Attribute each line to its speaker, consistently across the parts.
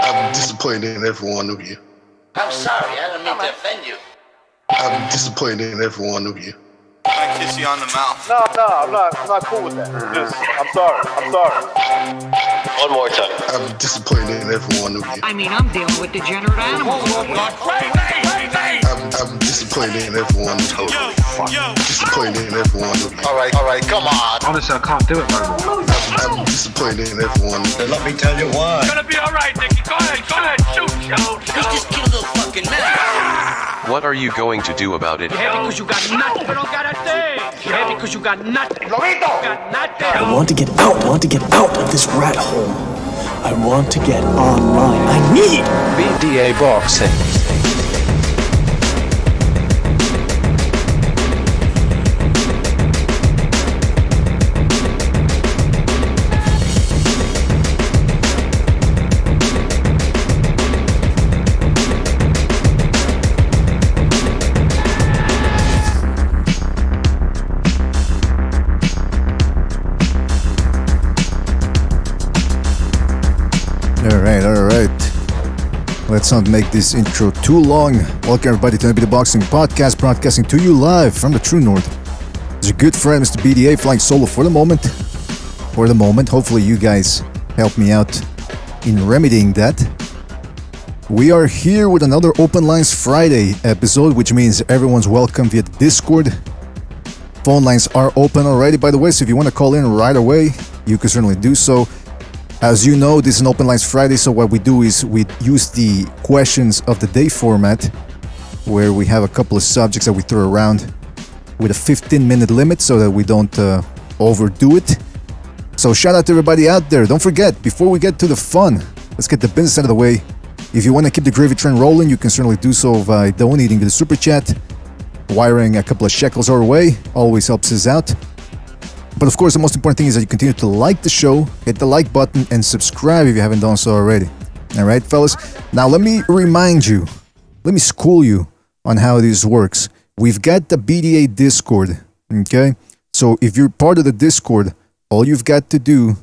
Speaker 1: I'm disappointed in every one of you.
Speaker 2: I'm sorry, I don't mean to offend you.
Speaker 1: I'm disappointed in every one of you.
Speaker 3: I kiss you on the mouth.
Speaker 4: No, I'm not cool with that. I'm sorry.
Speaker 2: One more time.
Speaker 1: I'm disappointed in every one of you.
Speaker 5: I mean, I'm dealing with degenerate animals.
Speaker 1: I'm disappointed in every one of you. Disappointed in every one of you.
Speaker 2: All right, come on.
Speaker 6: Honestly, I can't do it, man.
Speaker 1: I'm disappointed in every one of you.
Speaker 7: Let me tell you why.
Speaker 8: It's gonna be all right, Nicky. Go ahead, shoot.
Speaker 2: You just killed a fucking man.
Speaker 9: What are you going to do about it?
Speaker 8: Yeah, because you got nothing. You don't got a thing. Yeah, because you got nothing. You got nothing.
Speaker 10: I want to get out. I want to get out of this rat hole. I want to get online. I need
Speaker 9: BDA boxing.
Speaker 11: All right. Let's not make this intro too long. Welcome everybody to the Boxing Podcast, broadcasting to you live from the True North. It's a good friend, Mr. BDA, flying solo for the moment. Hopefully you guys help me out in remedying that. We are here with another Open Lines Friday episode, which means everyone's welcome via Discord. Phone lines are open already, by the way, so if you want to call in right away, you can certainly do so. As you know, this is an Open Lines Friday, so what we do is we use the questions of the day format, where we have a couple of subjects that we throw around with a 15-minute limit so that we don't overdo it. So shout out to everybody out there. Don't forget, before we get to the fun, let's get the business out of the way. If you want to keep the gravy train rolling, you can certainly do so by donating to the Super Chat. Wiring a couple of shekels our way always helps us out. But of course, the most important thing is that you continue to like the show, hit the like button, and subscribe if you haven't done so already. Alright, fellas? Now let me remind you, let me school you on how this works. We've got the BDA Discord, okay? So if you're part of the Discord, all you've got to do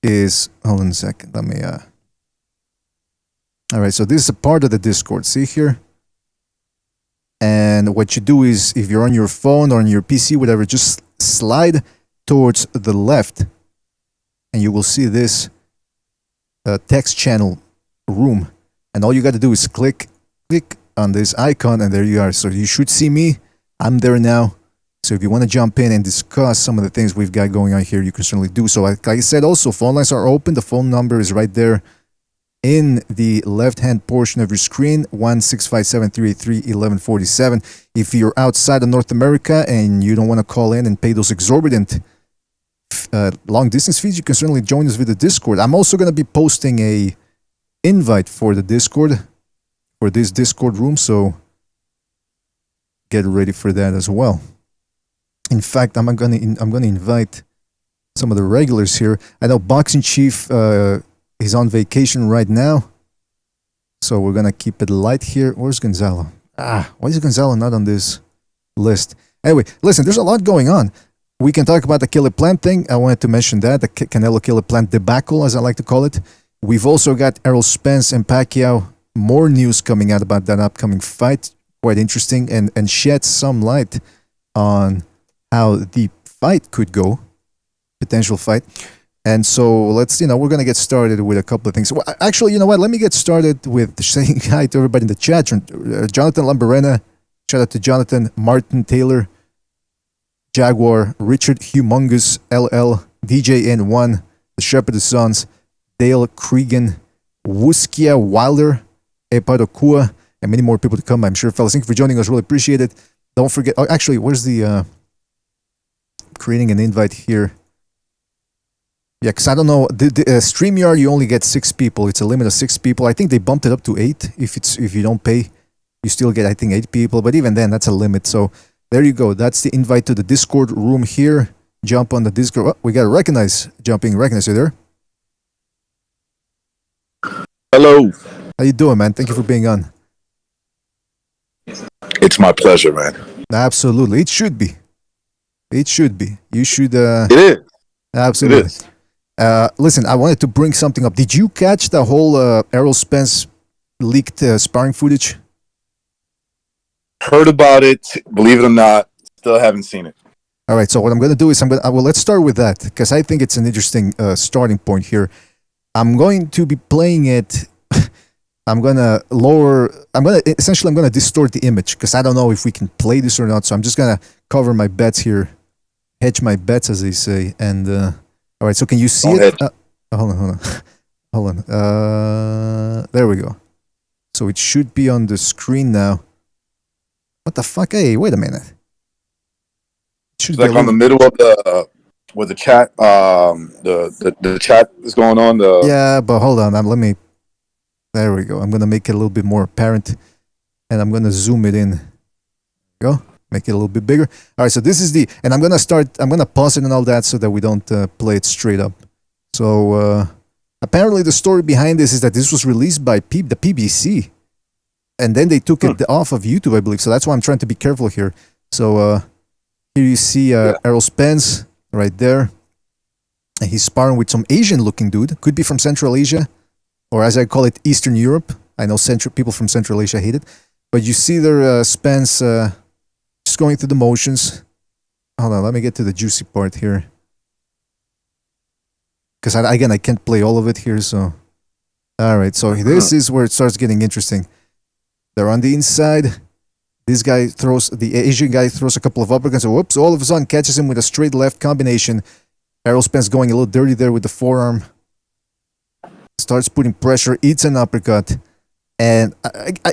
Speaker 11: is... Hold on a second, let me... Alright, so this is a part of the Discord, see here? And what you do is, if you're on your phone or on your PC, whatever, just slide towards the left and you will see this text channel room, and all you got to do is click on this icon, and there you are. So you should see me. I'm there now. So if you want to jump in and discuss some of the things we've got going on here, you can certainly do so. Like I said, also phone lines are open. The phone number is right there in the left-hand portion of your screen, 1-657-383-1147. If you're outside of North America and you don't want to call in and pay those exorbitant long-distance fees, you can certainly join us with the Discord. I'm also going to be posting a invite for the Discord, for this Discord room, so get ready for that as well. In fact, I'm going to invite some of the regulars here. I know Boxing Chief... he's on vacation right now, so we're gonna keep it light here. Where's Gonzalo? Why is Gonzalo not on this list? Anyway, listen, there's a lot going on. We can talk about the Canelo-Plant thing. I wanted to mention that, the Canelo-Plant debacle, as I like to call it. We've also got Errol Spence and Pacquiao. More news coming out about that upcoming fight. Quite interesting, and shed some light on how the fight could go. Potential fight. And so we're going to get started with a couple of things. Well, actually, you know what? Let me get started with saying hi to everybody in the chat. Jonathan Lamberena, shout out to Jonathan, Martin Taylor, Jaguar, Richard Humongous, LL, DJN1, The Shepherd of Sons, Dale Cregan, Wuskia Wilder, Epadokua, and many more people to come, I'm sure, fellas. Thank you for joining us. Really appreciate it. Don't forget... Oh, actually, where's the... creating an invite here. Yeah, because I don't know, the StreamYeard, you only get 6 people. It's a limit of 6 people. I think they bumped it up to 8. If you don't pay, you still get, I think, 8 people. But even then, that's a limit. So there you go. That's the invite to the Discord room here. Jump on the Discord. Oh, we got to recognize. Recognize you there.
Speaker 12: Hello.
Speaker 11: How you doing, man? Thank you for being on.
Speaker 12: It's my pleasure, man.
Speaker 11: Absolutely. It should be. You should...
Speaker 12: It is.
Speaker 11: Absolutely.
Speaker 12: It is.
Speaker 11: Listen, I wanted to bring something up. Did you catch the whole Errol Spence leaked sparring footage?
Speaker 12: Heard about it. Believe it or not, still haven't seen it.
Speaker 11: All right, so what I'm going to do is let's start with that because I think it's an interesting starting point here. I'm going to be playing it. I'm going to distort the image because I don't know if we can play this or not. So I'm just going to cover my bets here, hedge my bets as they say. And all right, so can you see it? Hold on. There we go. So it should be on the screen now. What the fuck? Hey, wait a minute.
Speaker 12: It's like on the middle of where the chat, the chat is going on.
Speaker 11: Yeah, but hold on. There we go. I'm gonna make it a little bit more apparent, and I'm gonna zoom it in. Go, make it a little bit bigger. All right. So this is and I'm gonna pause it and all that so that we don't play it straight up. So apparently the story behind this is that this was released by the PBC, and then they took it off of YouTube, I believe. So that's why I'm trying to be careful here. So. Here you see Errol Spence right there. And he's sparring with some Asian-looking dude. Could be from Central Asia, or as I call it, Eastern Europe. I know people from Central Asia hate it. But you see there Spence just going through the motions. Hold on, let me get to the juicy part here. Because, again, I can't play all of it here, so... All right, so this is where it starts getting interesting. They're on the inside. The Asian guy throws a couple of uppercuts, and whoops, all of a sudden catches him with a straight left combination. Errol Spence going a little dirty there with the forearm. Starts putting pressure, eats an uppercut. And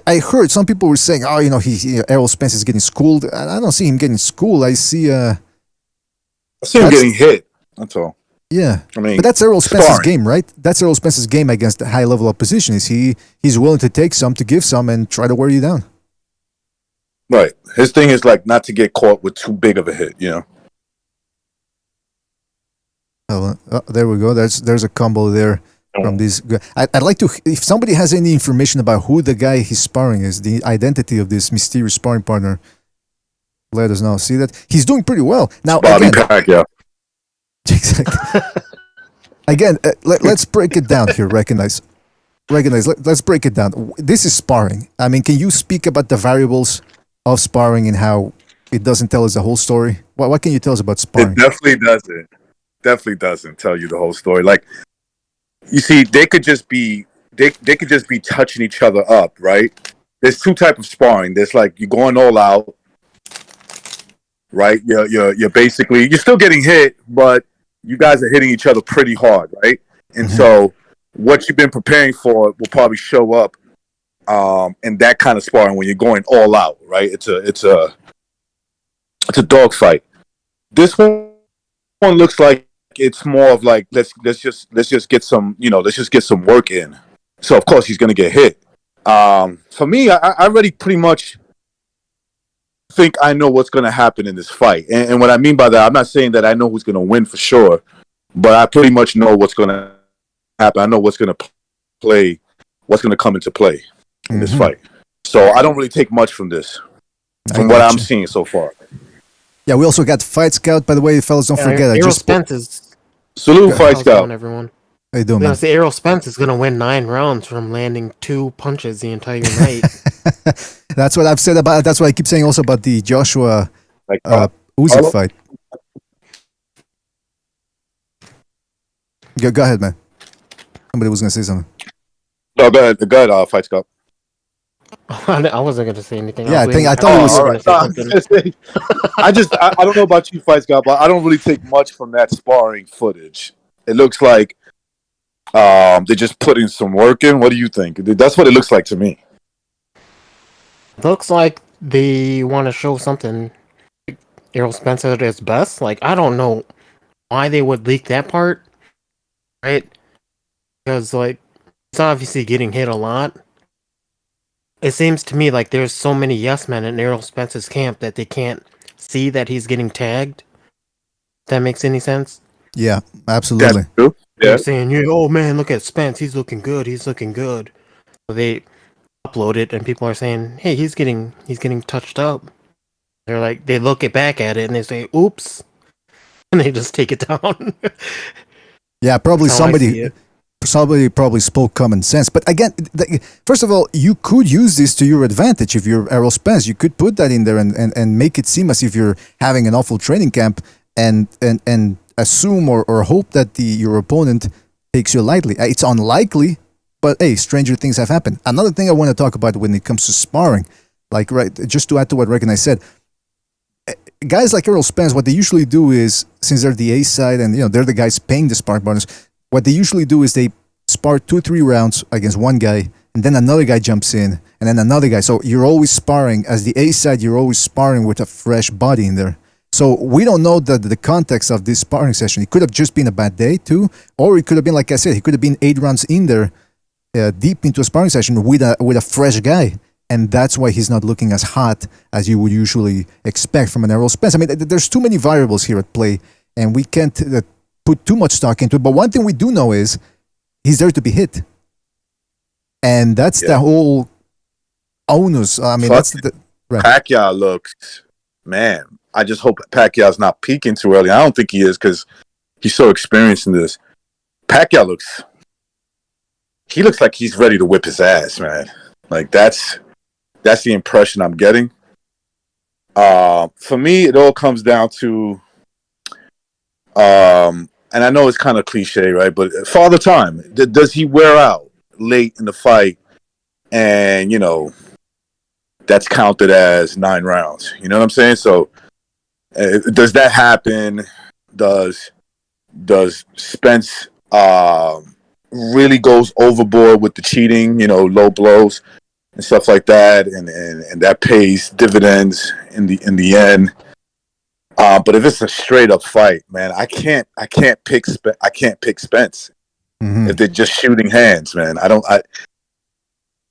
Speaker 11: I heard some people were saying, Errol Spence is getting schooled. I don't see him getting schooled. I see
Speaker 12: him getting hit. That's all.
Speaker 11: Yeah.
Speaker 12: I mean,
Speaker 11: but that's Errol Spence's game, right? That's Errol Spence's game against the high-level opposition. He's willing to take some, to give some, and try to wear you down.
Speaker 12: Right. His thing is like not to get caught with too big of a hit,
Speaker 11: Oh, there we go. There's a combo there from these guys. I'd like to, if somebody has any information about who the guy he's sparring is, the identity of this mysterious sparring partner, let us know. See that? He's doing pretty well. Now,
Speaker 12: Pacquiao.
Speaker 11: Exactly. Again, let's break it down here, Recognize. Let's break it down. This is sparring. I mean, can you speak about the variables of sparring and how it doesn't tell us the whole story? What can you tell us about sparring?
Speaker 12: It definitely doesn't tell you the whole story. Like, you see, they could just be touching each other up, right? There's two types of sparring. There's like you're going all out, right? You're basically you're still getting hit, but you guys are hitting each other pretty hard, right? And so what you've been preparing for will probably show up in that kind of sparring when you're going all out, right? It's a dog fight. This one looks like it's more of like let's just get some work in. So of course he's gonna get hit. For me, I already pretty much think I know what's gonna happen in this fight, and what I mean by that, I'm not saying that I know who's gonna win for sure, but I pretty much know what's gonna happen. I know what's gonna come into play in this fight. So I don't really take much from this, from what I'm seeing so far.
Speaker 11: Yeah, we also got Fight Scout, by the way, fellas. Don't forget.
Speaker 6: Errol Spence is
Speaker 12: salute Fight Scout.
Speaker 6: Everyone.
Speaker 11: How you doing, man?
Speaker 6: Errol Spence is gonna win 9 rounds from landing 2 punches the entire night.
Speaker 11: That's what I've said about. That's what I keep saying also about the Joshua Usyk fight. Go ahead, man. Somebody was gonna say something.
Speaker 12: No, go ahead, Fight Scout.
Speaker 6: I wasn't going to say anything.
Speaker 11: Yeah, I thought it was.
Speaker 12: Right. I don't know about you, Fight Scout, but I don't really take much from that sparring footage. It looks like they're just putting some work in. What do you think? That's what it looks like to me.
Speaker 6: Looks like they want to show something. Errol Spence at his best. Like, I don't know why they would leak that part, right? Because, like, he's obviously getting hit a lot. It seems to me like there's so many yes men in Errol Spence's camp that they can't see that he's getting tagged. If that makes any sense?
Speaker 11: Yeah, absolutely.
Speaker 12: Yeah.
Speaker 6: They're saying, oh man, look at Spence, he's looking good. So they upload it and people are saying, hey, he's getting touched up. They're like, they look back at it and they say, oops. And they just take it down.
Speaker 11: Yeah, probably
Speaker 6: That's how I see
Speaker 11: somebody
Speaker 6: it.
Speaker 11: probably spoke common sense. But again, first of all, you could use this to your advantage if you're Errol Spence. You could put that in there and make it seem as if you're having an awful training camp and assume or hope that your opponent takes you lightly. It's unlikely, but hey, stranger things have happened. Another thing I want to talk about when it comes to sparring, like just to add to what Rick and I said, guys like Errol Spence, what they usually do is, since they're the A side and they're the guys paying the sparring partners, what they usually do is they spar 2-3 rounds against one guy, and then another guy jumps in, and then another guy. So you're always sparring as the A side. You're always sparring with a fresh body in there. So we don't know the context of this sparring session. It could have just been a bad day too, or it could have been, like I said, he could have been 8 rounds in there, deep into a sparring session with a fresh guy. And that's why he's not looking as hot as you would usually expect from an Errol Spence. I mean, there's too many variables here at play, and we can't put too much stock into it. But one thing we do know is he's there to be hit. And that's the whole onus. I mean, that's right.
Speaker 12: Pacquiao looks, man, I just hope Pacquiao's not peaking too early. I don't think he is because he's so experienced in this. Pacquiao looks like he's ready to whip his ass, man. Like, that's the impression I'm getting. For me, it all comes down to, and I know it's kind of cliche, right? But Father Time, does he wear out late in the fight? And, that's counted as 9 rounds. You know what I'm saying? So does that happen? Does Spence really goes overboard with the cheating, low blows and stuff like that, and that pays dividends in the end. But if it's a straight up fight, man, I can't pick Spence if they're just shooting hands, man.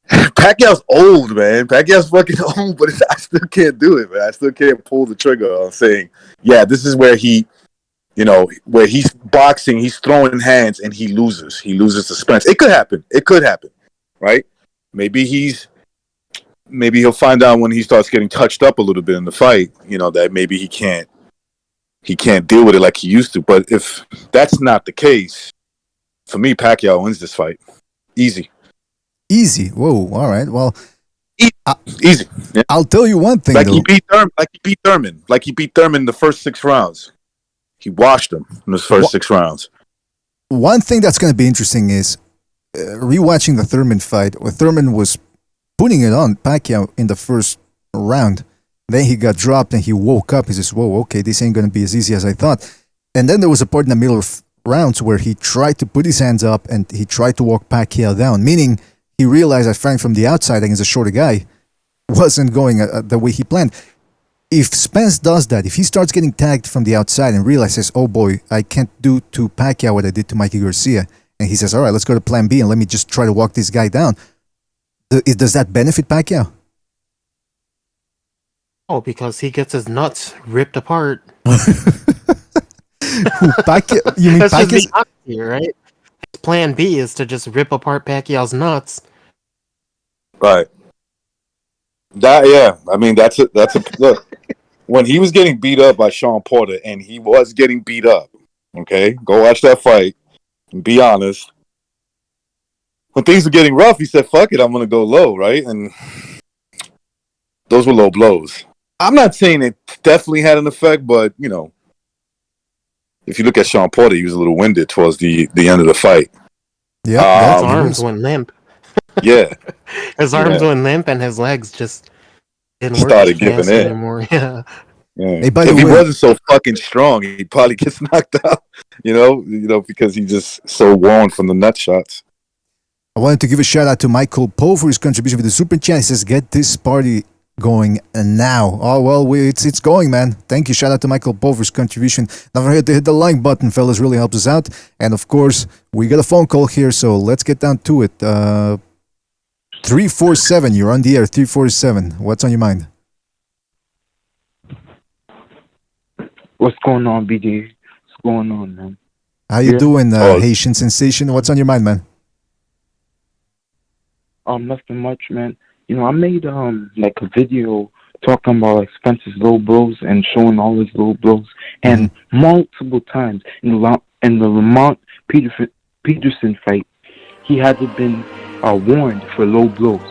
Speaker 12: Pacquiao's old, man. Pacquiao's fucking old, but I still can't do it, man. I still can't pull the trigger on saying, yeah, this is where where he's boxing, he's throwing hands and he loses. He loses to Spence. It could happen, right? Maybe he'll find out when he starts getting touched up a little bit in the fight, that maybe he can't deal with it like he used to. But if that's not the case, for me, Pacquiao wins this fight. Easy.
Speaker 11: Whoa, all right. Well,
Speaker 12: easy. Yeah.
Speaker 11: I'll tell you one thing,
Speaker 12: He beat Thurman. Like he beat Thurman in the first 6 rounds. He washed him in those first 6 rounds.
Speaker 11: One thing that's going to be interesting is rewatching the Thurman fight, where Thurman was putting it on Pacquiao in the first round. Then he got dropped and he woke up. He says, whoa, okay, this ain't going to be as easy as I thought. And then there was a part in the middle of rounds where he tried to put his hands up and he tried to walk Pacquiao down, meaning he realized that fighting from the outside against a shorter guy wasn't going the way he planned. If Spence does that, if he starts getting tagged from the outside and realizes, oh boy, I can't do to Pacquiao what I did to Mikey Garcia, and he says, all right, let's go to plan B and let me just try to walk this guy down, does that benefit Pacquiao?
Speaker 6: Oh, because he gets his nuts ripped apart.
Speaker 11: Pacquiao? You mean
Speaker 6: That's
Speaker 11: Pacquiao?
Speaker 6: just the honesty, right? His plan B is to just rip apart Pacquiao's nuts.
Speaker 12: Right. I mean, that's a look. When he was getting beat up by Sean Porter, and he was getting beat up, okay? Go watch that fight and be honest. When things were getting rough, he said, fuck it, I'm going to go low, right? And those were low blows. I'm not saying it definitely had an effect, but, if you look at Sean Porter, he was a little winded towards the end of the fight.
Speaker 6: Yeah, his arms went limp.
Speaker 12: Yeah.
Speaker 6: His arms went limp and his legs just didn't work
Speaker 12: started giving in
Speaker 6: anymore. Yeah.
Speaker 11: Hey,
Speaker 12: if he wasn't so fucking strong, he probably gets knocked out, because he's just so worn from the nut shots.
Speaker 11: I wanted to give a shout out to Michael Poe for his contribution with the super chat. He says, get this party going now. Oh, well, it's going, man. Thank you. Shout out to Michael Poe for his contribution. Don't forget to hit the like button, fellas. Really helps us out. And of course, we got a phone call here, so let's get down to it. 347, you're on the air. 347. What's on your mind?
Speaker 7: What's going on, BJ? What's going on, man?
Speaker 11: How you doing, Haitian Sensation? What's on your mind, man?
Speaker 7: Nothing much, man. I made like a video talking about Spence's low blows and showing all his low blows, and multiple times in the Vermont Peterson fight, he hasn't been warned for low blows.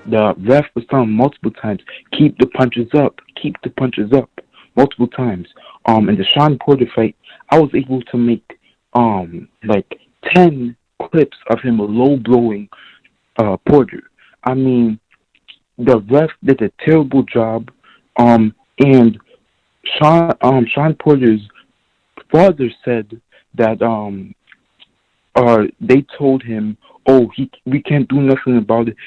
Speaker 7: The ref was telling him multiple times, keep the punches up, multiple times. In the Sean Porter fight, I was able to make like 10 clips of him low blowing Porter. I mean, the ref did a terrible job. And Sean Porter's father said that they told him, "Oh, we can't do nothing about it.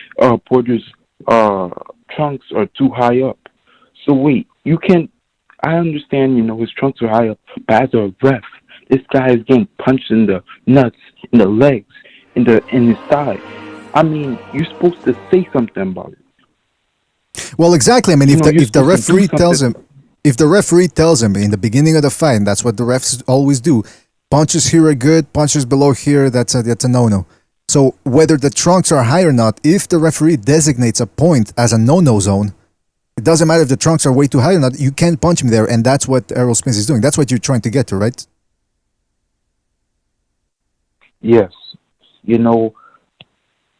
Speaker 7: Porter's trunks are too high up." So wait, you can't. I understand, his trunks are high up, but as a ref, this guy is getting punched in the nuts, in the legs, in his thigh. I mean, you're supposed to say something about it.
Speaker 11: Well, exactly. I mean, if the referee tells him, in the beginning of the fight, and that's what the refs always do, punches here are good, punches below here, that's a no-no. So whether the trunks are high or not, if the referee designates a point as a no-no zone, it doesn't matter if the trunks are way too high or not, you can't punch him there, and that's what Errol Spence is doing. That's what you're trying to get to, right?
Speaker 7: Yes.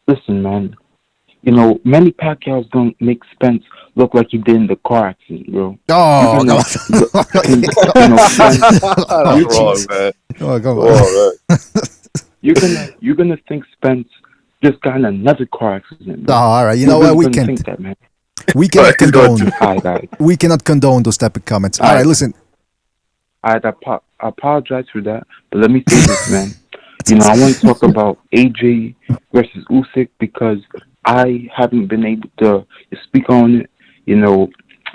Speaker 7: Listen, man. Manny Pacquiao's gonna make Spence look like he did in the car accident, bro.
Speaker 11: Oh, no.
Speaker 4: That's wrong, man.
Speaker 11: Oh, go on.
Speaker 7: You're gonna think Spence just got in another car accident, bro.
Speaker 11: Oh, all right. You know what? We can't
Speaker 7: think that, man.
Speaker 11: We cannot condone.
Speaker 7: Guys.
Speaker 11: We cannot condone those type of comments. All right, listen.
Speaker 7: I apologize for that, but let me say this, man. I want to talk about AJ versus Usyk because I haven't been able to speak on it.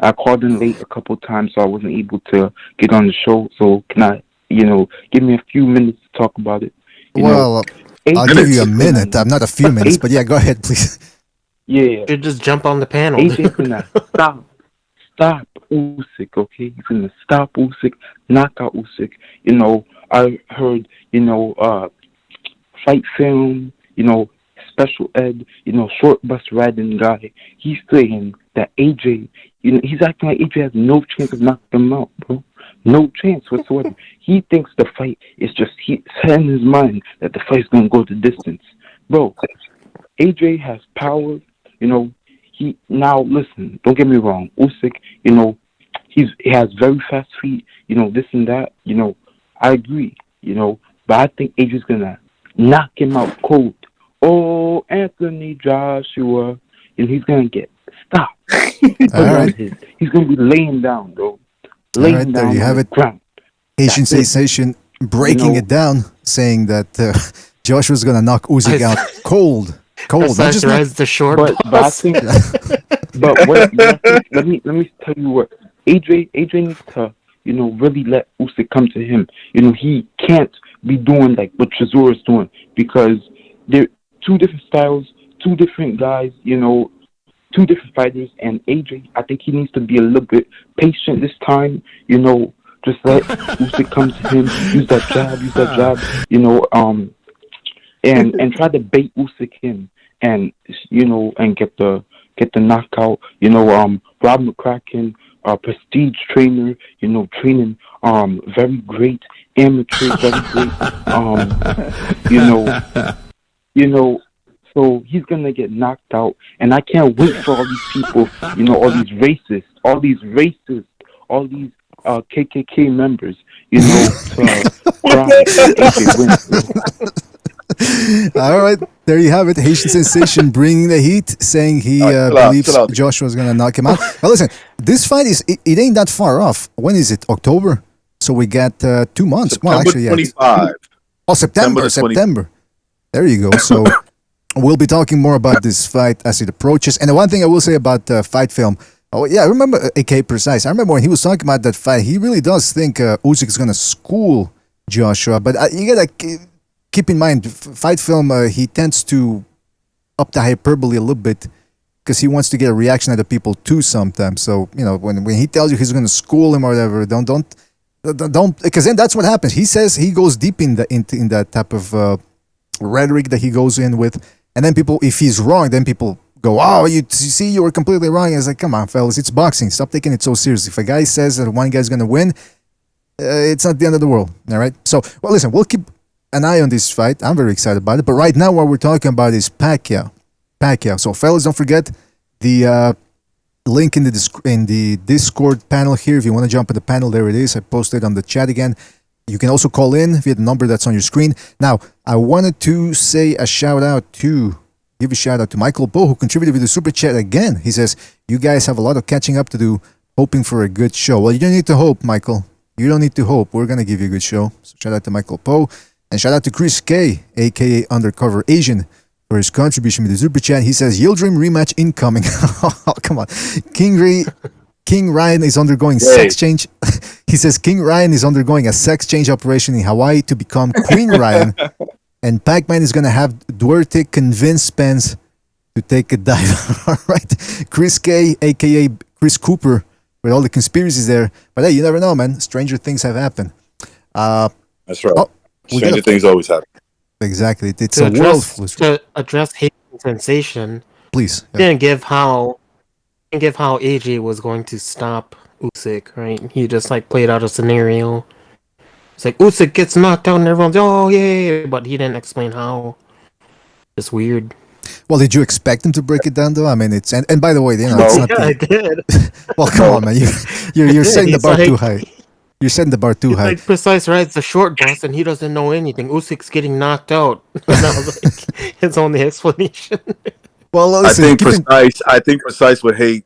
Speaker 7: I called in late a couple times, so I wasn't able to get on the show. So can I, give me a few minutes to talk about it?
Speaker 11: I'll give you a minute. Not a few minutes, but yeah, go ahead, please.
Speaker 7: Yeah.
Speaker 6: You just jump on the panel.
Speaker 7: AJ's gonna stop Usyk, okay? He's gonna stop Usyk, knock out Usyk. I heard, Fight Film, Special Ed, short bus riding guy. He's saying that AJ, he's acting like AJ has no chance of knocking him out, bro. No chance whatsoever. He thinks the fight is just, he's set in his mind that the fight's gonna go the distance. Bro, AJ has power, now listen, don't get me wrong, Usyk, he has very fast feet, this and that, I agree, but I think AJ's gonna knock him out cold. Oh, Anthony Joshua, he's gonna get stopped.
Speaker 11: All right.
Speaker 7: He's gonna be laying down, bro. Laying down
Speaker 11: there you have it.
Speaker 7: Ground.
Speaker 11: Asian Sensation breaking it down, saying that Joshua's gonna knock Usyk out cold. Not just
Speaker 6: the short
Speaker 7: but I think, but what, let me tell you what, AJ needs to, really let Usyk come to him. He can't be doing like what Chisora is doing because they're two different styles, two different guys, two different fighters. And AJ, I think he needs to be a little bit patient this time. Just let Usyk come to him, use that jab, and try to bait Usyk in, and and get the knockout. Rob McCracken, prestige trainer, training very great amateur, very great. So he's gonna get knocked out, and I can't wait for all these people, all these racists, all these KKK members, to cry. AJ wins.
Speaker 11: All right, there you have it. Haitian Sensation bringing the heat, saying he believes Joshua's gonna knock him out. Now listen, this fight it ain't that far off. When is it? October. So we got 2 months.
Speaker 12: September 25.
Speaker 11: Oh, September. There you go. So we'll be talking more about this fight as it approaches. And the one thing I will say about Fight Film, I remember AK Precise. I remember when he was talking about that fight, he really does think Usyk is going to school Joshua. But you got to keep in mind, Fight Film, he tends to up the hyperbole a little bit because he wants to get a reaction out of people too sometimes. So, when he tells you he's going to school him or whatever, don't, because then that's what happens. He says he goes deep in that type of rhetoric that he goes in with, and then people, if he's wrong, then people go, "Oh, you see, you were completely wrong." It's like, come on, fellas, it's boxing. Stop taking it so seriously. If a guy says that one guy's gonna win, it's not the end of the world. All right. So, well, listen, we'll keep an eye on this fight. I'm very excited about it. But right now, what we're talking about is Pacquiao. So, fellas, don't forget the link in the Discord panel here. If you want to jump in the panel, there it is. I posted on the chat again. You can also call in via the number that's on your screen. Now, I wanted to give a shout out to Michael Poe, who contributed with the super chat again. He says, you guys have a lot of catching up to do, hoping for a good show. Well, you don't need to hope, Michael. You don't need to hope. We're going to give you a good show. So shout out to Michael Poe. And shout out to Chris K, a.k.a. Undercover Asian, for his contribution with the super chat. He says, Yildirim rematch incoming. Oh, come on. King Ryan is undergoing sex change. He says King Ryan is undergoing a sex change operation in Hawaii to become Queen Ryan. And Pac-Man is going to have Duarte convince Spence to take a dive. All right. Chris K, a.k.a. Chris Cooper, with all the conspiracies there. But hey, you never know, man. Stranger things have happened.
Speaker 12: That's right. Stranger things always happen.
Speaker 11: Exactly. It's a world.
Speaker 6: To address hate and sensation,
Speaker 11: please.
Speaker 6: Yeah. Didn't give how AJ was going to stop Usyk, right? He just like played out a scenario. It's like Usyk gets knocked out and everyone's but he didn't explain how. It's weird.
Speaker 11: Well, did you expect him to break it down though? I mean, it's and by the way, you know,
Speaker 6: no.
Speaker 11: it's not.
Speaker 6: Yeah, I did.
Speaker 11: Well, come on, man. You're setting the bar too high. You're setting the bar too high.
Speaker 6: Like Precise Ride's the short boss, and he doesn't know anything. Usyk's getting knocked out. And that was like his only explanation.
Speaker 11: Well, listen,
Speaker 12: I think Precise would hate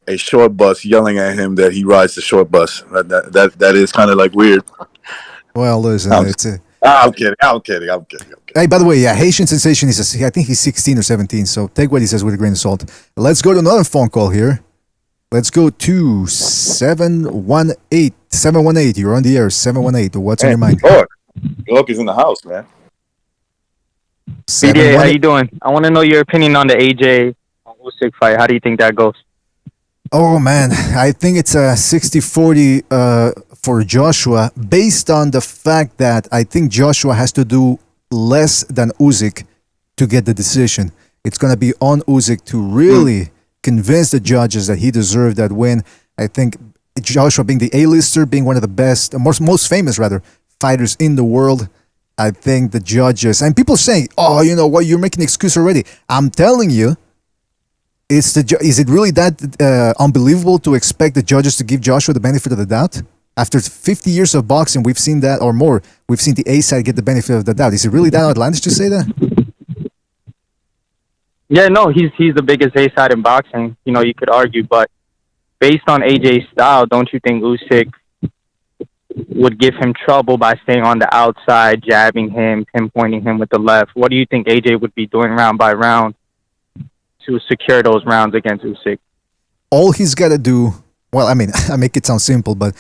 Speaker 12: a short bus yelling at him that he rides the short bus. That is kind of like weird.
Speaker 11: Well, listen,
Speaker 12: I'm kidding.
Speaker 11: Hey, by the way, yeah, Haitian Sensation is I think he's 16 or 17. So take what he says with a grain of salt. Let's go to another phone call here. Let's go to 718. You're on the air. 718. What's on your mind?
Speaker 12: Lord, look, he's in the house, man.
Speaker 13: BDA, how you doing? I want to know your opinion on the AJ Usyk fight. How do you think that goes?
Speaker 11: Oh, man. I think it's a 60-40 for Joshua, based on the fact that I think Joshua has to do less than Usyk to get the decision. It's going to be on Usyk to really convince the judges that he deserved that win. I think Joshua, being the A-lister, being one of the best, most famous fighters in the world, I think the judges, and people say, oh, you know what, you're making an excuse already. I'm telling you, is it really that unbelievable to expect the judges to give Joshua the benefit of the doubt? After 50 years of boxing, we've seen that, or more, we've seen the A side get the benefit of the doubt. Is it really that outlandish to say that?
Speaker 13: Yeah, no, he's the biggest A side in boxing. You know, you could argue, but based on AJ's style, don't you think Usyk would give him trouble by staying on the outside, jabbing him, pinpointing him with the left? What do you think AJ would be doing round by round to secure those rounds against Usyk?
Speaker 11: All he's got to do, well, I mean, I make it sound simple, but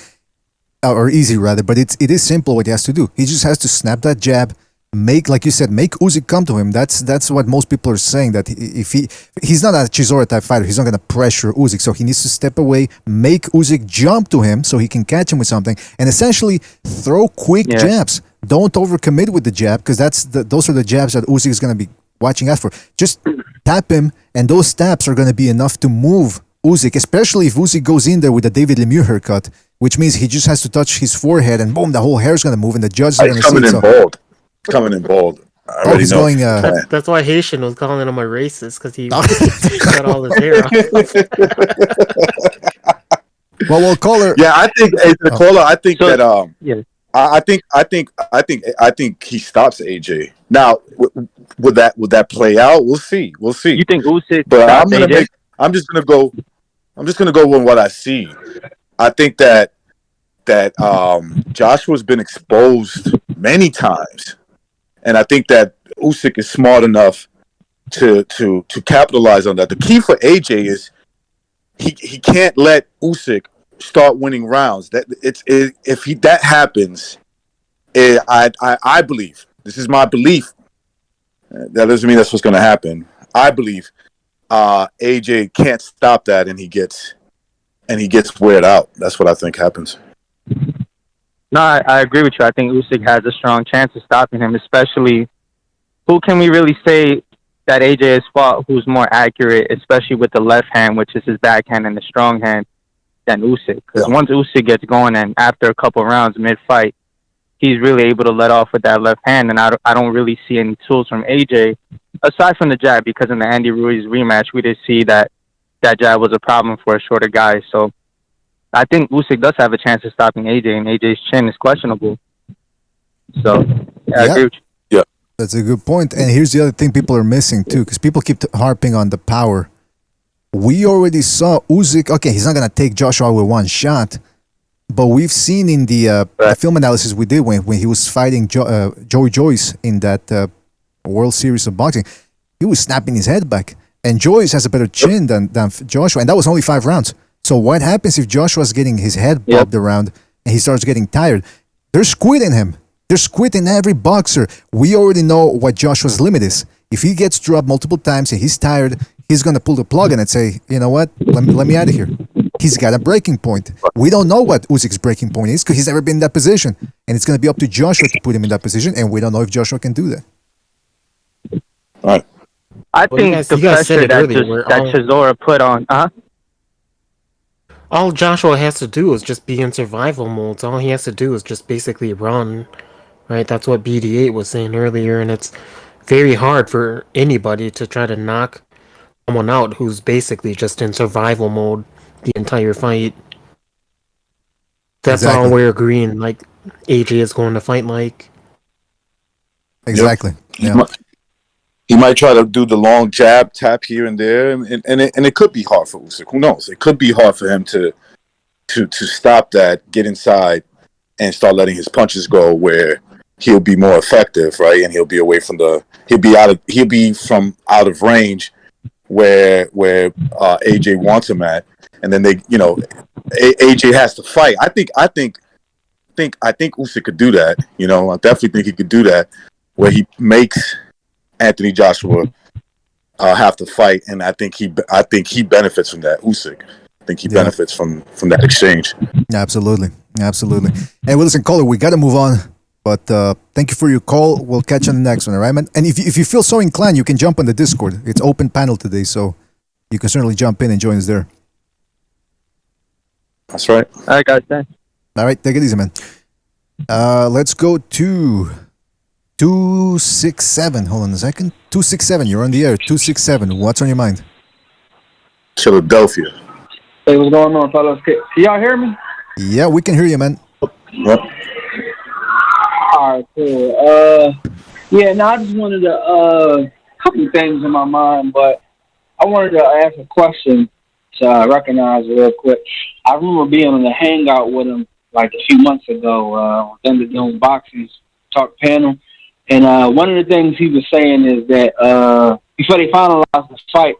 Speaker 11: or easy rather, but it is simple what he has to do. He just has to snap that jab, like you said, make Usyk come to him. That's what most people are saying, that if he's not a Chisora type fighter, he's not going to pressure Usyk, so he needs to step away, make Usyk jump to him so he can catch him with something, and essentially throw quick jabs. Don't overcommit with the jab, because those are the jabs that Usyk is going to be watching out for. Just tap him, and those taps are going to be enough to move Usyk, especially if Usyk goes in there with a David Lemieux haircut, which means he just has to touch his forehead, and boom, the whole hair is going to move, and the judge is going to see it.
Speaker 12: Coming in bold. I already know.
Speaker 11: Going,
Speaker 6: that's why Haitian was calling him a racist, because he got all his hair off.
Speaker 11: Well, we'll call her.
Speaker 12: Yeah, I think the caller. I think that I think he stops AJ. Now, would that play out? We'll see. You
Speaker 13: think Usyk?
Speaker 12: But I'm just gonna go with what I see. I think that Joshua's been exposed many times. And I think that Usyk is smart enough to capitalize on that. The key for AJ is he can't let Usyk start winning rounds. If that happens, I believe, this is my belief. That doesn't mean that's what's going to happen. I believe AJ can't stop that, and he gets weared out. That's what I think happens.
Speaker 13: No, I agree with you. I think Usyk has a strong chance of stopping him, especially who can we really say that AJ has fought who's more accurate, especially with the left hand, which is his backhand, and the strong hand, than Usyk. Because once Usyk gets going, and after a couple rounds mid-fight, he's really able to let off with that left hand, and I don't really see any tools from AJ aside from the jab, because in the Andy Ruiz rematch we did see that jab was a problem for a shorter guy. So I think Usyk does have a chance of stopping AJ, and AJ's chin is questionable. So I agree with you.
Speaker 12: Yeah,
Speaker 11: that's a good point. And here's the other thing people are missing too, because people keep harping on the power. We already saw Usyk. Okay, he's not gonna take Joshua with one shot, but we've seen in the film analysis we did when he was fighting Joey Joyce in that World Series of Boxing, he was snapping his head back. And Joyce has a better chin than Joshua, and that was only 5 rounds. So what happens if Joshua's getting his head bobbed around and he starts getting tired? There's quit in him. There's quit in every boxer. We already know what Joshua's limit is. If he gets dropped multiple times and he's tired, he's going to pull the plug and say, you know what, let me out of here. He's got a breaking point. We don't know what Usyk's breaking point is because he's never been in that position. And it's going to be up to Joshua to put him in that position, and we don't know if Joshua can do that.
Speaker 12: All right.
Speaker 13: I think the pressure that Chisora put on...
Speaker 6: All Joshua has to do is just be in survival modes. All he has to do is just basically run. Right? That's what BD8 was saying earlier, and it's very hard for anybody to try to knock someone out who's basically just in survival mode the entire fight. That's all we're agreeing, like AJ is going to fight like.
Speaker 11: Exactly.
Speaker 12: Yep.
Speaker 11: Yeah.
Speaker 12: He might try to do the long jab, tap here and there, and it could be hard for Usyk. Who knows? It could be hard for him to stop that, get inside, and start letting his punches go where he'll be more effective, right? And he'll be away from he'll be from out of range where AJ wants him at, and then AJ has to fight. I think Usyk could do that. I definitely think he could do that, where he makes Anthony Joshua have to fight, and I think he benefits from that. Usyk, I think he benefits from that exchange.
Speaker 11: Absolutely. Hey, well, listen, caller, we got to move on, but thank you for your call. We'll catch you on the next one, all right, man? And if you feel so inclined, you can jump on the Discord. It's open panel today, so you can certainly jump in and join us there.
Speaker 12: That's right.
Speaker 13: All right, guys, thanks.
Speaker 11: All right, take it easy, man. Let's go to 267. Hold on a second. 267, you're on the air. 267, what's on your mind?
Speaker 12: Philadelphia.
Speaker 14: Hey, what's going on, fellas? Can y'all hear me?
Speaker 11: Yeah, we can hear you, man.
Speaker 12: Yep.
Speaker 14: All right, cool. I just wanted to, couple of things in my mind, but I wanted to ask a question to recognize real quick. I remember being on the hangout with him like a few months ago, with the Doom Boxing Talk panel. And one of the things he was saying is that before they finalized the fight,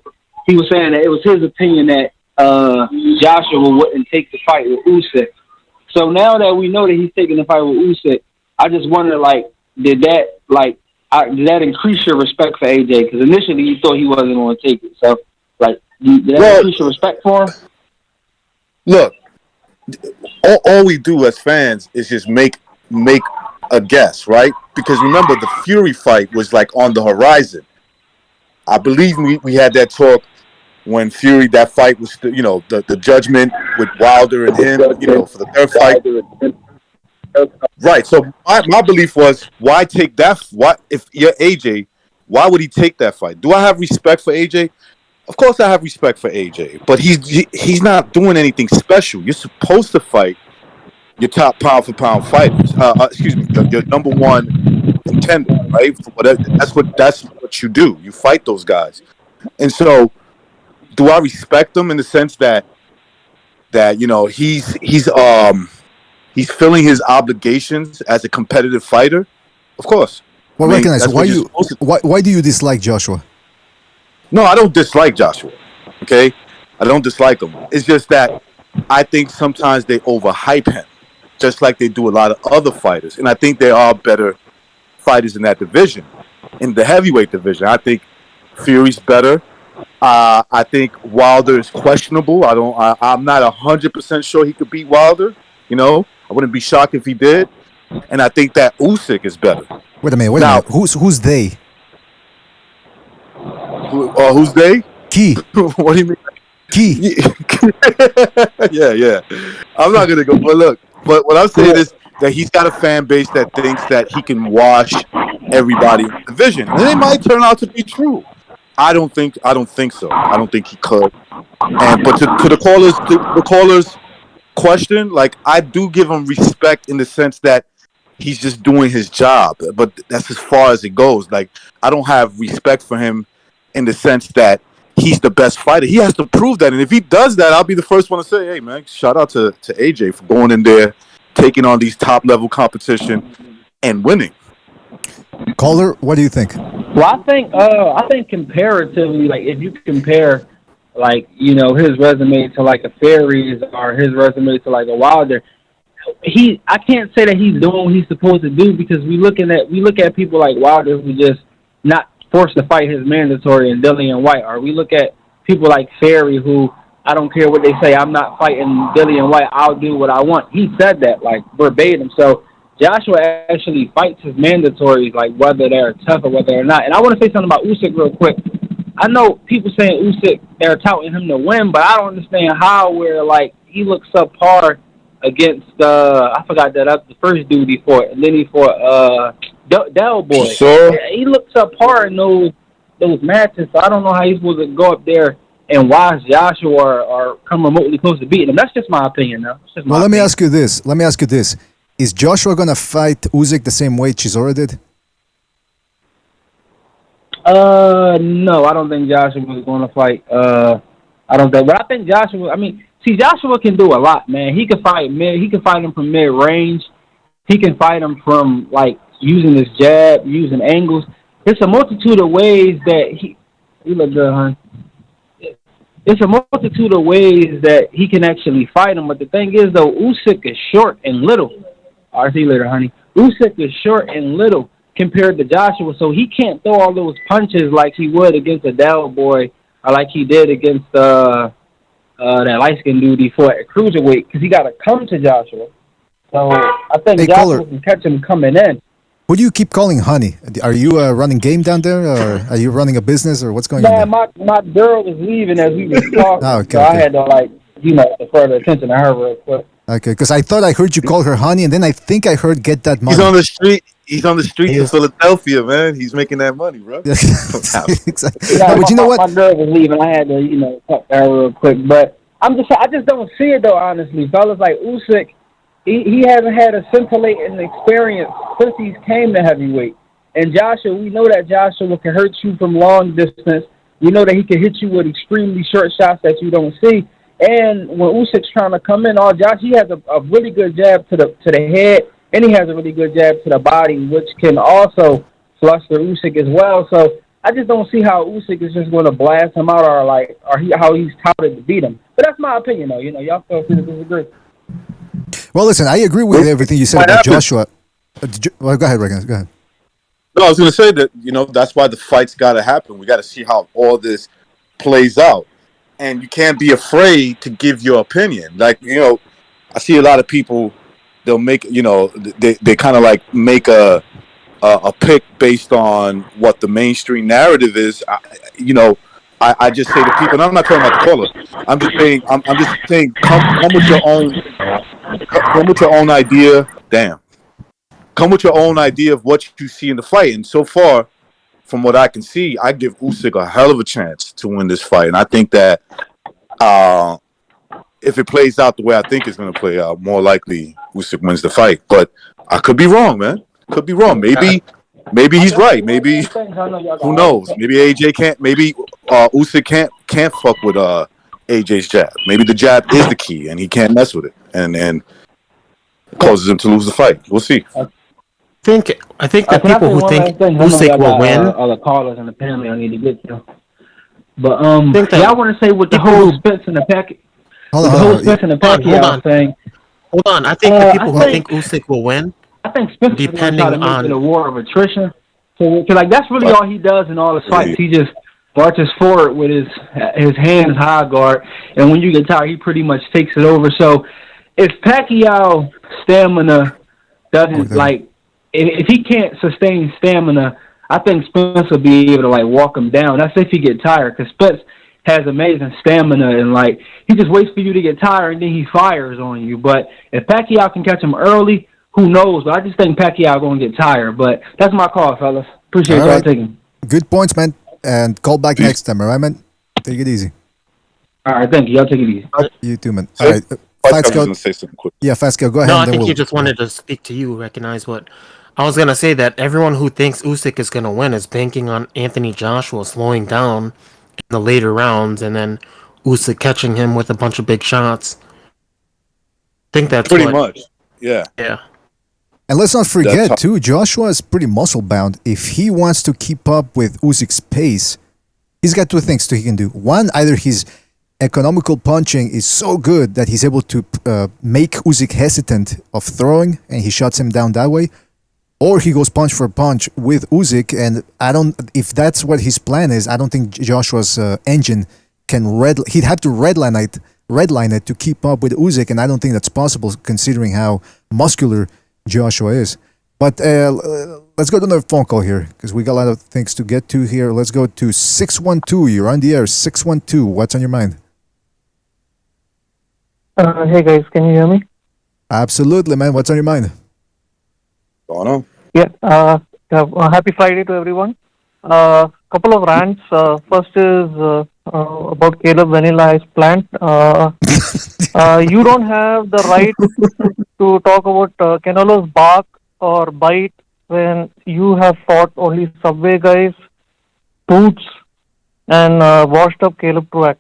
Speaker 14: he was saying that it was his opinion that Joshua wouldn't take the fight with Usyk. So now that we know that he's taking the fight with Usyk, I just wonder, did that increase your respect for AJ? Because initially you thought he wasn't going to take it. So, did that increase your respect for him?
Speaker 12: Look, all we do as fans is just make a guess, right? Because remember, the Fury fight was on the horizon. I believe we had that talk when Fury, that fight was, the judgment with Wilder and him, for the third fight. Right. So my belief was, why take that? If you're AJ, why would he take that fight? Do I have respect for AJ? Of course I have respect for AJ, but he's not doing anything special. You're supposed to fight your top pound for pound fighters. Your number one contender, right? That's what you do. You fight those guys. And so, do I respect him in the sense that he's filling his obligations as a competitive fighter? Of course.
Speaker 11: Well, recognize why do you dislike Joshua?
Speaker 12: No, I don't dislike Joshua. Okay, I don't dislike him. It's just that I think sometimes they overhype him, just like they do a lot of other fighters. And I think there are better fighters in that division. In the heavyweight division, I think Fury's better. I think Wilder is questionable. I'm not 100% sure he could beat Wilder. I wouldn't be shocked if he did. And I think that Usyk is better.
Speaker 11: Wait a minute. Who's they?
Speaker 12: Who's they?
Speaker 11: Key.
Speaker 12: What do you mean?
Speaker 11: Key.
Speaker 12: Yeah. I'm not gonna go. But look, but what I'm saying is that he's got a fan base that thinks that he can wash everybody in the division, and it might turn out to be true. I don't think so. I don't think he could. But to the caller's question, like, I do give him respect in the sense that he's just doing his job, but that's as far as it goes. Like, I don't have respect for him in the sense that he's the best fighter. He has to prove that, and if he does that, I'll be the first one to say, hey, man, shout out to AJ for going in there, taking on these top-level competition, and winning.
Speaker 11: Caller, what do you think?
Speaker 14: Well, I think comparatively, like, if you compare, like, you know, his resume to like a Ferries or his resume to like a Wilder, I can't say that he's doing what he's supposed to do, because we look at people like Wilder who just not forced to fight his mandatory and Dillian White, or we look at people like Ferry who, I don't care what they say, I'm not fighting Dillian White, I'll do what I want. He said that, like, verbatim. So Joshua actually fights his mandatories, like, whether they're tough or whether they're not. And I want to say something about Usyk real quick. I know people saying Usyk, they're touting him to win, but I don't understand how, where, like, he looks subpar against, I forgot that the first dude he fought, and then he fought Del Boy.
Speaker 12: Sure.
Speaker 14: He looks subpar in those matches, so I don't know how he's supposed to go up there and watch Joshua or come remotely close to beating him. That's just my opinion, though.
Speaker 11: Well, let me ask you this. Is Joshua going to fight Usyk the same way Chisora did?
Speaker 14: No, I don't think Joshua was going to fight. I don't think. But I think Joshua, I mean, see, Joshua can do a lot, man. He can fight him from mid-range. He can fight him from, like, using his jab, using angles. It's a multitude of ways that he look good, hon. It's a multitude of ways that he can actually fight him. But the thing is, though, Usyk is short and little. I'll see you later, honey. Usyk is short and little compared to Joshua, so he can't throw all those punches like he would against a Del Boy or like he did against that light-skinned dude he fought at cruiserweight, because he got to come to Joshua. So I think Joshua can catch him coming in.
Speaker 11: Who do you keep calling honey? Are you running game down there, or are you running a business, or what's going on?
Speaker 14: My girl was leaving as we were talking, so I had to, like, defer the attention to her real quick.
Speaker 11: Okay, because I thought I heard you call her honey, and then I think I heard get that money.
Speaker 12: He's on the street. He's on the streets of Philadelphia, man. He's making that money, bro.
Speaker 11: Exactly.
Speaker 14: Yeah,
Speaker 11: but you know what?
Speaker 14: My girl was leaving. I had to, talk to her real quick. But I just don't see it, though, honestly. Fellas like Usyk, he hasn't had a scintillating experience since he's came to heavyweight. And Joshua, we know that Joshua can hurt you from long distance. We know that he can hit you with extremely short shots that you don't see. And when Usyk's trying to come in, he has a really good jab to the head, and he has a really good jab to the body, which can also fluster Usyk as well. So I just don't see how Usyk is just going to blast him out, or how he's touted to beat him. But that's my opinion, though. Y'all feel free to disagree.
Speaker 11: Well, listen, I agree with everything you said about Joshua. Well, go ahead, Regan. Go ahead.
Speaker 12: No, I was going to say that, that's why the fight's got to happen. We got to see how all this plays out. And you can't be afraid to give your opinion. Like, I see a lot of people, they'll make, they kind of like make a pick based on what the mainstream narrative is. I just say to people, and I'm not talking about the caller. I'm just saying, come with your own idea. Damn. Come with your own idea of what you see in the fight. And so far, from what I can see, I give Usyk a hell of a chance to win this fight. And I think that if it plays out the way I think it's going to play out, more likely Usyk wins the fight. But I could be wrong, man. Could be wrong. Maybe he's right. Maybe, who knows? Maybe AJ can't. Maybe Usyk can't fuck with AJ's jab. Maybe the jab is the key, and he can't mess with it, and causes him to lose the fight. We'll see.
Speaker 6: I think that people who think Usyk will win.
Speaker 14: All the callers and the panel I need to get to. But I want to say with the whole Spence and the Pacquiao. thing.
Speaker 6: Hold on. I think the people who think Usyk will win.
Speaker 14: I think Spence is going to try to make it a war of attrition. So that's really all he does in all his fights. He just marches forward with his hands high guard, and when you get tired, he pretty much takes it over. So if Pacquiao stamina doesn't if he can't sustain stamina, I think Spence will be able to walk him down. That's if he get tired, because Spence has amazing stamina, and he just waits for you to get tired and then he fires on you. But if Pacquiao can catch him early, who knows? But I just think Pacquiao going to get tired. But that's my call, fellas. Appreciate y'all taking.
Speaker 11: Good points, man. And call back next time, all right, man? Take it easy.
Speaker 14: All right, thank you. Y'all take it easy.
Speaker 11: You too, man. All right. Yeah, Fasco, go ahead.
Speaker 6: No, I think he just wanted to speak to you, recognize what... I was going to say that everyone who thinks Usyk is going to win is banking on Anthony Joshua slowing down in the later rounds and then Usyk catching him with a bunch of big shots. I think that's
Speaker 12: pretty much. Yeah.
Speaker 6: Yeah.
Speaker 11: And let's not forget, too, Joshua is pretty muscle-bound. If he wants to keep up with Usyk's pace, he's got two things he can do. One, either his economical punching is so good that he's able to make Usyk hesitant of throwing, and he shuts him down that way. Or he goes punch for punch with Usyk, and if that's what his plan is, I don't think Joshua's engine can he'd have to redline it to keep up with Usyk, and I don't think that's possible considering how muscular Joshua is. But let's go to another phone call here, because we got a lot of things to get to here. Let's go to 612. You're on the air. 612. What's on your mind?
Speaker 15: Hey guys, can you hear me?
Speaker 11: Absolutely, man. What's on your mind?
Speaker 12: Going on?
Speaker 15: Yeah. Happy Friday to everyone. Couple of rants. First is about Caleb Vanilla Ice Plant. You don't have the right to talk about Canelo's bark or bite when you have fought only Subway guys, Boots, and washed up Caleb Truax.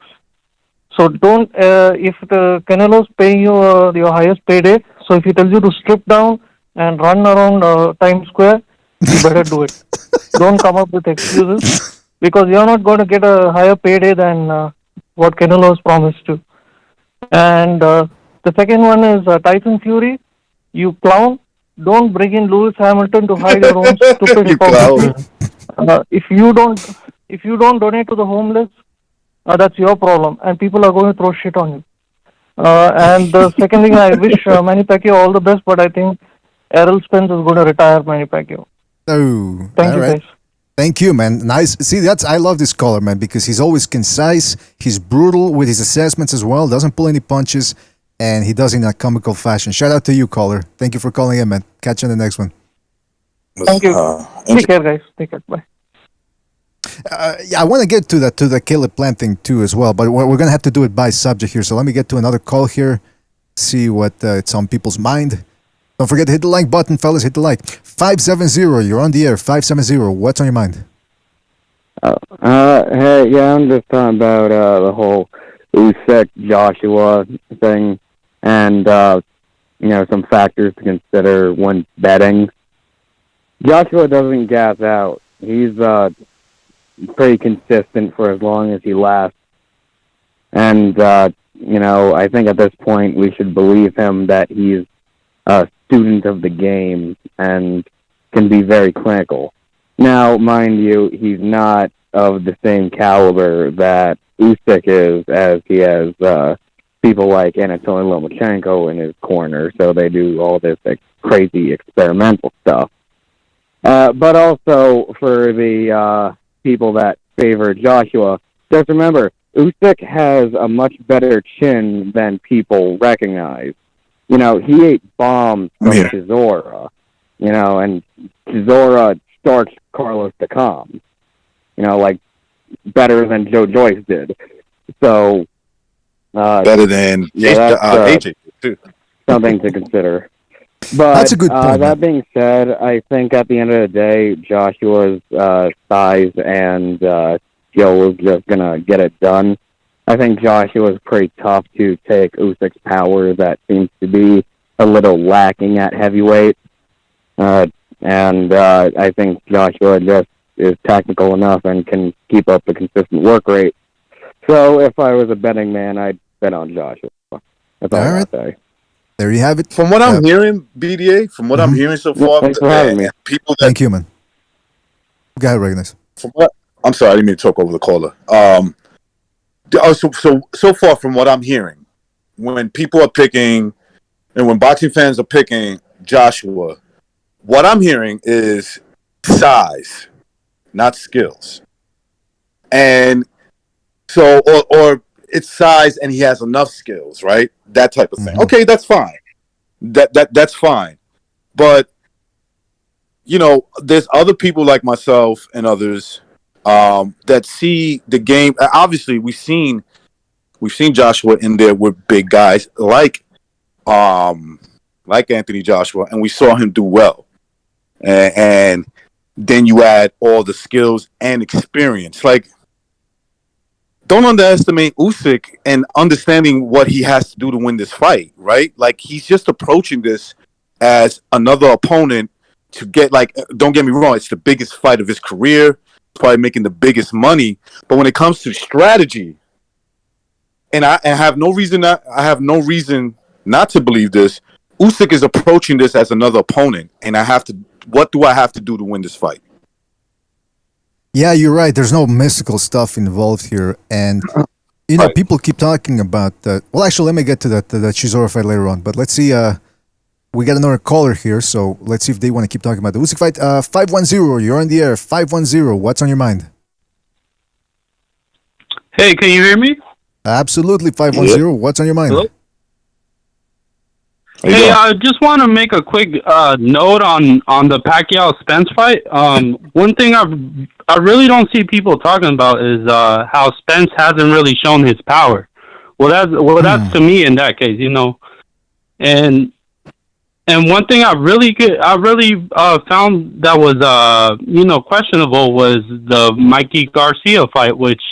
Speaker 15: So don't, if the Canelo's paying you your highest payday, so if he tells you to strip down and run around Times Square, you better do it. Don't come up with excuses, because you're not going to get a higher payday than what Canelo has promised to. And the second one is Tyson Fury. You clown. Don't bring in Lewis Hamilton to hide your own stupid hypocrisy. If you don't donate to the homeless, that's your problem, and people are going to throw shit on you. And the second thing, I wish Manny Pacquiao all the best, but I think Errol Spence is going to retire Manny Pacquiao.
Speaker 11: Oh,
Speaker 15: thank you, guys.
Speaker 11: Thank you, man. Nice. See, I love this caller, man, because he's always concise. He's brutal with his assessments as well. Doesn't pull any punches, and he does it in a comical fashion. Shout out to you, caller. Thank you for calling in, man. Catch you on the next one.
Speaker 15: Thank you. Take care, guys. Take care. Bye.
Speaker 11: Yeah, I want to get to the Canelo-Plant thing too as well, but we're gonna have to do it by subject here. So let me get to another call here, see what it's on people's mind. Don't forget to hit the like button, fellas. Hit the like. 570. You're on the air. 570. What's on your mind?
Speaker 13: Hey, yeah, I'm just talking about the whole Usyk Joshua thing, and some factors to consider when betting. Joshua doesn't gas out. He's pretty consistent for as long as he lasts. And, I think at this point we should believe him that he's a student of the game and can be very clinical. Now, mind you, he's not of the same caliber that Usyk is, as he has people like Canelo-Lomachenko in his corner, so they do all this crazy experimental stuff. But also for the people that favor Joshua, just remember, Usyk has a much better chin than people recognize. He ate bombs from Chisora, and Chisora starched Carlos Takam, better than Joe Joyce did. So,
Speaker 12: better than AJ, too.
Speaker 13: Something to consider. But
Speaker 11: that's a good point.
Speaker 13: That being said, I think at the end of the day, Joshua's size and skill is just going to get it done. I think Joshua's pretty tough to take Usyk's power that seems to be a little lacking at heavyweight. And I think Joshua just is technical enough and can keep up a consistent work rate. So if I was a betting man, I'd bet on Joshua. That's all I have to say.
Speaker 11: There you have it.
Speaker 12: From what I'm hearing, BDA, I'm hearing so far,
Speaker 13: thanks for having me.
Speaker 12: People that,
Speaker 11: thank you, man. Go ahead, Recognize.
Speaker 12: I'm sorry, I didn't mean to talk over the caller. So far from what I'm hearing, when people are picking, and when boxing fans are picking Joshua, what I'm hearing is size, not skills. And so, or it's size and he has enough skills, right? That type of thing. Okay, that's fine. That's fine. But there's other people like myself and others that see the game. Obviously, we've seen Joshua in there with big guys like Anthony Joshua, and we saw him do well. And then you add all the skills and experience. Like, don't underestimate Usyk and understanding what he has to do to win this fight, right? Like, he's just approaching this as another opponent to get, like, don't get me wrong, it's the biggest fight of his career, probably making the biggest money. But when it comes to strategy, and I have no reason not to believe this, Usyk is approaching this as another opponent, and what do I have to do to win this fight?
Speaker 11: Yeah, you're right. There's no mystical stuff involved here, and people keep talking about that. Well, actually, let me get to that Chisora fight later on. But let's see. We got another caller here, so let's see if they want to keep talking about the Usyk fight. 510, you're on the air. 510, what's on your mind?
Speaker 16: Hey, can you hear me?
Speaker 11: Absolutely, 510. Yep. What's on your mind?
Speaker 16: Hello? Hey, I just want to make a quick note on the Pacquiao-Spence fight. One thing I really don't see people talking about is how Spence hasn't really shown his power. Well, that's to me in that case, And one thing I really found that was questionable was the Mikey Garcia fight, which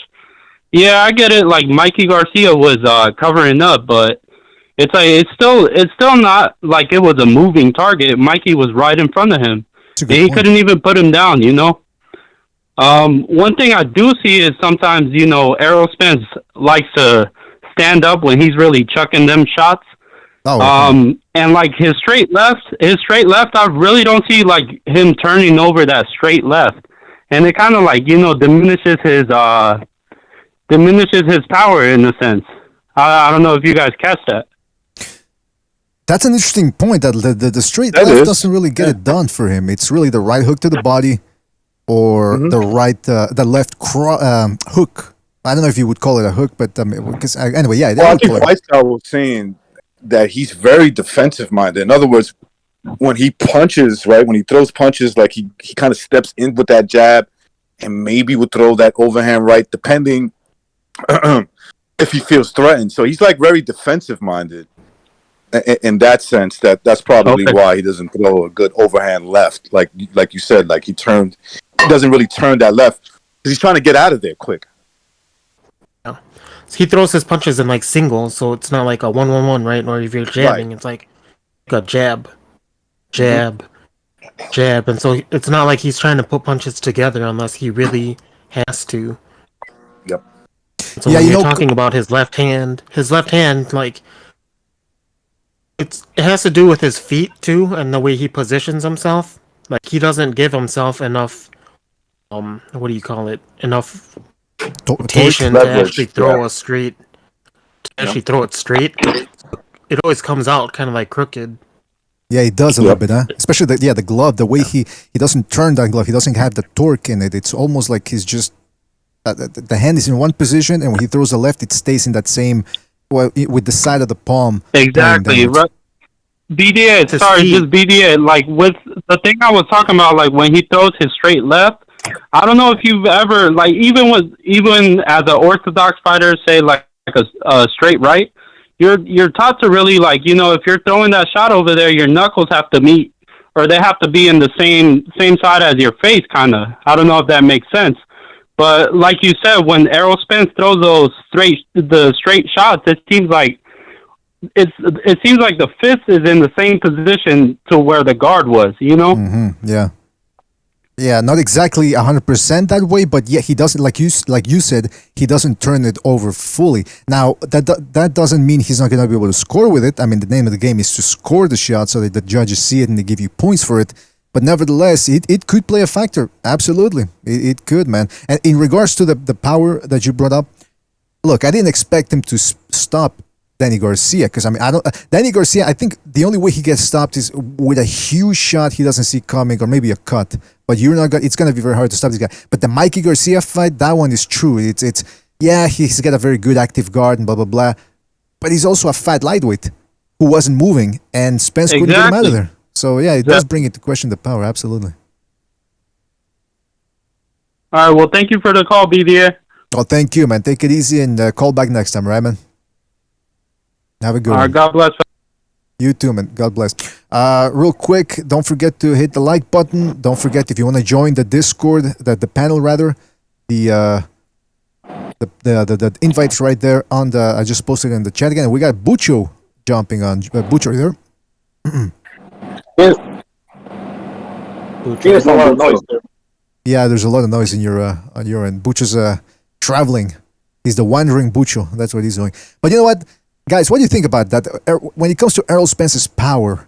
Speaker 16: I get it. Like, Mikey Garcia was covering up, but it's still not like it was a moving target. Mikey was right in front of him, and he couldn't even put him down. One thing I do see is sometimes Errol Spence likes to stand up when he's really chucking them shots. And like his straight left, I really don't see like him turning over that straight left, and it kind of like diminishes his power in a sense. I don't know if you guys catch that.
Speaker 11: That's an interesting point. That the straight left doesn't really get it done for him. It's really the right hook to the body, or the left hook. I don't know if you would call it a hook, but anyway, yeah.
Speaker 12: Well, I think Lifestyle was saying that he's very defensive minded. In other words, when he punches, right, when he throws punches, like he kind of steps in with that jab, and maybe would throw that overhand right, depending if he feels threatened. So he's like very defensive minded. In that sense, that's probably why he doesn't throw a good overhand left, like you said, like he doesn't really turn that left because he's trying to get out of there quick.
Speaker 6: Yeah. So he throws his punches in like singles, so it's not like a 1-1-1, right? Or if you're jabbing, it's like a jab, jab, jab, and so it's not like he's trying to put punches together unless he really has to.
Speaker 12: Yep.
Speaker 6: So when you're talking about his left hand, like. It has to do with his feet too, and the way he positions himself. Like he doesn't give himself enough, what do you call it? Enough rotation to actually throw a straight. To actually throw it straight, it always comes out kind of like crooked.
Speaker 11: Yeah, he does a little bit, huh? Especially the glove, the way he doesn't turn that glove, he doesn't have the torque in it. It's almost like he's just the hand is in one position, and when he throws the left, it stays in that same. Well, with the side of the palm.
Speaker 16: Exactly. BDA, just BDA. Like with the thing I was talking about, like when he throws his straight left, I don't know if you've ever, like even as an orthodox fighter, say like a straight right, you're taught to really like, if you're throwing that shot over there, your knuckles have to meet, or they have to be in the same side as your face, kind of. I don't know if that makes sense. But like you said, when Errol Spence throws those straight shots, it seems like the fist is in the same position to where the guard was.
Speaker 11: Mm-hmm. Yeah, not exactly 100% that way, but yeah, he doesn't like you said, he doesn't turn it over fully. Now that doesn't mean he's not going to be able to score with it. I mean, the name of the game is to score the shot so that the judges see it and they give you points for it. But nevertheless, it could play a factor. Absolutely. It could, man. And in regards to the power that you brought up, look, I didn't expect him to stop Danny Garcia because, Danny Garcia, I think the only way he gets stopped is with a huge shot he doesn't see coming or maybe a cut. But it's going to be very hard to stop this guy. But the Mikey Garcia fight, that one is true. He's got a very good active guard and blah, blah, blah. But he's also a fat lightweight who wasn't moving, and Spence couldn't get him out of there. So yeah, it does bring into question the power. Absolutely.
Speaker 16: All right. Well, thank you for the call, BDA.
Speaker 11: Oh, thank you, man. Take it easy and call back next time, right, man? Have a good
Speaker 16: All
Speaker 11: one.
Speaker 16: right. God bless.
Speaker 11: You too, man. God bless. Real quick, don't forget to hit the like button. Don't forget if you want to join the Discord, the panel rather, the invite's right there on the. I just posted it in the chat again. We got Bucho jumping on. Bucho, are you there?
Speaker 14: There's a lot of noise there.
Speaker 11: Yeah, there's a lot of noise in your on your end. Bucho's traveling. He's the wandering Bucho. That's what he's doing. But you know what, guys? What do you think about that? When it comes to Errol Spence's power,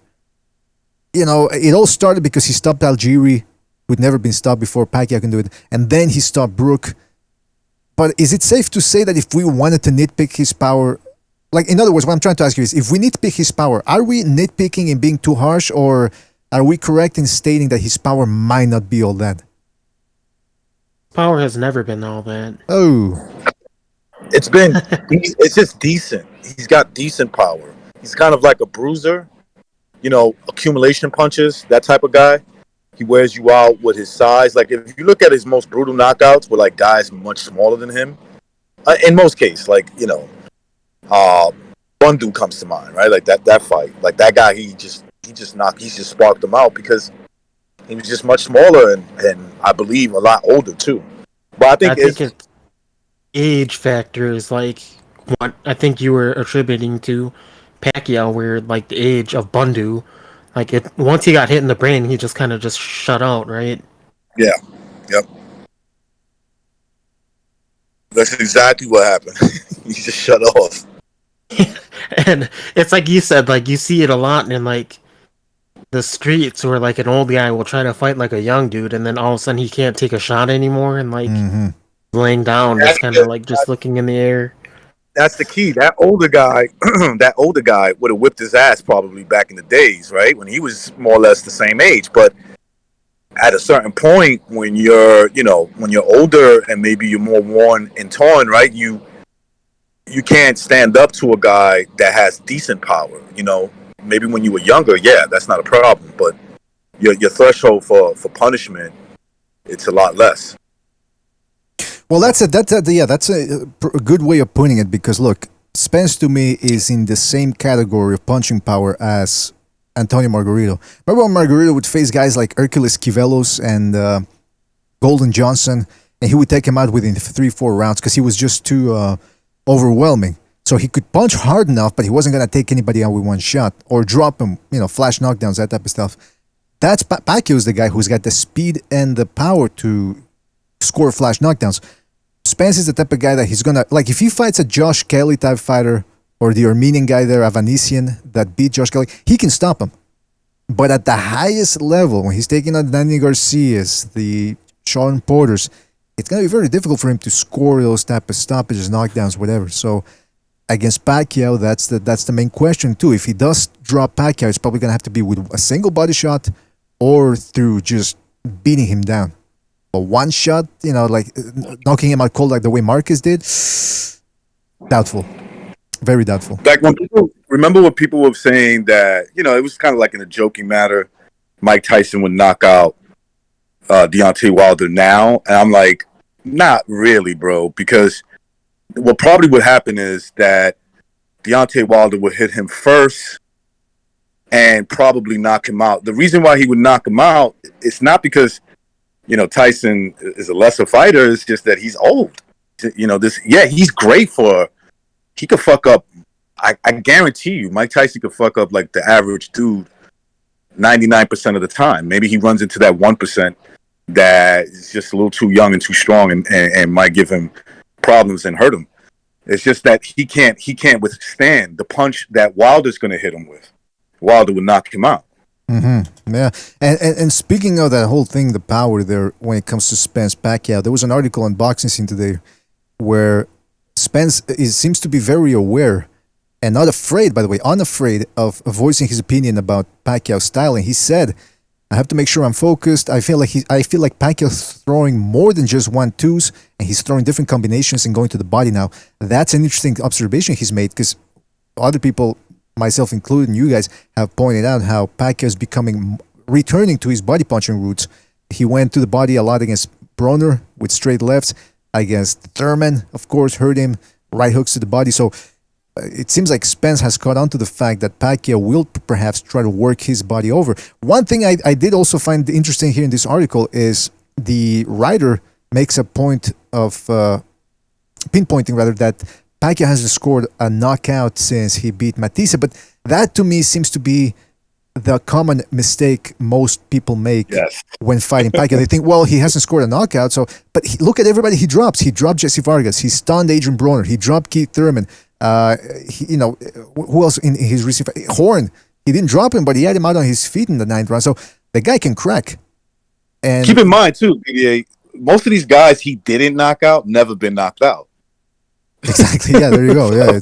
Speaker 11: you know, it all started because he stopped Algieri, who'd never been stopped before. Pacquiao can do it, and then he stopped Brook. But is it safe to say that if we wanted to nitpick his power, like in other words, what I'm trying to ask you is, if we nitpick his power, are we nitpicking and being too harsh, or are we correct in stating that his power might not be all that?
Speaker 6: Power has never been all that.
Speaker 11: Oh.
Speaker 12: It's been, it's just decent. He's got decent power. He's kind of like a bruiser, you know, accumulation punches, that type of guy. He wears you out with his size. Like, if you look at his most brutal knockouts with, like, guys much smaller than him, in most cases, like, you know, Bundu comes to mind, right? Like, that fight. Like, that guy, he just sparked him out because he was just much smaller and I believe a lot older too. But I think it's
Speaker 6: age factor is like what I think you were attributing to Pacquiao, where like the age of Bundu, like it once he got hit in the brain, he just kind of just shut out, right?
Speaker 12: Yeah. Yep. That's exactly what happened. He just shut off.
Speaker 6: And it's like you said, like you see it a lot in like the streets where like an old guy will try to fight like a young dude, and then all of a sudden he can't take a shot anymore, and like laying down, just kind of like just looking in the air.
Speaker 12: That's the key. That older guy, would have whipped his ass probably back in the days, right? When he was more or less the same age. But at a certain point, when you're older and maybe you're more worn and torn, right? You can't stand up to a guy that has decent power, you know. Maybe when you were younger, yeah, that's not a problem. But your threshold for punishment, it's a lot less.
Speaker 11: Well, that's a good way of putting it, because look, Spence to me is in the same category of punching power as Antonio Margarito. Remember when Margarito would face guys like Hercules Kivelos and Golden Johnson, and he would take him out within 3-4 rounds because he was just too overwhelming. So he could punch hard enough, but he wasn't going to take anybody out with one shot or drop him, you know, flash knockdowns, that type of stuff. That's Pacquiao's the guy who's got the speed and the power to score flash knockdowns. Spence is the type of guy that he's going to, like, if he fights a Josh Kelly type fighter or the Armenian guy there, Avanesian, that beat Josh Kelly, he can stop him. But at the highest level, when he's taking on Danny Garcias, the Sean Porters, it's going to be very difficult for him to score those type of stoppages, knockdowns, whatever. So against Pacquiao, that's the main question too. If he does drop Pacquiao, it's probably going to have to be with a single body shot or through just beating him down. But one shot, you know, like knocking him out cold like the way Marquez did, doubtful. Very doubtful.
Speaker 12: Like when remember when people were saying that, you know, it was kind of like in a joking matter, Mike Tyson would knock out Deontay Wilder now. And I'm like, not really, bro, because what probably would happen is that Deontay Wilder would hit him first and probably knock him out. The reason why he would knock him out, it's not because, you know, Tyson is a lesser fighter. It's just that he's old. You know, he's great he could fuck up. I guarantee you, Mike Tyson could fuck up like the average dude 99% of the time. Maybe he runs into that 1% that is just a little too young and too strong and might give him problems and hurt him. It's just that he can't withstand the punch that Wilder's going to hit him with. Wilder would knock him out.
Speaker 11: Yeah, and speaking of that whole thing, the power there when it comes to Spence-Pacquiao, there was an article on Boxing Scene today where Spence seems to be very aware and not afraid, by the way, unafraid of voicing his opinion about Pacquiao's style. And he said, I have to make sure I'm focused. I feel like Pacquiao's throwing more than just 1-2s, and he's throwing different combinations and going to the body now. That's an interesting observation he's made, because other people myself included, and you guys have pointed out how Pacquiao is returning to his body punching roots. He went to the body a lot against Broner with straight lefts. Against Thurman, of course, hurt him, right hooks to the body. So it seems like Spence has caught on to the fact that Pacquiao will perhaps try to work his body over. One thing I did also find interesting here in this article is the writer makes a point of pinpointing rather that Pacquiao hasn't scored a knockout since he beat Matisse, but that to me seems to be the common mistake most people make when fighting Pacquiao. They think, well, he hasn't scored a knockout, but look at everybody he drops. He dropped Jesse Vargas. He stunned Adrian Broner. He dropped Keith Thurman. Who else in his recent fight? Horn. He didn't drop him, but he had him out on his feet in the 9th round. So the guy can crack. And
Speaker 12: keep in mind, too, BDA, most of these guys he didn't knock out, never been knocked out.
Speaker 11: Exactly. Yeah, there you go. Yeah,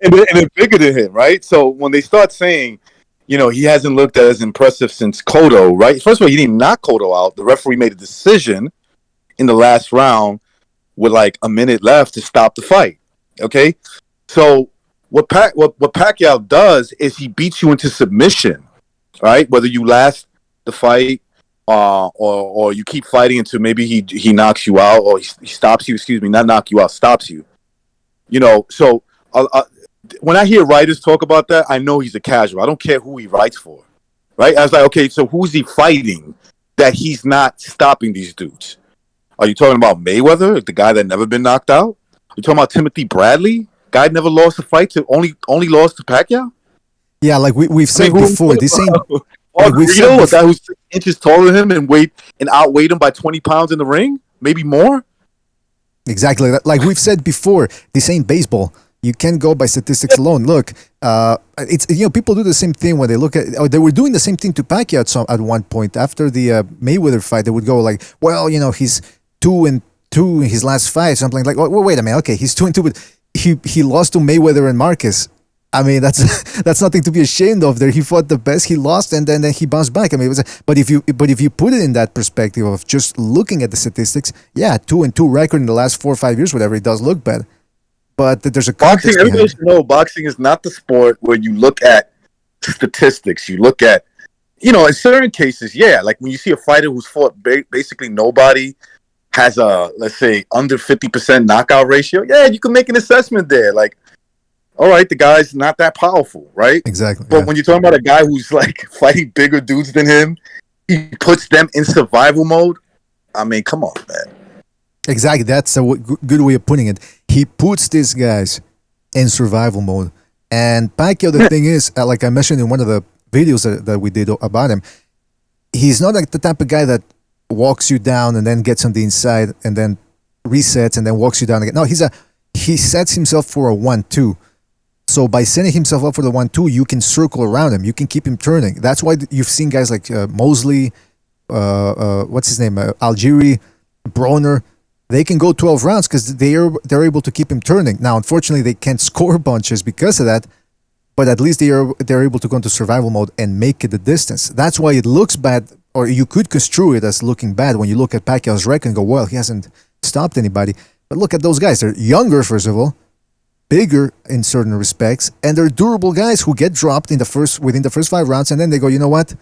Speaker 12: and they're bigger than him, right? So when they start saying, he hasn't looked as impressive since Cotto, right? First of all, he didn't knock Cotto out. The referee made a decision in the last round with like a minute left to stop the fight. Okay, so what Pacquiao does is he beats you into submission, right? Whether you last the fight or you keep fighting until maybe he knocks you out or he stops you. Excuse me, not knock you out, stops you. So. When I hear writers talk about that, I know he's a casual. I don't care who he writes for, right? I was like, okay, so who's he fighting that he's not stopping these dudes? Are you talking about Mayweather, the guy that never been knocked out? Are you talking about Timothy Bradley, guy never lost a fight to only lost to Pacquiao?
Speaker 11: Yeah, like we've said before, this ain't.
Speaker 12: Like we've said a guy who's 6 inches taller than him and outweighed him by 20 pounds in the ring, maybe more.
Speaker 11: Exactly, like we've said before, this ain't baseball. You can't go by statistics alone. Look, it's people do the same thing when they look at. They were doing the same thing to Pacquiao at one point after the Mayweather fight. They would go like, well, he's 2-2 in his last fight, something like. Well, wait a minute. Okay, he's 2-2, but he lost to Mayweather and Marquez. I mean, that's nothing to be ashamed of. There, he fought the best. He lost, and then he bounced back. I mean, but if you put it in that perspective of just looking at the statistics, yeah, 2-2 record in the last 4 or 5 years, whatever, it does look bad. But there's a
Speaker 12: boxing. Everybody should know boxing is not the sport where you look at statistics. You look at, in certain cases, yeah, like when you see a fighter who's fought basically nobody has a, let's say, under 50% knockout ratio. Yeah, you can make an assessment there. Like, all right, the guy's not that powerful, right?
Speaker 11: Exactly.
Speaker 12: But when you're talking about a guy who's like fighting bigger dudes than him, he puts them in survival mode. I mean, come on, man.
Speaker 11: Exactly, that's a good way of putting it. He puts these guys in survival mode. And Pacquiao, the thing is, like I mentioned in one of the videos that we did about him, he's not like the type of guy that walks you down and then gets on the inside and then resets and then walks you down again. No, he sets himself for a 1-2. So by setting himself up for the 1-2, you can circle around him. You can keep him turning. That's why you've seen guys like Mosley, what's his name, Algieri, Broner. They can go 12 rounds because they're able to keep him turning. Now, unfortunately, they can't score bunches because of that, but at least they're able to go into survival mode and make it the distance. That's why it looks bad, or you could construe it as looking bad when you look at Pacquiao's record and go, well, he hasn't stopped anybody. But look at those guys. They're younger, first of all, bigger in certain respects, and they're durable guys who get dropped within the first 5 rounds, and then they go, you know what?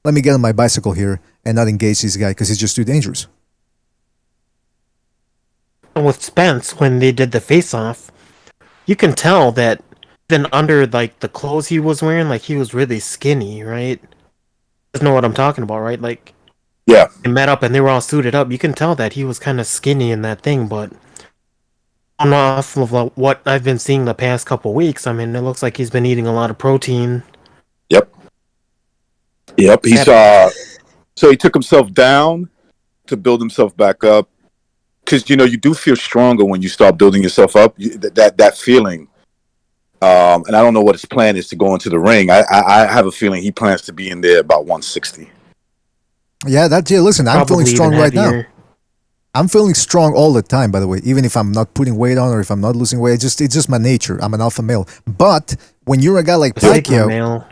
Speaker 11: Let me get on my bicycle here and not engage this guy because he's just too dangerous.
Speaker 6: With Spence, when they did the face-off, you can tell that even under like the clothes he was wearing, like he was really skinny, right? You guys know what I'm talking about, right? Like,
Speaker 12: yeah,
Speaker 6: they met up and they were all suited up. You can tell that he was kind of skinny in that thing, but on off of what I've been seeing the past couple weeks, I mean, it looks like he's been eating a lot of protein.
Speaker 12: Yep. He's so he took himself down to build himself back up. Because, you do feel stronger when you start building yourself up, that feeling. And I don't know what his plan is to go into the ring. I have a feeling he plans to be in there about 160.
Speaker 11: Yeah, listen, I'm feeling strong right now. I'm feeling strong all the time, by the way, even if I'm not putting weight on or if I'm not losing weight. It's just my nature. I'm an alpha male. But when you're a guy like Pacquiao...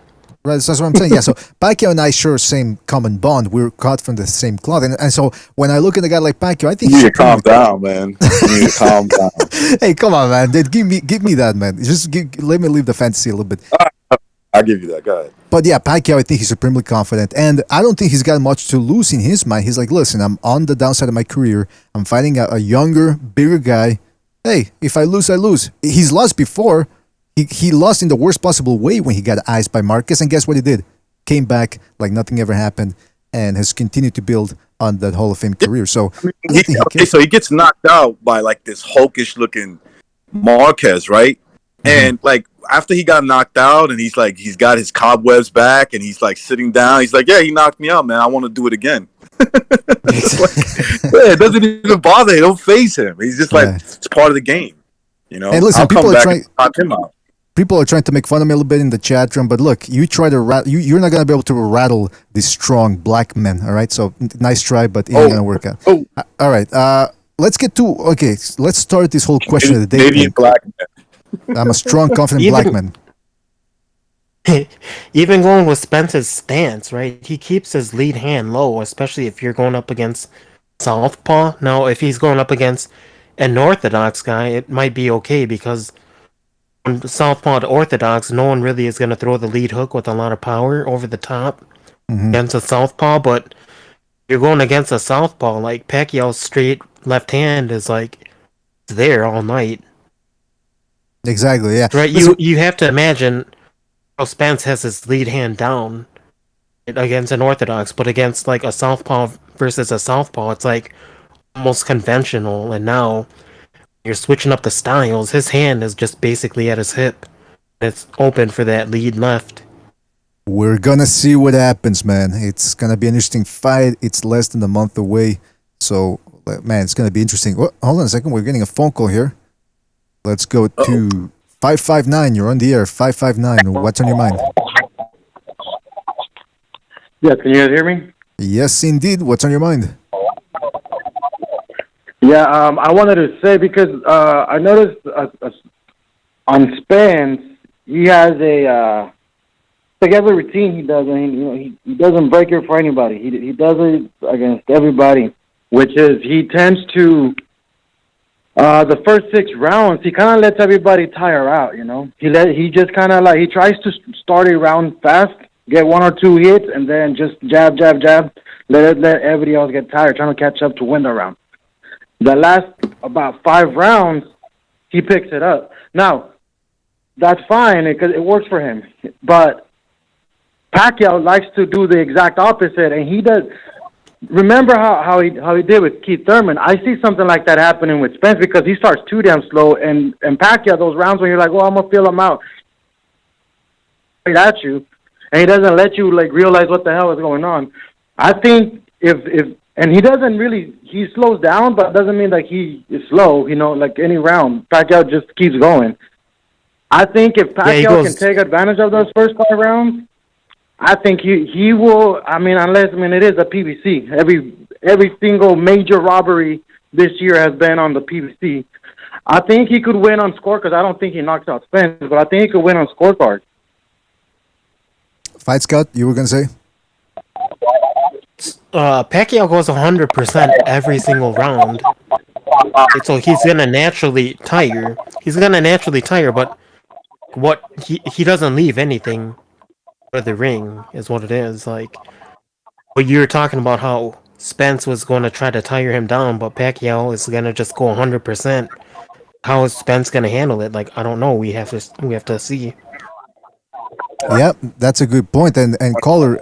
Speaker 11: Right, that's what I'm saying. Yeah, so Pacquiao and I share same common bond. We're cut from the same cloth, and so when I look at a guy like Pacquiao, I think
Speaker 12: you need to calm down, man. You need to calm down.
Speaker 11: Hey, come on, man. Give me that, man. Let me leave the fantasy a little bit.
Speaker 12: I'll give you that. Go ahead.
Speaker 11: But yeah, Pacquiao, I think he's supremely confident, and I don't think he's got much to lose in his mind. He's like, listen, I'm on the downside of my career. I'm fighting a younger, bigger guy. Hey, if I lose, I lose. He's lost before. He lost in the worst possible way when he got iced by Marquez, and guess what he did? Came back like nothing ever happened, and has continued to build on that Hall of Fame career. So,
Speaker 12: so he gets knocked out by like this hulkish looking Marquez, right? And like after he got knocked out, and he's like, he's got his cobwebs back, and he's like sitting down. He's like, yeah, he knocked me out, man. I want to do it again. It doesn't even bother him. Don't face him. He's just like, it's part of the game, you know.
Speaker 11: And listen,
Speaker 12: I'll come
Speaker 11: people are
Speaker 12: back
Speaker 11: trying.
Speaker 12: and knock him out.
Speaker 11: People are trying to make fun of me a little bit in the chat room, but look, you try to you're not gonna be able to rattle these strong black men. All right, so nice try, but it ain't gonna work out. All right, let's get to let's start this whole question of the day.
Speaker 12: Canadian black man.
Speaker 11: I'm a strong, confident black man.
Speaker 6: Even going with Spence's stance, right? He keeps his lead hand low, especially if you're going up against southpaw. Now, if he's going up against an orthodox guy, it might be okay because on southpaw to orthodox, no one really is going to throw the lead hook with a lot of power over the top against a southpaw. But you're going against a southpaw, like Pacquiao's straight left hand is like there all night.
Speaker 11: Exactly. Yeah.
Speaker 6: Right. You have to imagine. Spence has his lead hand down against an orthodox, but against like a southpaw versus a southpaw, it's like almost conventional. And now you're switching up the styles. His hand is just basically at his hip. It's open for that lead left.
Speaker 11: We're gonna see what happens, man. It's gonna be an interesting fight. It's less than a month away, so man, it's gonna be interesting. Oh, hold on a second. We're getting a phone call here. Let's go to 559. You're on the air. 559. What's on your mind?
Speaker 17: Yeah, can you guys hear me?
Speaker 11: Yes, indeed. What's on your mind?
Speaker 17: Yeah, I wanted to say because I noticed on Spence he has a like every routine he does, and he doesn't break it for anybody. He does it against everybody, which is he tends to. The first 6 rounds, he kind of lets everybody tire out, you know. He just kind of like, he tries to start a round fast, get 1 or 2 hits, and then just jab, jab, jab, let everybody else get tired, trying to catch up to win the round. The last about 5 rounds, he picks it up. Now, that's fine because it works for him. But Pacquiao likes to do the exact opposite, and he does. Remember how he did with Keith Thurman? I see something like that happening with Spence because he starts too damn slow, and Pacquiao, those rounds when you're like, well, I'm gonna feel him out, right at you, and he doesn't let you like realize what the hell is going on. I think if he doesn't really, he slows down, but doesn't mean like he is slow. You know, like any round, Pacquiao just keeps going. I think if Pacquiao can take advantage of those first 5 rounds. I think he will. It is a PBC. Every single major robbery this year has been on the PBC. I think he could win on score because I don't think he knocks out Spence, but I think he could win on scorecard.
Speaker 11: Fight Scott, you were gonna say?
Speaker 6: Pacquiao goes 100% every single round, so he's gonna naturally tire. But he doesn't leave anything. The ring is what it is. Like, but you're talking about how Spence was going to try to tire him down, but Pacquiao is going to just go 100%. How is Spence going to handle it? Like, I don't know. We have to see.
Speaker 11: Yeah, that's a good point. And caller,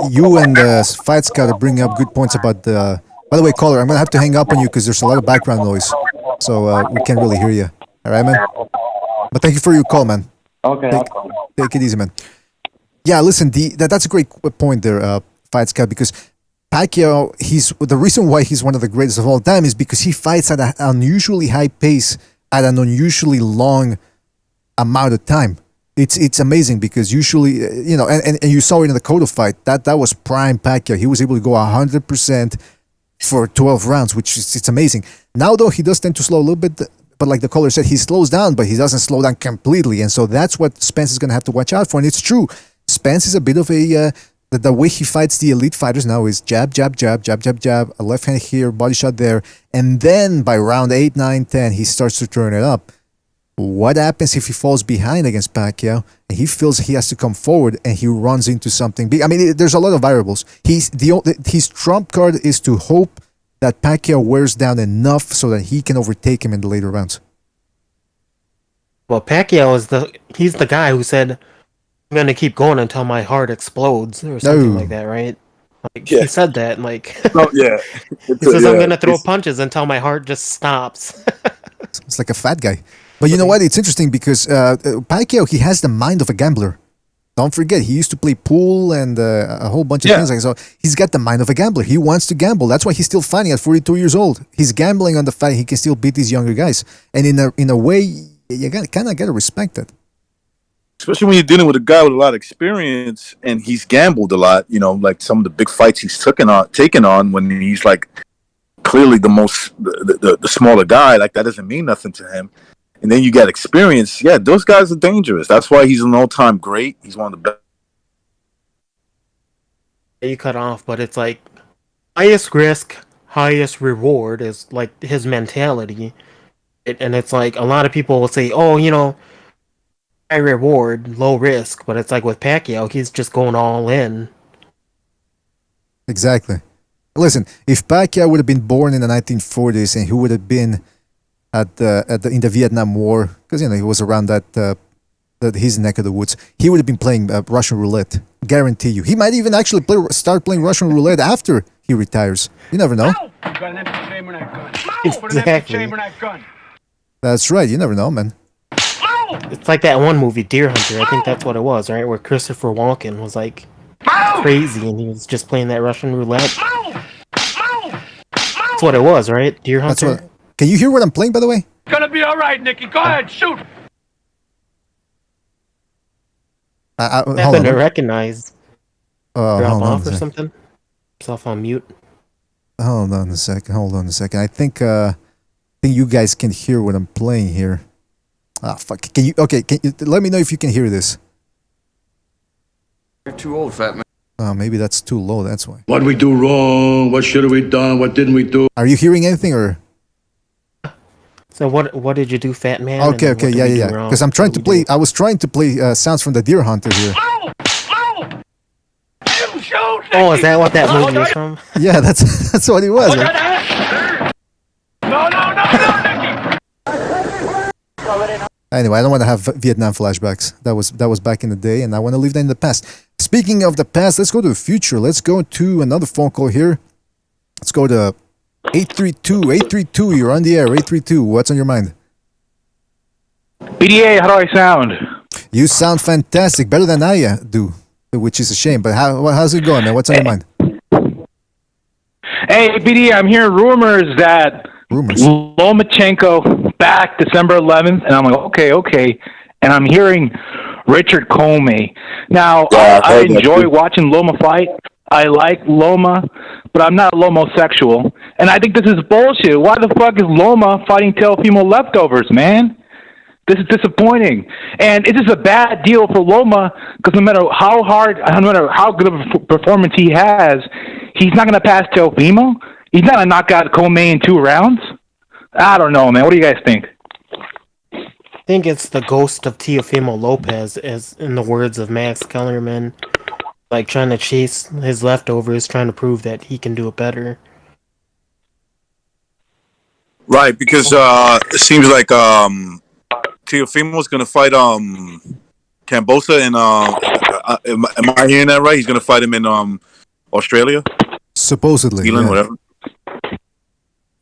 Speaker 11: you and Fight Scout are bringing up good points about the. By the way, caller, I'm gonna have to hang up on you because there's a lot of background noise, so we can't really hear you. All right, man. But thank you for your call, man.
Speaker 17: Okay.
Speaker 11: Take it easy, man. Yeah, listen, that's a great point there, Fight Scout, because Pacquiao, the reason why he's one of the greatest of all time is because he fights at an unusually high pace at an unusually long amount of time. It's amazing because usually, and you saw it in the Cotto fight, that was prime Pacquiao. He was able to go 100% for 12 rounds, which it's amazing. Now, though, he does tend to slow a little bit, but like the caller said, he slows down, but he doesn't slow down completely. And so that's what Spence is going to have to watch out for. And it's true. Spence is a bit of a... the way he fights the elite fighters now is jab, jab, jab, jab, jab, jab, a left hand here, body shot there. And then by round 8, 9, 10, he starts to turn it up. What happens if he falls behind against Pacquiao and he feels he has to come forward and he runs into something big? I mean, there's a lot of variables. His trump card is to hope that Pacquiao wears down enough so that he can overtake him in the later rounds.
Speaker 6: Well, Pacquiao he's the guy who said, "I'm going to keep going until my heart explodes," or something like that, right? Like he said that, like he says, "I'm going to throw punches until my heart just stops."
Speaker 11: It's like a fat guy. But you know what? It's interesting because Pacquiao, he has the mind of a gambler. Don't forget, he used to play pool and a whole bunch of things. Like, so he's got the mind of a gambler. He wants to gamble. That's why he's still fighting at 42 years old. He's gambling on the fact he can still beat these younger guys. And in a way, you kind of got to respect that.
Speaker 12: Especially when you're dealing with a guy with a lot of experience and he's gambled a lot. You know, like some of the big fights he's taken on when he's like clearly the smaller guy. Like that doesn't mean nothing to him. And then you got experience. Yeah, those guys are dangerous. That's why he's an all-time great. He's one of the best.
Speaker 6: You cut off, but it's like highest risk, highest reward is like his mentality. And it's like a lot of people will say, "Oh, you know, high reward, low risk," but it's like with Pacquiao, he's just going all in.
Speaker 11: Exactly. Listen, if Pacquiao would have been born in the 1940s and he would have been in the Vietnam War, because he was around his neck of the woods, he would have been playing Russian roulette. Guarantee you. He might even actually start playing Russian roulette after he retires. You never know.
Speaker 6: Exactly.
Speaker 11: That's right. You never know, man.
Speaker 6: It's like that one movie, Deer Hunter. I think that's what it was, right? Where Christopher Walken was like crazy and he was just playing that Russian roulette. That's what it was, right? Deer Hunter.
Speaker 11: Can you hear what I'm playing, by the way?
Speaker 8: Gonna be all right, Nicky. Go ahead, shoot.
Speaker 6: Happened to recognize. Drop off or something. Self on mute.
Speaker 11: Hold on a second. I think you guys can hear what I'm playing here. Ah, fuck. Can you let me know if you can hear this?
Speaker 18: You're too old, fat man.
Speaker 11: Oh, maybe that's too low. That's why.
Speaker 18: What did we do wrong? What should have we done? What didn't we do?
Speaker 11: Are you hearing anything or?
Speaker 6: So what did you do, fat man?
Speaker 11: Okay, yeah. Because I'm trying to play. I was trying to play sounds from the Deer Hunter here.
Speaker 6: Oh, is that what that movie is from?
Speaker 11: Yeah, that's what it was. Right? Anyway, I don't want to have Vietnam flashbacks. That was back in the day, and I want to leave that in the past. Speaking of the past, let's go to the future. Let's go to another phone call here. Let's go to 832. You're on the air. 832. What's on your mind?
Speaker 13: BDA, how do I sound?
Speaker 11: You sound fantastic, better than I do, which is a shame. But how's it going, man? What's on your mind?
Speaker 13: Hey, BDA, I'm hearing rumors that Lomachenko back December 11th, and I'm like, okay. And I'm hearing Richard Comey. Now, I enjoy watching Loma fight. I like Loma, but I'm not Lomosexual. And I think this is bullshit. Why the fuck is Loma fighting Teofimo leftovers, man? This is disappointing. And it's just a bad deal for Loma because no matter how good of a performance he has, he's not going to pass Teofimo. He's not going to knock out Comey in 2 rounds. I don't know, man. What do you guys think?
Speaker 6: I think it's the ghost of Teofimo Lopez, as in the words of Max Kellerman. Like trying to chase his leftovers, trying to prove that he can do it better.
Speaker 12: Right, because it seems like Teofimo's going to fight Kambosa in am I hearing that right? He's going to fight him in Australia,
Speaker 11: supposedly,
Speaker 12: Zealand, whatever.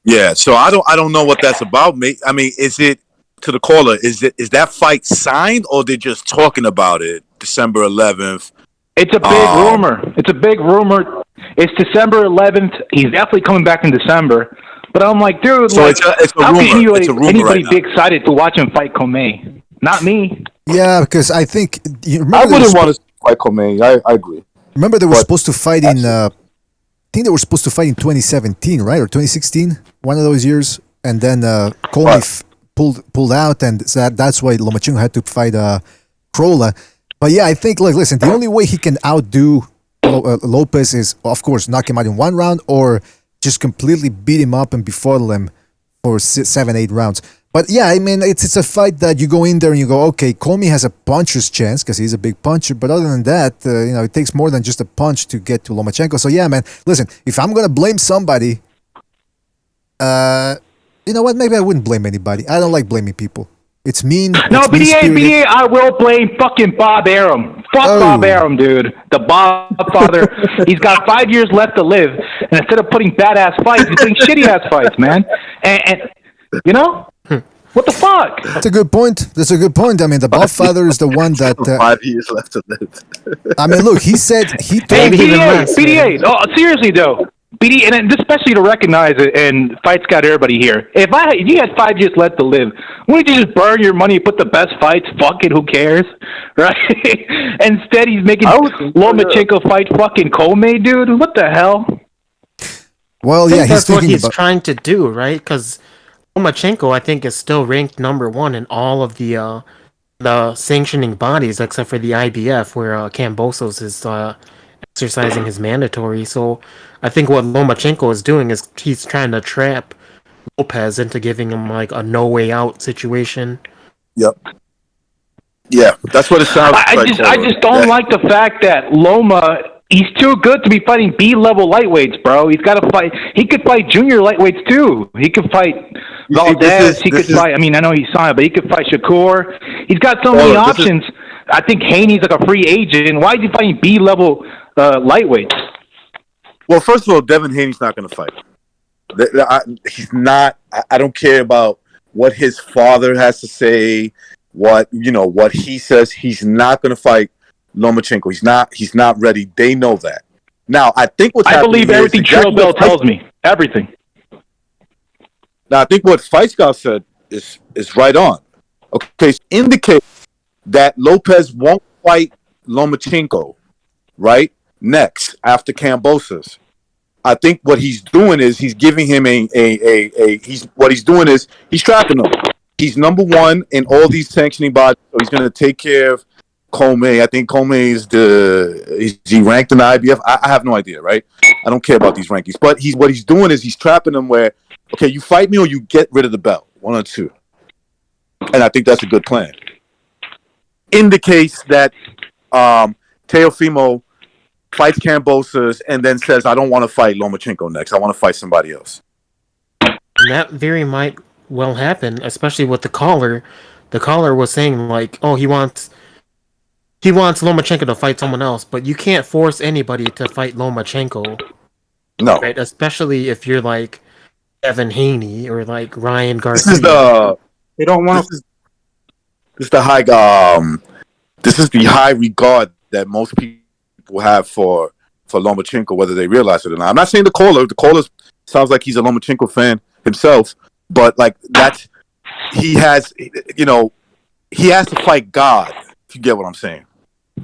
Speaker 12: Yeah, so I don't know what that's about. I mean, is it, to the caller, is that fight signed or they're just talking about it? December 11th.
Speaker 13: It's a big rumor. It's December 11th. He's definitely coming back in December. But I'm like, dude,
Speaker 12: so it's a
Speaker 13: how
Speaker 12: rumor.
Speaker 13: can anybody be excited to watch him fight Comey? Not me.
Speaker 11: Yeah, because I think
Speaker 12: I wouldn't want to fight Comey. I agree.
Speaker 11: Remember they were supposed to fight in. I think they were supposed to fight in 2017, right, or 2016, one of those years, and then Comey pulled out, and so that's why Lomachenko had to fight Crolla. But yeah, I think, like, listen, the only way he can outdo Lopez is, of course, knock him out in 1 round or just completely beat him up and befuddle him for 7-8 rounds. But yeah, I mean, it's a fight that you go in there and you go, okay, Comey has a puncher's chance because he's a big puncher. But other than that, it takes more than just a punch to get to Lomachenko. So yeah, man, listen, if I'm gonna blame somebody, you know what? Maybe I wouldn't blame anybody. I don't like blaming people. It's mean.
Speaker 19: No,
Speaker 11: it's
Speaker 19: BDA, I will blame fucking Bob Arum. Fuck Bob Arum, dude. The Bob father. He's got 5 years left to live, and instead of putting badass fights, he's putting shitty ass fights, man. And you know. What the fuck?
Speaker 11: That's a good point. That's a good point. I mean, the Bob father is the one that
Speaker 12: 5 years left to live.
Speaker 11: I mean, look, he said he told
Speaker 19: BDA. Oh, seriously though, BDA, and especially to recognize it. And Fights got everybody here. If you had 5 years left to live, wouldn't you just burn your money and put the best fights? Fuck it, who cares, right? Instead, he's making Lomachenko fight fucking Comey, dude. What the hell?
Speaker 11: Well, yeah,
Speaker 6: that's what he's trying to do, right? Because Lomachenko, I think, is still ranked number 1 in all of the sanctioning bodies, except for the IBF, where Kambosos is exercising his mandatory. So I think what Lomachenko is doing is he's trying to trap Lopez into giving him like a no way out situation.
Speaker 12: Yep. Yeah, that's what it sounds like.
Speaker 19: I just don't like the fact that Loma. He's too good to be fighting B-level lightweights, bro. He's got to fight. He could fight junior lightweights too. He could fight Valdez. He could fight. I mean, I know he's signed, but he could fight Shakur. He's got so many options. I think Haney's like a free agent. Why is he fighting B-level lightweights?
Speaker 12: Well, first of all, Devin Haney's not going to fight. He's not. I don't care about what his father has to say. What he says. He's not going to fight Lomachenko. He's not ready. They know that. Now, I think what's happening. I believe
Speaker 19: everything Trill Bell tells me. Everything.
Speaker 12: Now, I think what Fight Scout said is right on. Okay, so indicate that Lopez won't fight Lomachenko, right? Next, after Kambosos. I think what he's doing is he's giving him he's trapping him. He's number 1 in all these sanctioning bodies, so he's going to take care of Comey. I think Comey is he ranked in the IBF? I have no idea, right? I don't care about these rankings. But what he's doing is he's trapping them where, okay, you fight me or you get rid of the belt. 1 or 2. And I think that's a good plan. Indicates that Teofimo fights Kambosos and then says, I don't want to fight Lomachenko next. I want to fight somebody else.
Speaker 6: And that very might well happen, especially with the caller. The caller was saying, like, oh, he wants Lomachenko to fight someone else, but you can't force anybody to fight Lomachenko.
Speaker 12: No.
Speaker 6: Right? Especially if you're like Evan Haney or like Ryan Garcia.
Speaker 12: This is they don't want to. This is the high this is the high regard that most people have for Lomachenko, whether they realize it or not. I'm not saying the caller sounds like he's a Lomachenko fan himself, but like he has to fight God, if you get what I'm saying.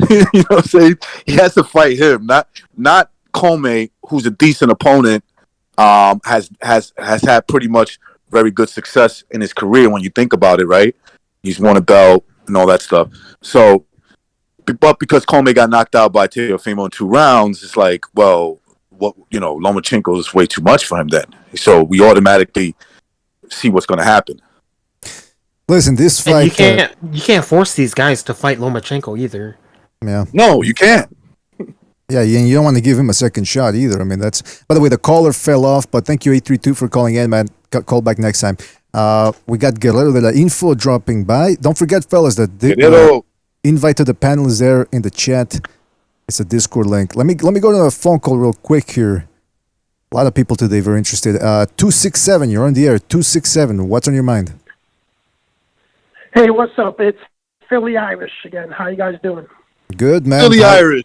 Speaker 12: You know what I'm saying? He has to fight him, not Comey, who's a decent opponent, has had pretty much very good success in his career when you think about it, right? He's won a belt and all that stuff. So, but because Comey got knocked out by Teofimo in 2 rounds, it's like, well, Lomachenko is way too much for him then. So we automatically see what's going to happen.
Speaker 11: Listen, this fight.
Speaker 6: And you can't force these guys to fight Lomachenko either.
Speaker 11: Yeah.
Speaker 12: No, you can't.
Speaker 11: Yeah, and you don't want to give him a second shot either. I mean, that's. By the way, the caller fell off, but thank you 832 for calling in, man. Call back next time. We got Guerrero de la Info dropping by. Don't forget, fellas, that the invite to the panel is there in the chat. It's a Discord link. Let me go to a phone call real quick here. A lot of people today very interested. 267, you're on the air. 267, what's on your mind?
Speaker 20: Hey, what's up? It's Philly Irish again. How you guys doing?
Speaker 11: Good, man.
Speaker 12: Philly Irish.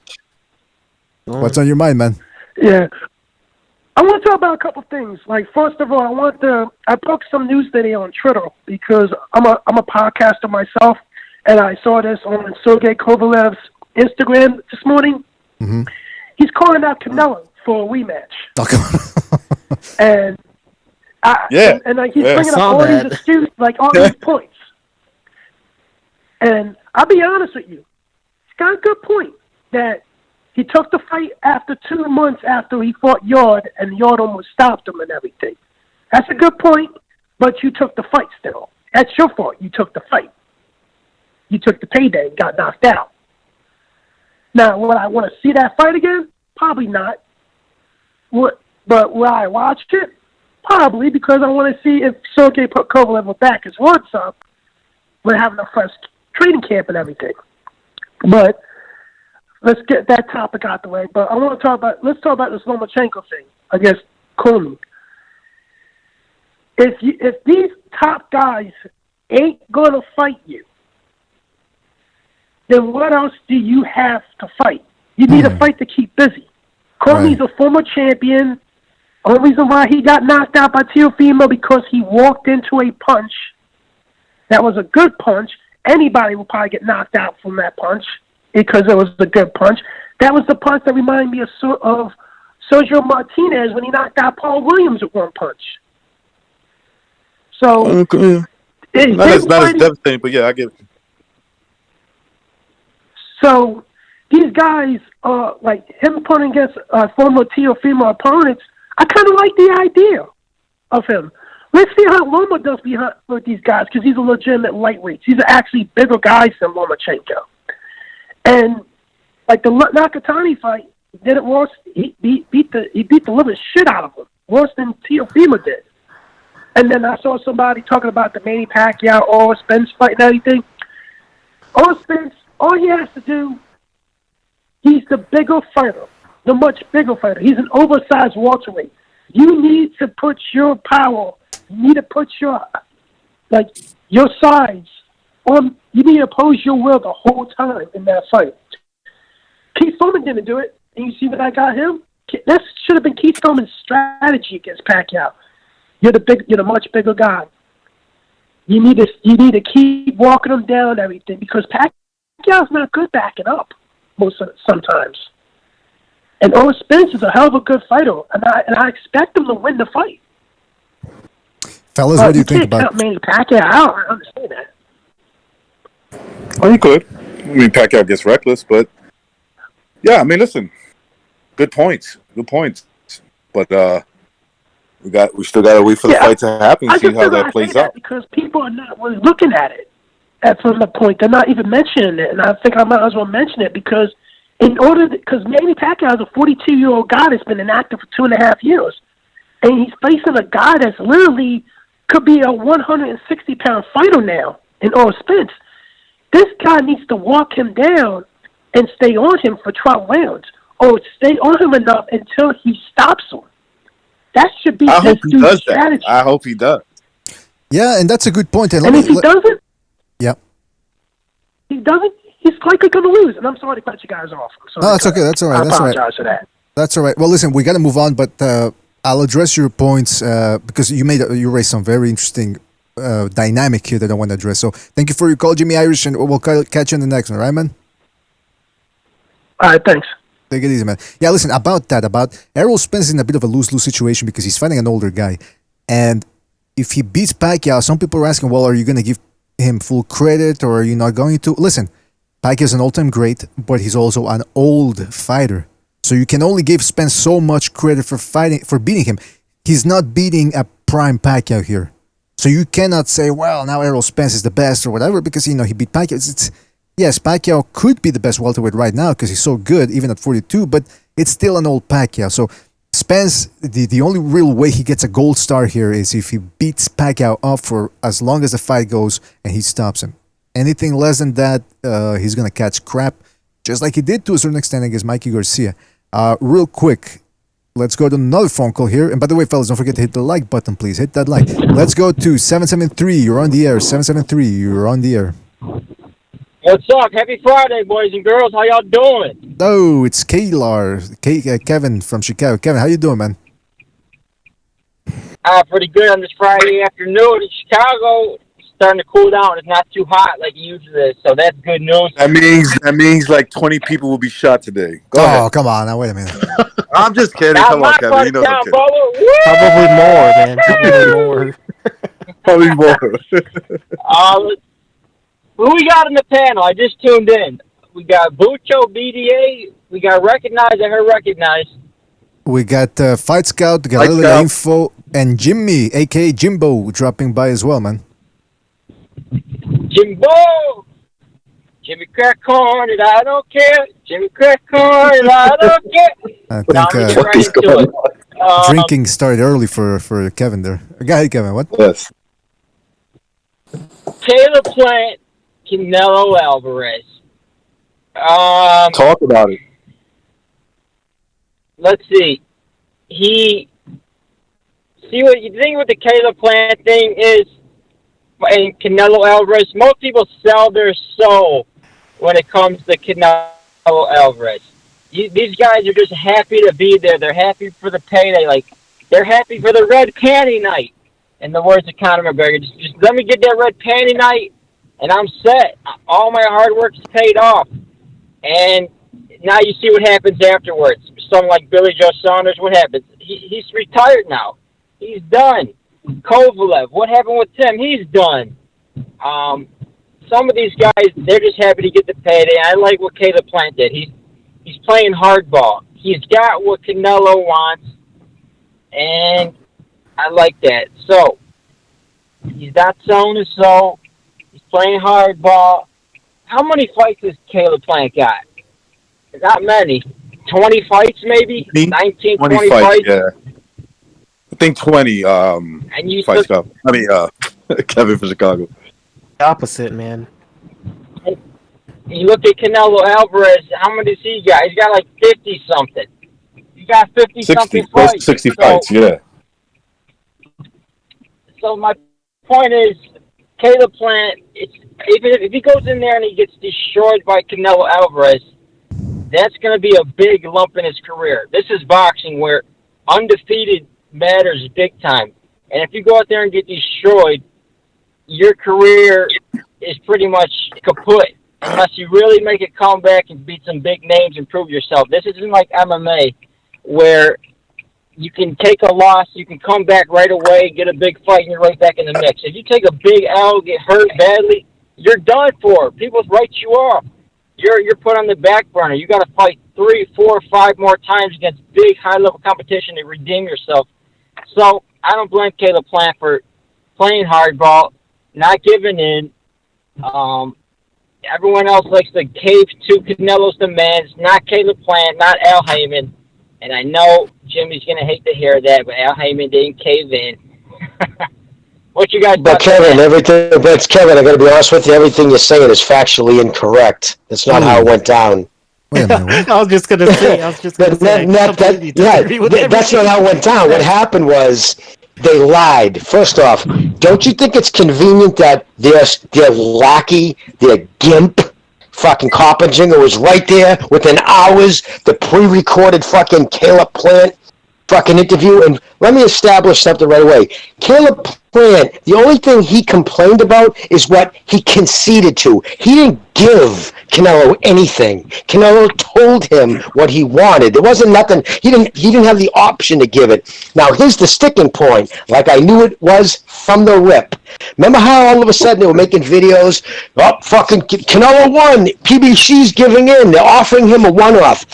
Speaker 11: What's on your mind, man?
Speaker 20: Yeah. I want to talk about a couple things. Like, first of all, I broke some news today on Twitter because I'm a podcaster myself, and I saw this on Sergey Kovalev's Instagram this morning.
Speaker 11: Mm-hmm.
Speaker 20: He's calling out Canelo for a rematch. And he's bringing up all these excuses, like all these points. And I'll be honest with you, he's got a good point that he took the fight after 2 months after he fought Yard, and Yard almost stopped him and everything. That's a good point, but you took the fight still. That's your fault. You took the fight. You took the payday and got knocked out. Now, would I want to see that fight again? Probably not. But will I watch it? Probably, because I want to see if Sergey Kovalev will back his words up. We're having a fresh training camp and everything. But let's get that topic out the way. But let's talk about this Lomachenko thing against Cooney. If these top guys ain't gonna fight you, then what else do you have to fight? You need a fight to keep busy. Cooney's a former champion. Only reason why he got knocked out by Teofimo because he walked into a punch that was a good punch. Anybody will probably get knocked out from that punch because it was a good punch. That was the punch that reminded me of Sergio Martinez when he knocked out Paul Williams with one punch. So,
Speaker 12: not as devastating, but yeah, I get it.
Speaker 20: So, these guys, like him punting against former Teofimo opponents, I kind of like the idea of him. Let's see how Loma does with these guys, because he's a legitimate lightweight. These are actually bigger guys than Lomachenko. And like the Nakatani fight, did it worse? He beat the living shit out of him, worse than Teofimo did. And then I saw somebody talking about the Manny Pacquiao or Spence fight and everything. Spence, all he has to do, he's the bigger fighter, the much bigger fighter. He's an oversized welterweight. You need to put your power, you need to put your sides on, you need to oppose your will the whole time in that fight. Keith Thurman didn't do it, and you see what I got him? That should have been Keith Thurman's strategy against Pacquiao. You're the much bigger guy. You need to keep walking him down and everything, because Pacquiao's not good backing up sometimes. And Spence is a hell of a good fighter, and I expect him to win the fight.
Speaker 11: Fellas, what do you think
Speaker 20: about?
Speaker 11: about
Speaker 20: Manny Pacquiao, I don't understand that.
Speaker 12: Oh, you could. I mean, Pacquiao gets reckless, but yeah, I mean, listen, good points. But we still got to wait for the fight to happen and see how that plays out.
Speaker 20: Because people are not really looking at it from the point. They're not even mentioning it, and I think I might as well mention it because because Manny Pacquiao is a 42-year-old guy that's been inactive for 2.5 years, and he's facing a guy that's literally could be a 160-pound fighter now in Spence. This guy needs to walk him down and stay on him for 12 rounds, or stay on him enough until he stops him. That should be his strategy.
Speaker 12: I hope he does.
Speaker 11: Yeah, and that's a good point.
Speaker 20: And if he doesn't, he's likely going to lose. And I'm sorry to cut you guys off.
Speaker 11: No, that's okay. That's all right.
Speaker 20: I apologize for that.
Speaker 11: That's all right. Well, listen, we got to move on, but I'll address your points because you raised some very interesting dynamic here that I want to address. So thank you for your call, Jimmy Irish, and we'll catch you in the next one, right, man?
Speaker 20: All right, thanks.
Speaker 11: Take it easy, man. Yeah, listen, about Errol Spence is in a bit of a lose-lose situation because he's fighting an older guy. And if he beats Pacquiao, some people are asking, well, are you going to give him full credit or are you not going to? Listen, Pacquiao's an all-time great, but he's also an old fighter. So you can only give Spence so much credit for beating him. He's not beating a prime Pacquiao here. So you cannot say, well, now Errol Spence is the best or whatever because, he beat Pacquiao. Yes, Pacquiao could be the best welterweight right now because he's so good, even at 42, but it's still an old Pacquiao. So Spence, the only real way he gets a gold star here is if he beats Pacquiao up for as long as the fight goes and he stops him. Anything less than that, he's going to catch crap, just like he did to a certain extent against Mikey Garcia. Real quick, let's go to another phone call here. And by the way, fellas, don't forget to hit the like button, please. Hit that like. Let's go to 773. You're on the air. 773, you're on the air.
Speaker 21: What's up? Happy Friday, boys and girls. How y'all doing?
Speaker 11: Oh, it's Kevin from Chicago. Kevin, how you doing, man?
Speaker 21: Pretty good on this Friday afternoon in Chicago. It's starting to cool down. It's not too hot like it usually is, so that's good news.
Speaker 12: That means like 20 people will be shot today. Go ahead.
Speaker 11: Come on. Now, wait a minute.
Speaker 12: I'm just kidding. Come on, Kevin. You know I'm kidding.
Speaker 6: Probably more, man.
Speaker 12: Probably more.
Speaker 21: Who we got in the panel? I just tuned in. We got Bucho, BDA. We got Recognize. I heard Recognize.
Speaker 11: We got Fight Scout, got a little info, and Jimmy, a.k.a. Jimbo, dropping by as well, man.
Speaker 21: Jimbo. Jimmy Crack Corn, and I don't care. Jimmy Crack Corn, and I don't care.
Speaker 11: I
Speaker 21: Now,
Speaker 11: think
Speaker 21: I'm right into it.
Speaker 11: drinking started early for Kevin there. Go ahead, Kevin. What?
Speaker 12: Yes.
Speaker 21: Canelo-Plant, Canelo Alvarez.
Speaker 12: Talk about it.
Speaker 21: Let's see. What you think with the Canelo-Plant thing is, and Canelo Alvarez, most people sell their soul when it comes to Canelo Alvarez. These guys are just happy to be there. They're happy for the payday. Like, they're happy for the red panty night. In the words of Conor McGregor, just let me get that red panty night, and I'm set. All my hard work is paid off. And now you see what happens afterwards. Someone like Billy Joe Saunders, what happens? He's retired now. He's done. Kovalev, what happened with Tim? He's done. Some of these guys, they're just happy to get the payday. I like what Canelo-Plant did. He's playing hardball. He's got what Canelo wants, and I like that. So, he's not selling his soul. He's playing hardball. How many fights has Canelo-Plant got? Not many. 20 fights, maybe? 19, 20 fights?
Speaker 12: Yeah. I think 20
Speaker 21: and you
Speaker 12: fights go. I mean, Kevin for Chicago.
Speaker 6: Opposite, man.
Speaker 21: You look at Canelo Alvarez, how many does he got? He's got like 50-something. He got 50-something fights.
Speaker 12: 60 fights, yeah.
Speaker 21: So my point is, Canelo-Plant, if he goes in there and he gets destroyed by Canelo Alvarez, that's going to be a big lump in his career. This is boxing where undefeated matters big time. And if you go out there and get destroyed, your career is pretty much kaput unless you really make a comeback and beat some big names and prove yourself. This isn't like MMA where you can take a loss, you can come back right away, get a big fight, and you're right back in the mix. If you take a big L, get hurt badly, you're done for. People write you off. You're put on the back burner. You got to fight 3, 4, 5 more times against big, high-level competition to redeem yourself. So I don't blame Canelo-Plant for playing hardball, not giving in. Everyone else likes to cave to Canelo's demands, not Canelo-Plant, not Al Heyman. And I know Jimmy's going to hate to hear that, but Al Heyman didn't cave in. What you guys?
Speaker 3: But Kevin, Kevin, I got to be honest with you. Everything you're saying is factually incorrect. That's not how it went down.
Speaker 11: Wait a minute.
Speaker 6: I was just gonna say.
Speaker 3: That's not how it went down. What happened was they lied. First off, don't you think it's convenient that their lackey, their gimp, fucking Coppinger was right there within hours, the pre-recorded fucking Canelo-Plant fucking interview? And let me establish something right away. Canelo-Plant, the only thing he complained about is what he conceded to. He didn't give Canelo anything. Canelo told him what he wanted. There wasn't nothing. He didn't have the option to give it. Now here's the sticking point. Like I knew it was from the rip. Remember how all of a sudden they were making videos? Oh, fucking Canelo won. PBC's giving in. They're offering him a one-off.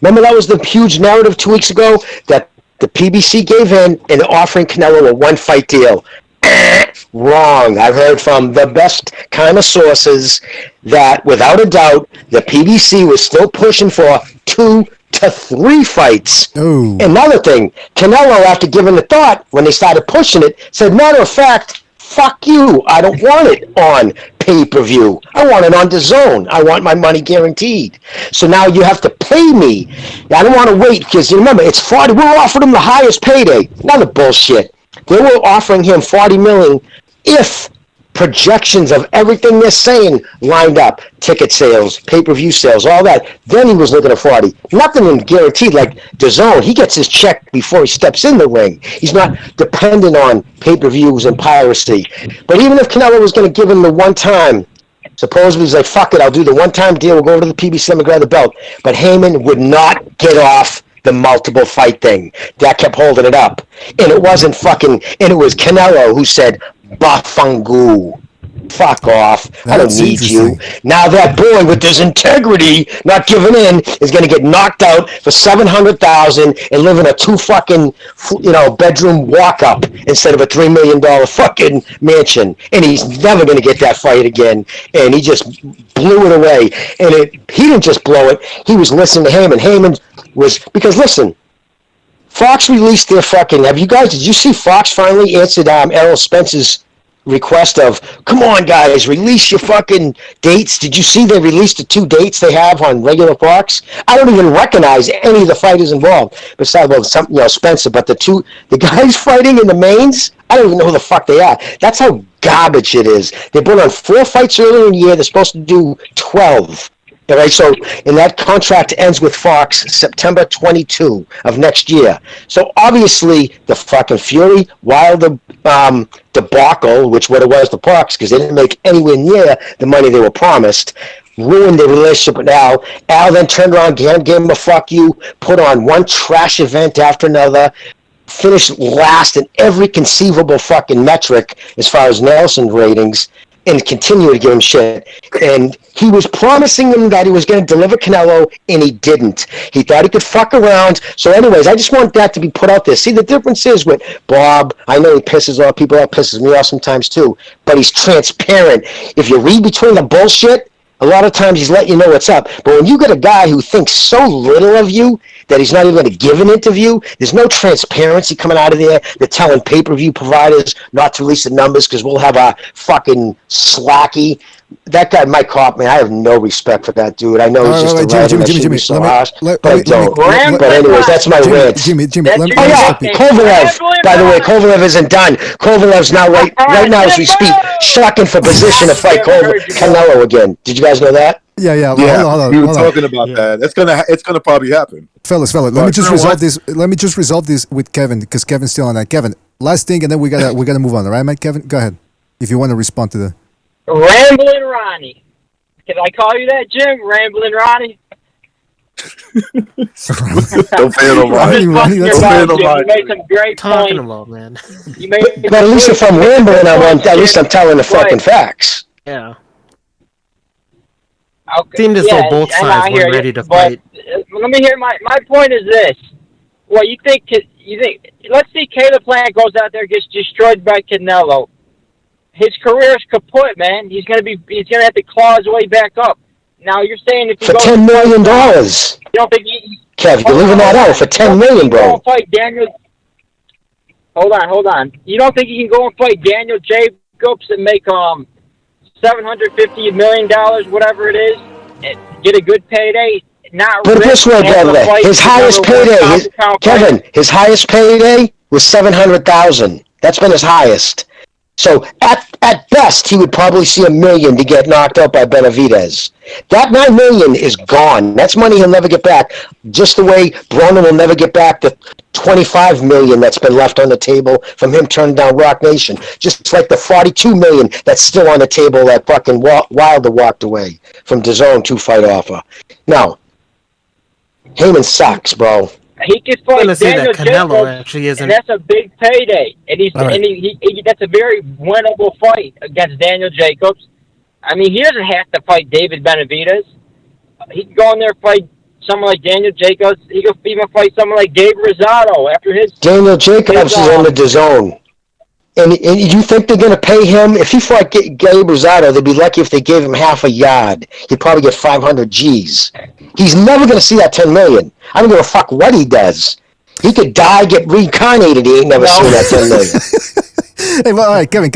Speaker 3: Remember that was the huge narrative 2 weeks ago that the PBC gave in and they're offering Canelo a one-fight deal. Wrong. I've heard from the best kind of sources that, without a doubt, the PBC was still pushing for 2 to 3 fights.
Speaker 11: Ooh.
Speaker 3: Another thing, Canelo, after giving the thought, when they started pushing it, said, matter of fact, fuck you. I don't want it on pay-per-view. I want it on DAZN. I want my money guaranteed. So now you have to pay me. I don't want to wait because, you remember, it's 40. We're offering him the highest payday. None of bullshit. They were offering him $40 million if projections of everything they're saying lined up. Ticket sales, pay-per-view sales, all that. Then he was looking at 40. Nothing guaranteed like DAZN. He gets his check before he steps in the ring. He's not dependent on pay-per-views and piracy. But even if Canelo was going to give him the one time, supposedly he's like, fuck it, I'll do the one-time deal. We'll go over to the PBC and grab the belt. But Heyman would not get off the multiple fight thing. That kept holding it up. And it wasn't fucking, and it was Canelo who said, Bafangu. Fuck off. I don't
Speaker 11: That's
Speaker 3: need you.
Speaker 11: interesting.
Speaker 3: Now that boy with his integrity, not giving in, is going to get knocked out for $700,000 and live in a bedroom walk-up instead of a $3 million fucking mansion. And he's never going to get that fight again. And he just blew it away. And he didn't just blow it. He was listening to Heyman. Heyman was, because listen, Fox released their fucking, did you see Fox finally answered Errol Spence's request of, come on guys, release your fucking dates? Did you see they released the 2 dates they have on regular Fox? I don't even recognize any of the fighters involved besides Spencer, but the guys fighting in the mains, I don't even know who the fuck they are. That's how garbage it is. They put on 4 fights earlier in the year. They're supposed to do 12. All right, so, and that contract ends with Fox September 22 of next year. So obviously the fucking Fury Wilder debacle, which what it was to Fox, because they didn't make anywhere near the money they were promised, ruined their relationship with Al. Al then turned around, gave him a fuck you, put on one trash event after another, finished last in every conceivable fucking metric as far as Nelson ratings, and continue to give him shit. And he was promising him that he was going to deliver Canelo, and he didn't. He thought he could fuck around. So anyways, I just want that to be put out there. See, the difference is with Bob, I know he pisses off people, that pisses me off sometimes too, but he's transparent. If you read between the bullshit, a lot of times he's letting you know what's up. But when you get a guy who thinks so little of you that he's not even going to give an interview, there's no transparency coming out of there. They're telling pay-per-view providers not to release the numbers because we'll have a fucking slacky. That guy, Mike Hoffman, I have no respect for that dude. I know he's just a writer that should be so harsh, but I don't. But anyways, that's my rant.
Speaker 11: Jimmy,
Speaker 3: Oh yeah, Kovalev. By the way, Kovalev isn't done. Kovalev's now right now as we speak, shucking for position to fight Canelo again. Did you guys know that?
Speaker 11: Yeah. Hold on.
Speaker 12: We were talking about that. It's gonna probably happen.
Speaker 11: Fellas, let me just resolve this with Kevin, because Kevin's still on that. Kevin, last thing, and then we gotta move on. All right, Mike? Kevin, go ahead if you want to respond to the
Speaker 21: Ramblin' Ronnie. Can I call you that, Jim? Ramblin' Ronnie?
Speaker 12: Don't pay no mind.
Speaker 21: You made some great
Speaker 6: talking
Speaker 21: points.
Speaker 6: about, man.
Speaker 3: But at least if I'm rambling, at least I'm telling the fucking facts.
Speaker 6: Yeah.
Speaker 21: Okay.
Speaker 6: Seemed as though both sides were ready to fight.
Speaker 21: Let me hear my point is this. Well, you think let's see Caleb-Plant goes out there, gets destroyed by Canelo. His career is kaput, man. He's gonna have to claw his way back up. Now you're saying if he
Speaker 3: for
Speaker 21: goes
Speaker 3: $10 million,
Speaker 21: you don't think
Speaker 3: Kev, you're leaving that out for $10 million, bro.
Speaker 21: Fight Daniel. Hold on. You don't think he can go and fight Daniel Jacobs and make $750 million, whatever it is, and get a good payday? Not
Speaker 3: put it this way, brother. His highest payday, Kevin. His highest payday was $700,000. That's been his highest. So at best, he would probably see $1 million to get knocked out by Benavidez. That $9 million is gone. That's money he'll never get back. Just the way Broner will never get back the $25 million that's been left on the table from him turning down Rock Nation. Just like the $42 million that's still on the table that fucking Wilder walked away from DAZN 2-fight offer. Now, Heyman sucks, bro.
Speaker 21: He could fight Daniel
Speaker 6: Canelo
Speaker 21: Jacobs,
Speaker 6: actually isn't.
Speaker 21: and that's a big payday. And that's a very winnable fight against Daniel Jacobs. I mean, he doesn't have to fight David Benavidez. He can go in there and fight someone like Daniel Jacobs. He could even fight someone like Gabe Rosado after his.
Speaker 3: Daniel Jacobs is on the DAZN. And you think they're going to pay him? If he fought Gabe Rosado, they'd be lucky if they gave him half a yard. He'd probably get 500 G's. He's never going to see that $10 million. I don't give a fuck what he does. He could die, get reincarnated. He ain't never seen that $10 million.
Speaker 11: Hey, well, all right, Kevin,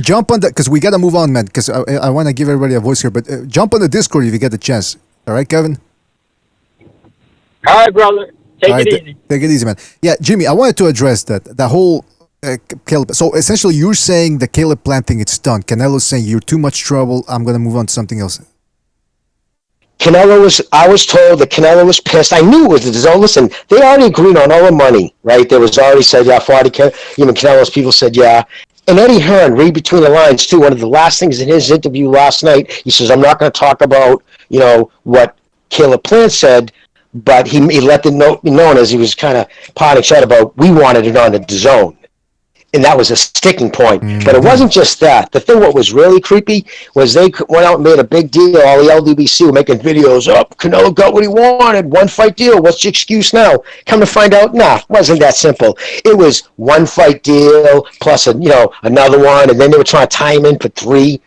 Speaker 11: jump on that, because we got to move on, man, because I want to give everybody a voice here, but jump on the Discord if you get the chance. All right, Kevin?
Speaker 21: All right, brother. Take it easy.
Speaker 11: Take it easy, man. Yeah, Jimmy, I wanted to address that whole Caleb. So essentially, you're saying the Caleb-Plant thing, it's done. Canelo's saying you're too much trouble. I'm going to move on to something else.
Speaker 3: I was told that Canelo was pissed. I knew it was the DAZN. Listen, they already agreed on all the money, right? There was already said, yeah, 40K. Even Canelo's people said, yeah. And Eddie Hearn, read between the lines, too. One of the last things in his interview last night, he says, I'm not going to talk about, what Caleb-Plant said, but he let them know, known as he was kind of potting shit about, we wanted it on the DAZN. And that was a sticking point. But it wasn't just that. The thing what was really creepy was they went out and made a big deal. All the LDBC were making videos. Oh, Canelo got what he wanted. One fight deal. What's the excuse now? Come to find out, it wasn't that simple. It was one fight deal plus another one, and then they were trying to tie him in for 3.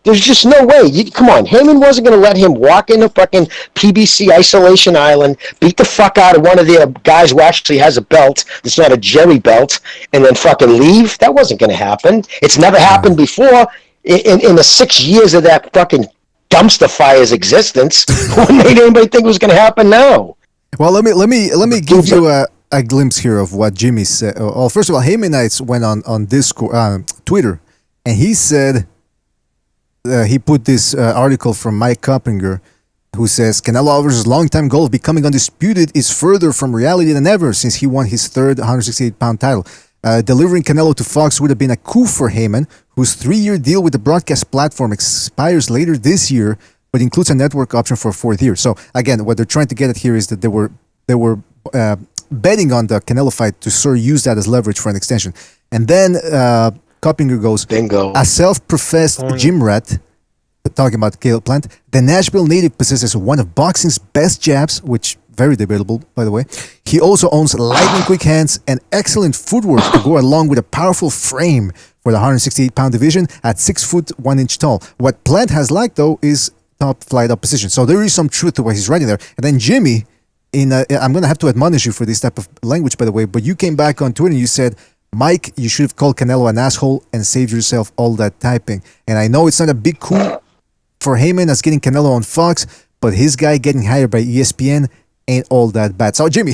Speaker 3: There's just no way. Come on, Heyman wasn't going to let him walk into fucking PBC Isolation Island, beat the fuck out of one of their guys who actually has a belt that's not a Jerry belt, and then fucking leave. That wasn't going to happen. It's never happened before in the 6 years of that fucking dumpster fire's existence. What made anybody think it was going to happen now?
Speaker 11: Well, let me give you a glimpse here of what Jimmy said. Well, first of all, Heymanites went on Discord, Twitter, and he said. He put this article from Mike Coppinger, who says Canelo Alvarez's longtime goal of becoming undisputed is further from reality than ever since he won his third 168-pound title. Delivering Canelo to Fox would have been a coup for Heyman, whose 3-year deal with the broadcast platform expires later this year, but includes a network option for a 4th year. So again, what they're trying to get at here is that they were betting on the Canelo fight to sort of use that as leverage for an extension. And then Coppinger goes,
Speaker 3: bingo.
Speaker 11: A self-professed gym rat, talking about Canelo-Plant, the Nashville native possesses one of boxing's best jabs, which very debatable, by the way. He also owns lightning quick hands and excellent footwork to go along with a powerful frame for the 168-pound division at 6 foot 1 inch tall. What Plant has lacked, though, is top flight opposition. So there is some truth to what he's writing there. And then Jimmy, I'm going to have to admonish you for this type of language, by the way, but you came back on Twitter and you said, Mike, you should have called Canelo an asshole and saved yourself all that typing. And I know it's not a big coup for Heyman as getting Canelo on Fox, but his guy getting hired by ESPN ain't all that bad. So, Jimmy,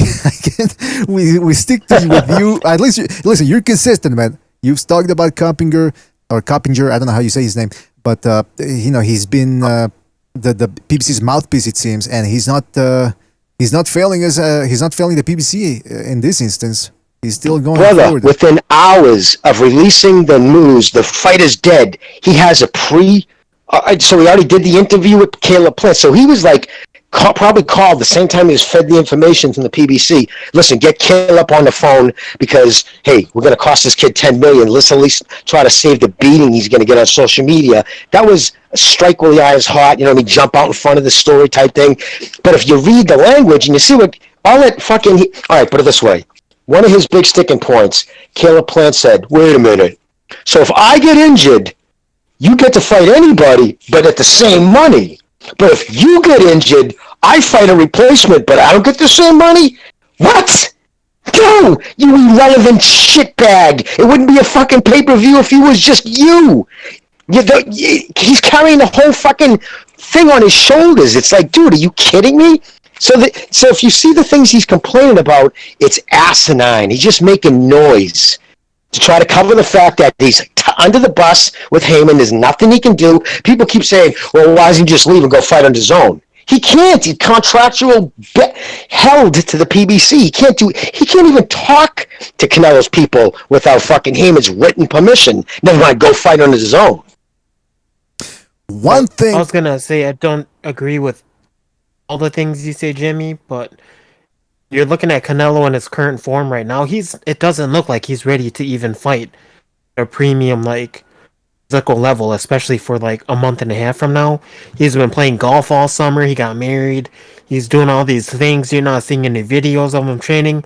Speaker 11: we stick to with you. At least, listen, you're consistent, man. You've talked about Coppinger, I don't know how you say his name, but, he's been the PBC's mouthpiece, it seems, and he's not failing the PBC in this instance. He's still going forward.
Speaker 3: Within hours of releasing the news, the fight is dead. He has a so he already did the interview with Canelo-Plant. So he was like, probably called the same time he was fed the information from the PBC. Listen, get Canelo up on the phone because, hey, we're going to cost this kid $10 million. Let's at least try to save the beating he's going to get on social media. That was a strike while the iron's hot. Jump out in front of the story type thing. But if you read the language and you see what all that fucking, all right, put it this way. One of his big sticking points, Canelo-Plant said, wait a minute. So if I get injured, you get to fight anybody, but at the same money. But if you get injured, I fight a replacement, but I don't get the same money? What? Go, you irrelevant shitbag. It wouldn't be a fucking pay-per-view if he was just you. He's carrying the whole fucking thing on his shoulders. It's like, dude, are you kidding me? So if you see the things he's complaining about, it's asinine. He's just making noise to try to cover the fact that he's under the bus with Heyman. There's nothing he can do. People keep saying, well, why doesn't he just leave and go fight on his own? He can't. He's contractual held to the PBC. He can't even talk to Canelo's people without fucking Heyman's written permission. Never mind, go fight on his own.
Speaker 11: One thing
Speaker 6: I was gonna say, I don't agree with all the things you say, Jimmy, but you're looking at Canelo in his current form right now. It doesn't look like he's ready to even fight a premium physical level, especially for a month and a half from now. He's been playing golf all summer. He got married. He's doing all these things. You're not seeing any videos of him training.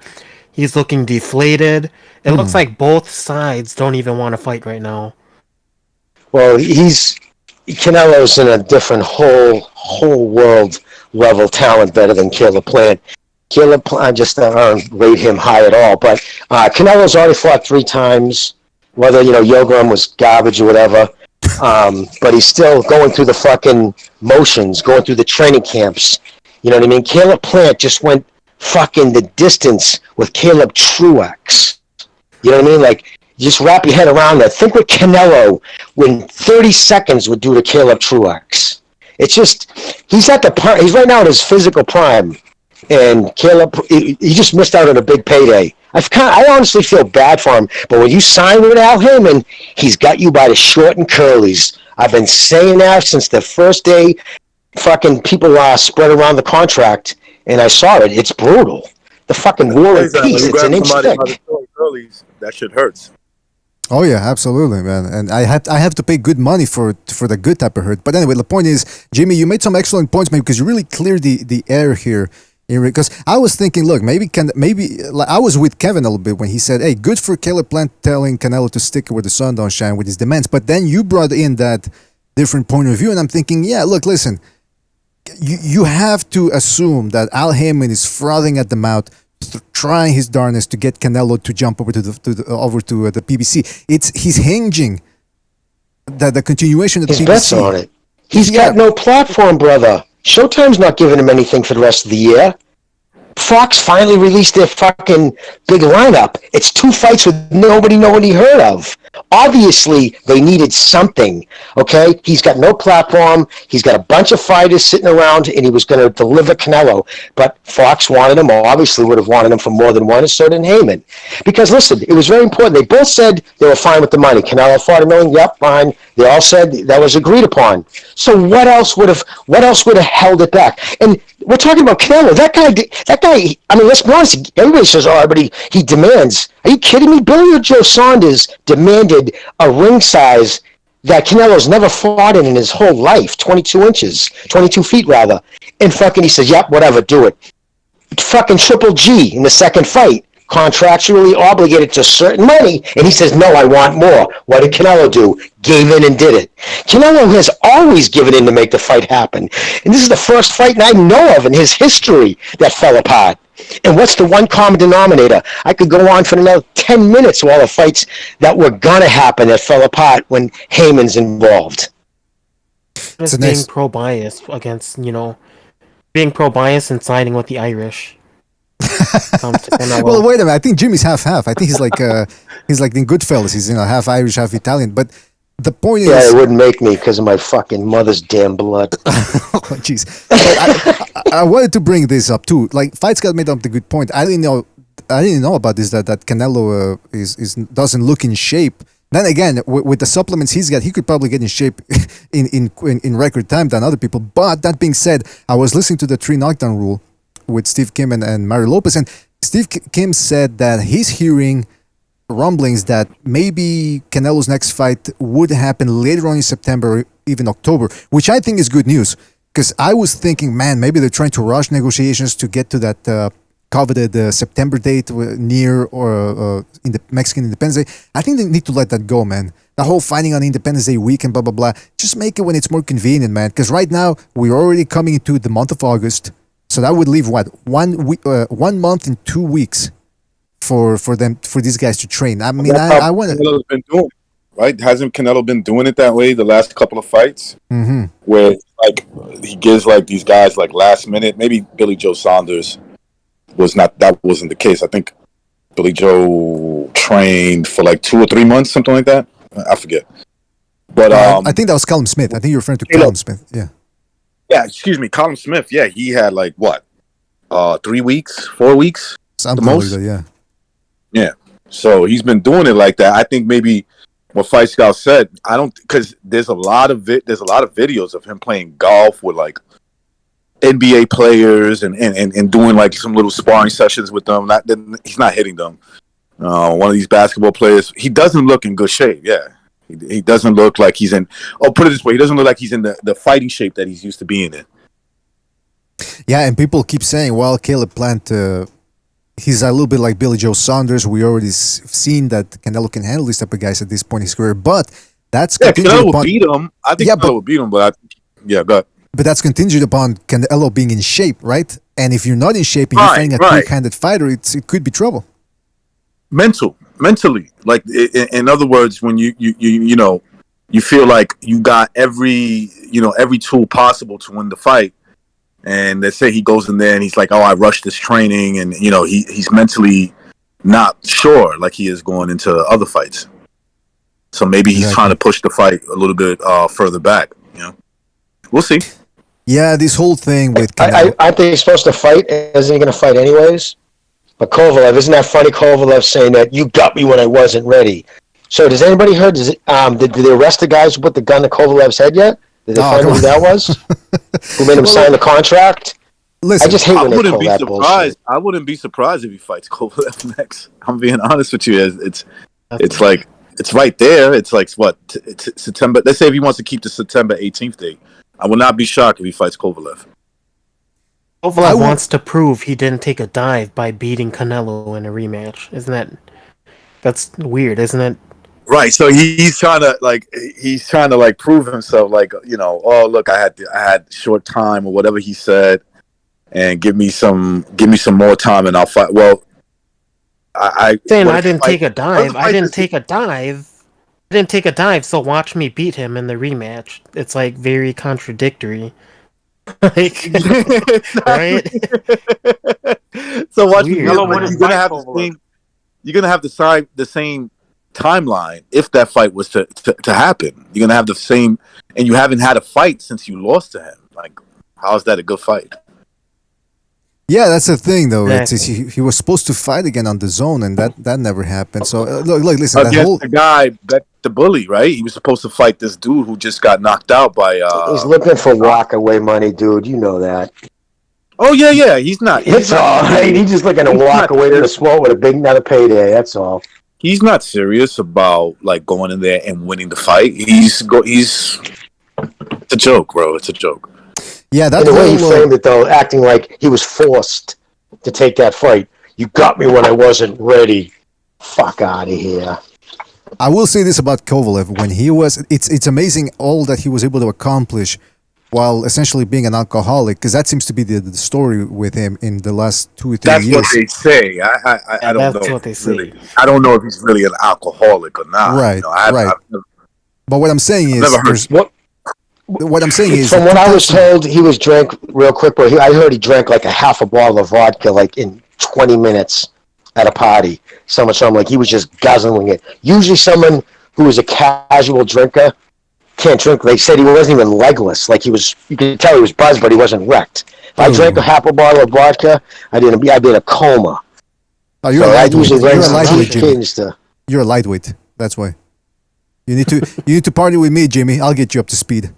Speaker 6: He's looking deflated. It looks like both sides don't even want to fight right now.
Speaker 3: Well, Canelo's in a different whole world level talent, better than Canelo-Plant. Canelo-Plant, I just don't rate him high at all. But Canelo's already fought 3 times. Whether Yogram was garbage or whatever, but he's still going through the fucking motions, going through the training camps. You know what I mean? Canelo-Plant just went fucking the distance with Caleb Truax. You know what I mean? Just wrap your head around that. Think what Canelo, when 30 seconds, would do to Caleb Truax. It's just, he's right now at his physical prime, and Caleb, he just missed out on a big payday. I honestly feel bad for him, but when you sign with Al Heyman, he's got you by the short and curlies. I've been saying that since the first day fucking people spread around the contract, and I saw it. It's brutal. The fucking war and peace. It's an inch thick.
Speaker 12: That shit hurts.
Speaker 11: Oh yeah, absolutely, man. And I have to pay good money for the good type of hurt. But anyway, the point is, Jimmy, you made some excellent points, man, because you really cleared the air here. Because I was thinking, look, maybe like, I was with Kevin a little bit when he said, "Hey, good for Canelo-Plant telling Canelo to stick where the sun don't shine with his demands." But then you brought in that different point of view, and I'm thinking, yeah, look, listen, you have to assume that Al Haymon is frothing at the mouth, trying his darnest to get Canelo to jump over to the PBC. He's hinging the continuation of the PBC.
Speaker 3: Bets on it. He's got no platform, brother. Showtime's not giving him anything for the rest of the year. Fox finally released their fucking big lineup. It's 2 fights with nobody heard of. Obviously, they needed something, okay? He's got no platform. He's got a bunch of fighters sitting around, and he was going to deliver Canelo. But Fox wanted him, or obviously would have wanted him for more than one, and so did Haymon. Because, listen, it was very important. They both said they were fine with the money. Canelo $40 million, yep, fine. They all said that was agreed upon. So what else would have held it back? And we're talking about Canelo. That guy, I mean, let's be honest. Everybody says, oh, but he demands. Are you kidding me? Billy Joe Saunders demanded a ring size that Canelo's never fought in his whole life, 22 feet rather. And fucking he says, yep, whatever, do it. Fucking Triple G in the second fight, contractually obligated to certain money, and he says, no, I want more. What did Canelo do? Gave in and did it. Canelo has always given in to make the fight happen. And this is the first fight I know of in his history that fell apart. And what's the one common denominator? I could go on for another 10 minutes of all the fights that were going to happen that fell apart when Haymon's involved.
Speaker 6: Just being pro-bias against, being pro-bias and siding with the Irish.
Speaker 11: Well, wait a minute. I think Jimmy's half-half. I think he's like in Goodfellas. He's half Irish, half Italian. But the point is,
Speaker 3: it wouldn't make me because of my fucking mother's damn blood.
Speaker 11: Oh, jeez. I wanted to bring this up too. Like, Fights got made up the good point. I didn't know about this that Canelo doesn't look in shape. Then again, with the supplements he's got, he could probably get in shape in record time than other people. But that being said, I was listening to the 3 knockdown rule with Steve Kim and Mario Lopez, and Steve Kim said that he's hearing rumblings that maybe Canelo's next fight would happen later on in September or even October, which I think is good news, because I was thinking, man, maybe they're trying to rush negotiations to get to that coveted September date near or in the Mexican Independence Day. I think they need to let that go, man. The whole fighting on Independence Day weekend, blah, blah, blah. Just make it when it's more convenient, man, because right now we're already coming into the month of August. So that would leave 1 month and 2 weeks for these guys to train. I mean, I want to.
Speaker 12: Canelo's been doing it, right? Hasn't Canelo been doing it that way the last couple of fights?
Speaker 11: Mm-hmm.
Speaker 12: Where like he gives like these guys like last minute. Maybe Billy Joe Saunders wasn't the case. I think Billy Joe trained for like 2 or 3 months, something like that. I forget. But
Speaker 11: I think that was Callum Smith. I think you're referring to Callum Smith. Yeah.
Speaker 12: Yeah, excuse me, Callum Smith. Yeah, he had like what, 3 weeks, 4 weeks,
Speaker 11: something
Speaker 12: the most.
Speaker 11: Like that, yeah.
Speaker 12: Yeah. So he's been doing it like that. I think maybe what Fight Scout said. I don't, because there's a lot of videos of him playing golf with like NBA players and doing like some little sparring sessions with them. He's not hitting them. One of these basketball players. He doesn't look in good shape. Yeah. He doesn't look like he's in. Oh, put it this way: he doesn't look like he's in the fighting shape that he's used to being in.
Speaker 11: Yeah, and people keep saying, "Well, Canelo-Plant, he's a little bit like Billy Joe Saunders." We already seen that Canelo can handle these type of guys at this point in his career, but that's
Speaker 12: Canelo will beat him. I think Canelo will beat him, but go ahead.
Speaker 11: But that's contingent upon Canelo being in shape, right? And if you're not in shape and you're fighting a quick-handed fighter, it could be trouble.
Speaker 12: Mentally, like in other words, when you feel like you got every tool possible to win the fight, and let's say he goes in there and he's like, oh, I rushed this training, and he's mentally not sure like he is going into other fights. So maybe he's trying to push the fight a little bit further back. We'll see.
Speaker 11: Yeah, this whole thing with
Speaker 3: Canelo. I think he's supposed to fight. Isn't he going to fight anyways? But Kovalev, isn't that funny? Kovalev saying that you got me when I wasn't ready. So does anybody heard? Did they arrest the guys who put the gun to Kovalev's head yet? Did they find out who that was? Who made him sign the contract?
Speaker 11: Listen,
Speaker 3: I just hate when they pull that bullshit.
Speaker 12: I wouldn't be surprised if he fights Kovalev next. I'm being honest with you. It's like it's right there. It's like what it's September. Let's say if he wants to keep the September 18th date, I will not be shocked if he fights Kovalev.
Speaker 6: Kovalev wants to prove he didn't take a dive by beating Canelo in a rematch. That's weird, isn't it?
Speaker 12: Right. So he's trying to like prove himself. Like, you know, oh look, I had short time or whatever he said, and give me some more time and I'll fight. Well, I
Speaker 6: didn't take a dive. I didn't take a dive. I didn't take a dive. So watch me beat him in the rematch. It's like very contradictory. Like, right?
Speaker 12: So watch me. You're gonna have the same timeline if that fight was to happen. You're gonna have the same, and you haven't had a fight since you lost to him. Like, how is that a good fight?
Speaker 11: Yeah, that's the thing, though. He was supposed to fight again on the zone, and that never happened. So look, listen.
Speaker 12: Against the guy, the bully, right? He was supposed to fight this dude who just got knocked out by.
Speaker 3: He's looking for walk-away money, dude. You know that.
Speaker 12: Oh yeah. He's not.
Speaker 3: It's all right. He's just looking to walk away to the smoke with another payday. That's all.
Speaker 12: He's not serious about like going in there and winning the fight. It's a joke, bro. It's a joke.
Speaker 3: Yeah, that's the way he framed it, though, acting like he was forced to take that fight. You got me when I wasn't ready. Fuck out of here.
Speaker 11: I will say this about Kovalev: when he was, it's amazing all that he was able to accomplish while essentially being an alcoholic, because that seems to be the story with him in the last 2 or 3 years.
Speaker 12: That's what they say. I don't know. That's what they say. Really, I don't know if he's really an alcoholic or not.
Speaker 11: Right,
Speaker 12: you know,
Speaker 11: right. But what I'm saying is, what I'm saying is,
Speaker 3: from what I was told, he was drank real quick. But I heard he drank like a half a bottle of vodka, like in 20 minutes at a party. Something like he was just guzzling it. Usually, someone who is a casual drinker can't drink. They said he wasn't even legless. Like he was, you could tell he was buzzed, but he wasn't wrecked. If I drank a half a bottle of vodka, I'd be in a coma.
Speaker 11: Oh, you're a lightweight, Jimmy. You're a lightweight. That's why. You need to party with me, Jimmy. I'll get you up to speed.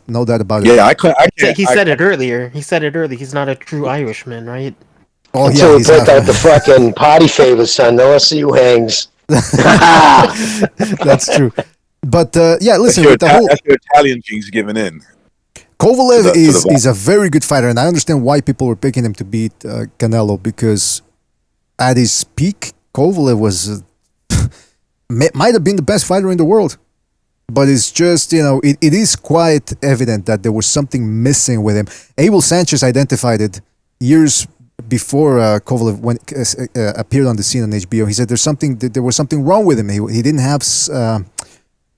Speaker 11: No doubt about it.
Speaker 12: Yeah, I can't.
Speaker 6: He said it earlier. He's not a true Irishman, right?
Speaker 3: Oh, until he put out the fucking party favors, son. Now let's see who hangs.
Speaker 11: That's true. But yeah, listen.
Speaker 12: That's your Italian genes giving in.
Speaker 11: Kovalev is a very good fighter, and I understand why people were picking him to beat Canelo, because at his peak, Kovalev was might have been the best fighter in the world. But it's just, you know, it is quite evident that there was something missing with him. Abel Sanchez identified it years before Kovalev appeared on the scene on HBO. He said there was something wrong with him. He didn't have a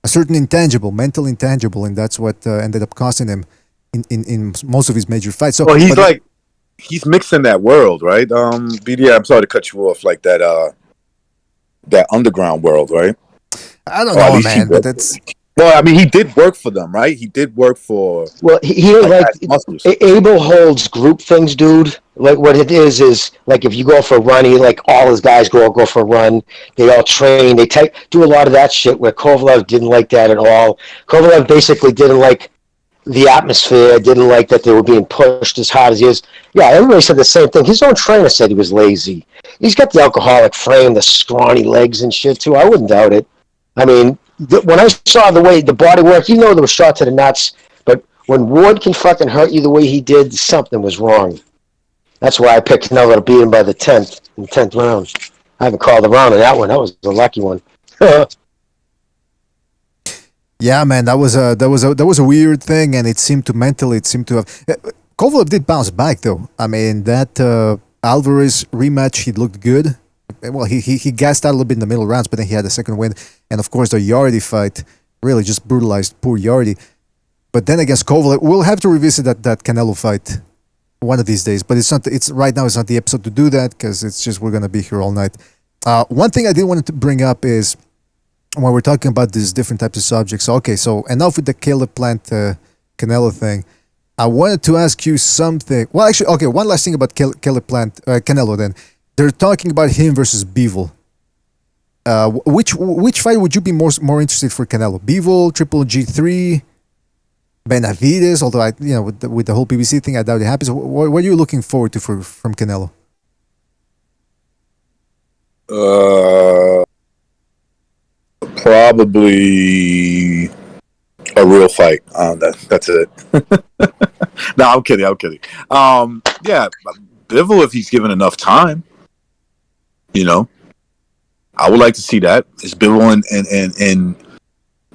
Speaker 11: certain mental intangible, and that's what ended up costing him in most of his major fights. So,
Speaker 12: well, he's mixing that world, right? BDI, I'm sorry to cut you off, like that underground world, right?
Speaker 11: I don't know, man, but that's.
Speaker 12: Well, I mean, he did work for them, right? He did work for.
Speaker 3: Well, Abel holds group things, dude. Like what it is like if you go for a run, all his guys go for a run. They all train. They do a lot of that shit. Where Kovalev didn't like that at all. Kovalev basically didn't like the atmosphere. Didn't like that they were being pushed as hard as he is. Yeah, everybody said the same thing. His own trainer said he was lazy. He's got the alcoholic frame, the scrawny legs and shit too. I wouldn't doubt it. I mean. When I saw the way the body work, there was shot to the nuts. But when Ward can fucking hurt you the way he did, something was wrong. That's why I picked Canelo to beat him by the 10th round. I haven't called a round on that one. That was a lucky one.
Speaker 11: Yeah, man, that was a weird thing, and it seemed to have. Kovalev did bounce back though. I mean, that Alvarez rematch, he looked good. Well, he gassed out a little bit in the middle rounds, but then he had a second win. And of course, the Yardy fight really just brutalized poor Yardy. But then against Kovalev, we'll have to revisit that Canelo fight one of these days. But it's right now. It's not the episode to do that because it's just we're gonna be here all night. One thing I did want to bring up is when we're talking about these different types of subjects. Okay, so enough with the Canelo-Plant Canelo thing. I wanted to ask you something. Well, actually, okay, one last thing about Canelo-Plant Canelo. Then they're talking about him versus Bivol. Which fight would you be more interested for Canelo? Bivol, Triple G3, Benavides? Although with the whole PBC thing, I doubt it happens. What are you looking forward to from Canelo?
Speaker 12: Probably a real fight. That's it. No, I'm kidding. Yeah, Bivol, if he's given enough time, I would like to see that. Is Bivol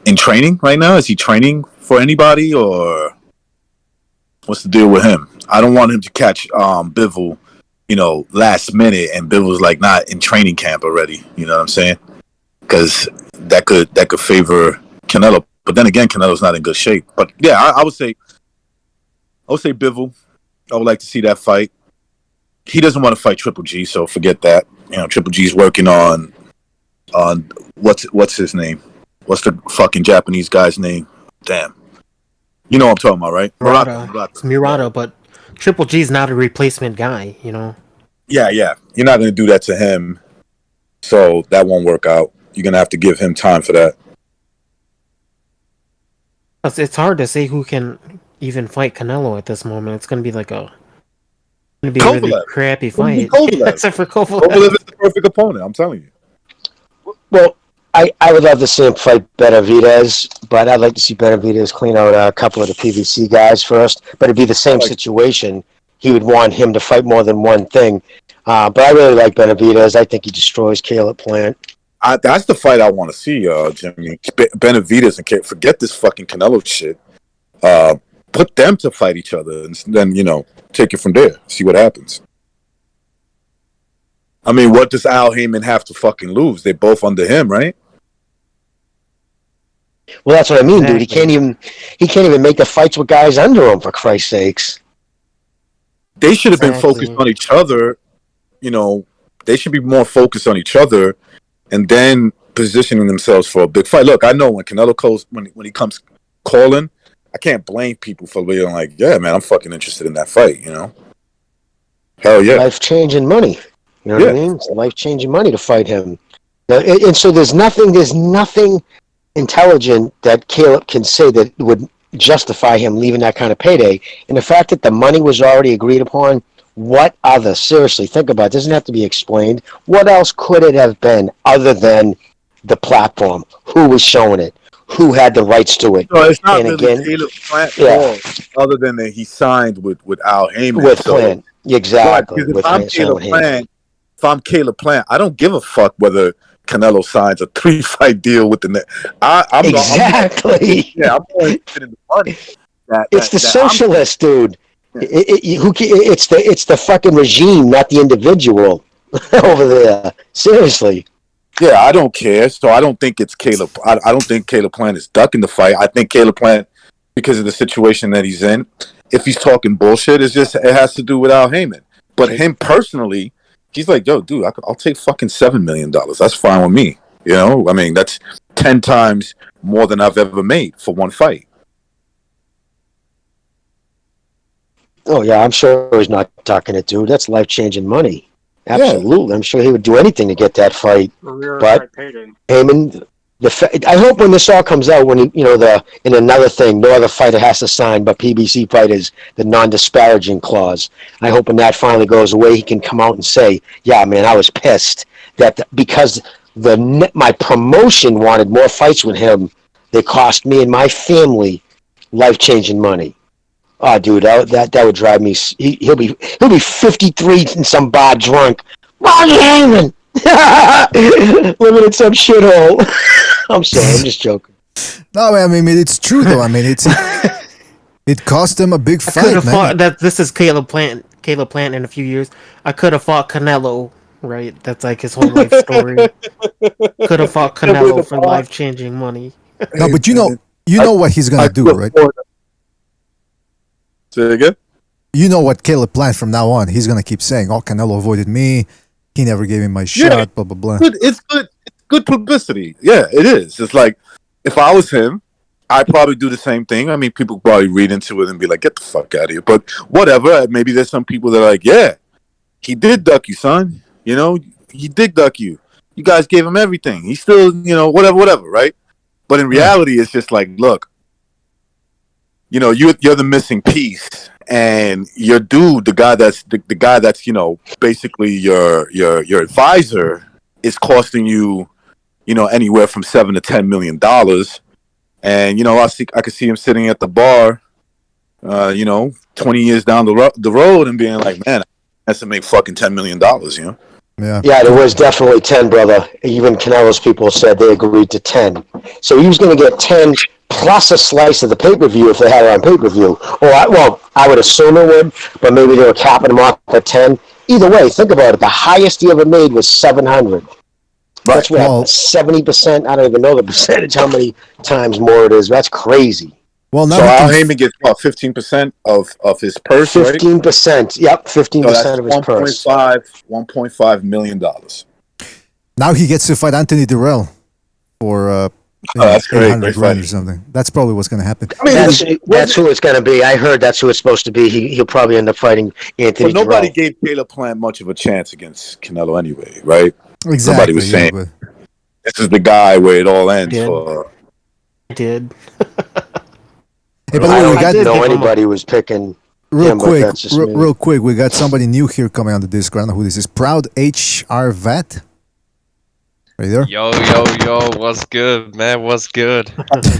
Speaker 12: in training right now? Is he training for anybody, or what's the deal with him? I don't want him to catch Bivol, last minute, and Bivol's like not in training camp already. You know what I'm saying? Because that could favor Canelo. But then again, Canelo's not in good shape. But yeah, I would say Bivol. I would like to see that fight. He doesn't want to fight Triple G, so forget that. Triple G's working on what's his name? What's the fucking Japanese guy's name? Damn. You know what I'm talking about, right?
Speaker 6: Murata. It's Murata, but Triple G's not a replacement guy,
Speaker 12: Yeah. You're not going to do that to him, so that won't work out. You're going to have to give him time for that.
Speaker 6: It's hard to say who can even fight Canelo at this moment. It's going to be like a really crappy fight. Except for Kovalev.
Speaker 12: Kovalev is the perfect opponent, I'm telling you.
Speaker 3: Well, I would love to see him fight Benavidez, but I'd like to see Benavidez clean out a couple of the PBC guys first. But it'd be the same situation. He would want him to fight more than one thing. But I really like Benavidez. I think he destroys Caleb-Plant.
Speaker 12: That's the fight I want to see, Jimmy. Benavidez, and forget this fucking Canelo shit. Put them to fight each other, and then take it from there. See what happens. I mean, what does Al Heyman have to fucking lose? They're both under him, right?
Speaker 3: Well, that's what I mean, dude. He can't even make the fights with guys under him, for Christ's sakes.
Speaker 12: They should have been focused on each other. They should be more focused on each other, and then positioning themselves for a big fight. Look, I know when Canelo calls, when he comes calling, I can't blame people for being like, yeah, man, I'm fucking interested in that fight, Hell yeah.
Speaker 3: Life-changing money. You know what I mean? It's life-changing money to fight him. And so there's nothing intelligent that Caleb can say that would justify him leaving that kind of payday. And the fact that the money was already agreed upon, seriously, think about it, doesn't have to be explained. What else could it have been other than the platform? Who was showing it? Who had the rights to it?
Speaker 12: No, it's not really Caleb-Plant fault, other than that he signed with Al Heyman.
Speaker 3: With Plant, exactly.
Speaker 12: If I'm Caleb-Plant, I don't give a fuck whether Canelo signs a 3-fight deal with the net. I'm
Speaker 3: exactly.
Speaker 12: I'm more interested in the money.
Speaker 3: It's the socialist, dude. It's the fucking regime, not the individual over there. Seriously.
Speaker 12: Yeah, I don't care. So I don't think it's Caleb. I don't think Caleb-Plant is ducking the fight. I think Caleb-Plant, because of the situation that he's in, if he's talking bullshit, it has to do with Al Heyman. But him personally, he's like, yo, dude, I'll take fucking $7 million. That's fine with me. I mean, that's 10 times more than I've ever made for one fight.
Speaker 3: Oh, yeah, I'm sure he's not talking it, dude. That's life-changing money. Absolutely. Yeah. I'm sure he would do anything to get that fight. But Heyman, I hope when this all comes out, when in another thing, no other fighter has to sign but PBC fighters, the non-disparaging clause. I hope when that finally goes away, he can come out and say, yeah, man, I was pissed that because my promotion wanted more fights with him, they cost me and my family life-changing money. Oh, dude, that would drive me. He'll be 53 in some bar drunk. Ronnie Heyman, living in some shithole. I'm sorry, I'm just joking.
Speaker 11: No, I mean it's true though. I mean it cost him a big fight, man.
Speaker 6: This is Caleb-Plant in a few years. I could have fought Canelo, right? That's like his whole life story. Could have fought Canelo for life-changing money.
Speaker 11: No, but you know what he's gonna do, right?
Speaker 12: Say it again?
Speaker 11: You know what Caleb-Plant from now on, he's going to keep saying, oh, Canelo avoided me. He never gave me my shot, blah, blah, blah.
Speaker 12: It's good publicity. Yeah, it is. It's like, if I was him, I'd probably do the same thing. I mean, people probably read into it and be like, get the fuck out of here. But whatever. Maybe there's some people that are like, yeah, he did duck you, son. He did duck you. You guys gave him everything. He still, whatever, right? But in reality, it's just like, look, you're the missing piece, and your dude, the guy that's basically your advisor, is costing you, anywhere from $7 to $10 million. And I could see him sitting at the bar, 20 years down the road and being like, man, I has to make fucking $10 million.
Speaker 3: Yeah, there was definitely 10, brother. Even Canelo's people said they agreed to 10. So he was going to get 10 plus a slice of the pay-per-view if they had it on pay-per-view. I would assume it would, but maybe they were capping him off at 10. Either way, think about it. The highest he ever made was 700. That's what, 70%? I don't even know the percentage, how many times more it is. That's crazy.
Speaker 11: Well, now
Speaker 12: so Al Heyman gets about 15% of his purse,
Speaker 3: 15%.
Speaker 12: Right?
Speaker 3: Yep, 15%
Speaker 12: so
Speaker 3: of his purse.
Speaker 12: $1.5 million.
Speaker 11: Now he gets to fight Anthony Durrell for
Speaker 12: that's great.
Speaker 11: 800 grand or something. That's probably what's going to happen.
Speaker 3: I mean, that's who it's going to be. I heard that's who it's supposed to be. He'll probably end up fighting Anthony Durrell.
Speaker 12: Nobody gave Caleb-Plant much of a chance against Canelo anyway, right?
Speaker 11: Exactly.
Speaker 12: Nobody was saying, this is the guy where it all ends for.
Speaker 6: Did.
Speaker 11: Hey, by the way,
Speaker 3: I don't know anybody was picking
Speaker 11: real
Speaker 3: him,
Speaker 11: quick.
Speaker 3: but that's just me.
Speaker 11: Real quick, we got somebody new here coming on the Discord. I don't know who this is. Proud HR Vet. Are you there?
Speaker 5: Yo, what's good, man? What's good?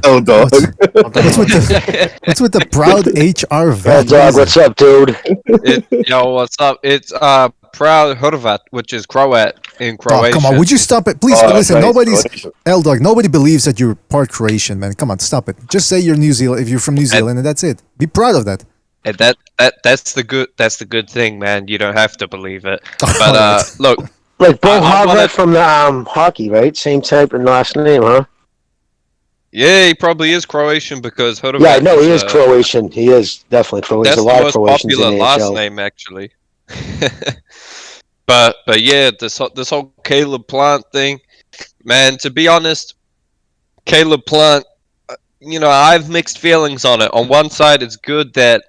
Speaker 12: Oh, dog.
Speaker 11: What's with the Proud HR Vet?
Speaker 3: Dog, what's up, dude?
Speaker 5: What's up? It's Proud Hrvat, which is Croat in Croatia.
Speaker 11: Oh, come on, would you stop it? Please, listen, nobody believes that you're part Croatian, man. Come on, stop it. Just say you're New Zealand, if you're from New Zealand, and that's it. Be proud of that.
Speaker 5: And that's the good thing, man. You don't have to believe it. But look,
Speaker 3: like Bo Harvard from the hockey, right? Same type and last name, huh?
Speaker 5: Yeah, he probably is Croatian because Hrvat.
Speaker 3: Yeah, no, he is Croatian. He is definitely Croatian.
Speaker 5: That's
Speaker 3: There's a lot
Speaker 5: the
Speaker 3: of
Speaker 5: most
Speaker 3: Croatians
Speaker 5: popular
Speaker 3: in the
Speaker 5: last
Speaker 3: NHL.
Speaker 5: name, actually. But yeah, this whole Caleb-Plant thing, man. To be honest, Caleb-Plant, I have mixed feelings on it. On one side, it's good that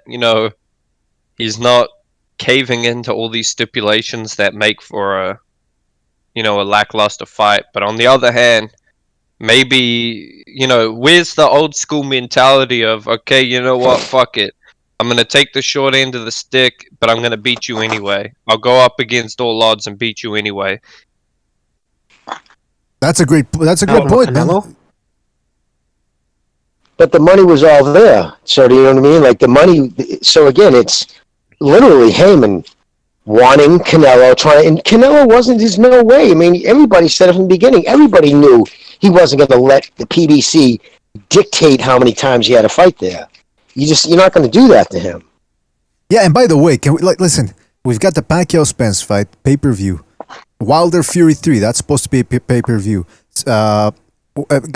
Speaker 5: he's not caving into all these stipulations that make for a lackluster fight. But on the other hand, maybe where's the old school mentality of, okay, you know what, fuck it. I'm going to take the short end of the stick, but I'm going to beat you anyway. I'll go up against all odds and beat you anyway.
Speaker 11: That's a great point, man.
Speaker 3: But the money was all there. So do you know what I mean? Like the money. So again, it's literally Heyman wanting Canelo, and Canelo wasn't. There's no way. I mean, everybody said it from the beginning. Everybody knew he wasn't going to let the PBC dictate how many times he had to fight there. You're not going to do that to him.
Speaker 11: Yeah, and by the way, can we listen? We've got the Pacquiao Spence fight pay-per-view, Wilder Fury 3. That's supposed to be a pay-per-view.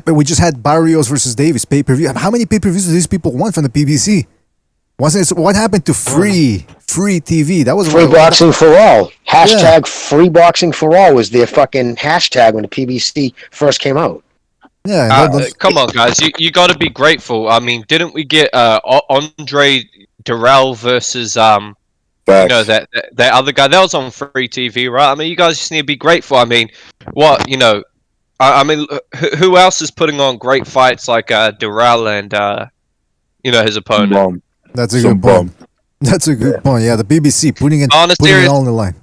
Speaker 11: We just had Barrios versus Davis pay-per-view. How many pay-per-views do these people want from the PBC? What happened to free TV? That was
Speaker 3: free boxing for all. Hashtag free boxing for all was their fucking hashtag when the PBC first came out.
Speaker 11: Yeah,
Speaker 5: come on, guys. You got to be grateful. I mean, didn't we get Andre Durrell versus that other guy? That was on free TV, right? I mean, you guys just need to be grateful. I mean, what I mean, who else is putting on great fights like Durrell and his opponent?
Speaker 11: That's a good point. That's a good point. Yeah, the BBC putting it all on the line.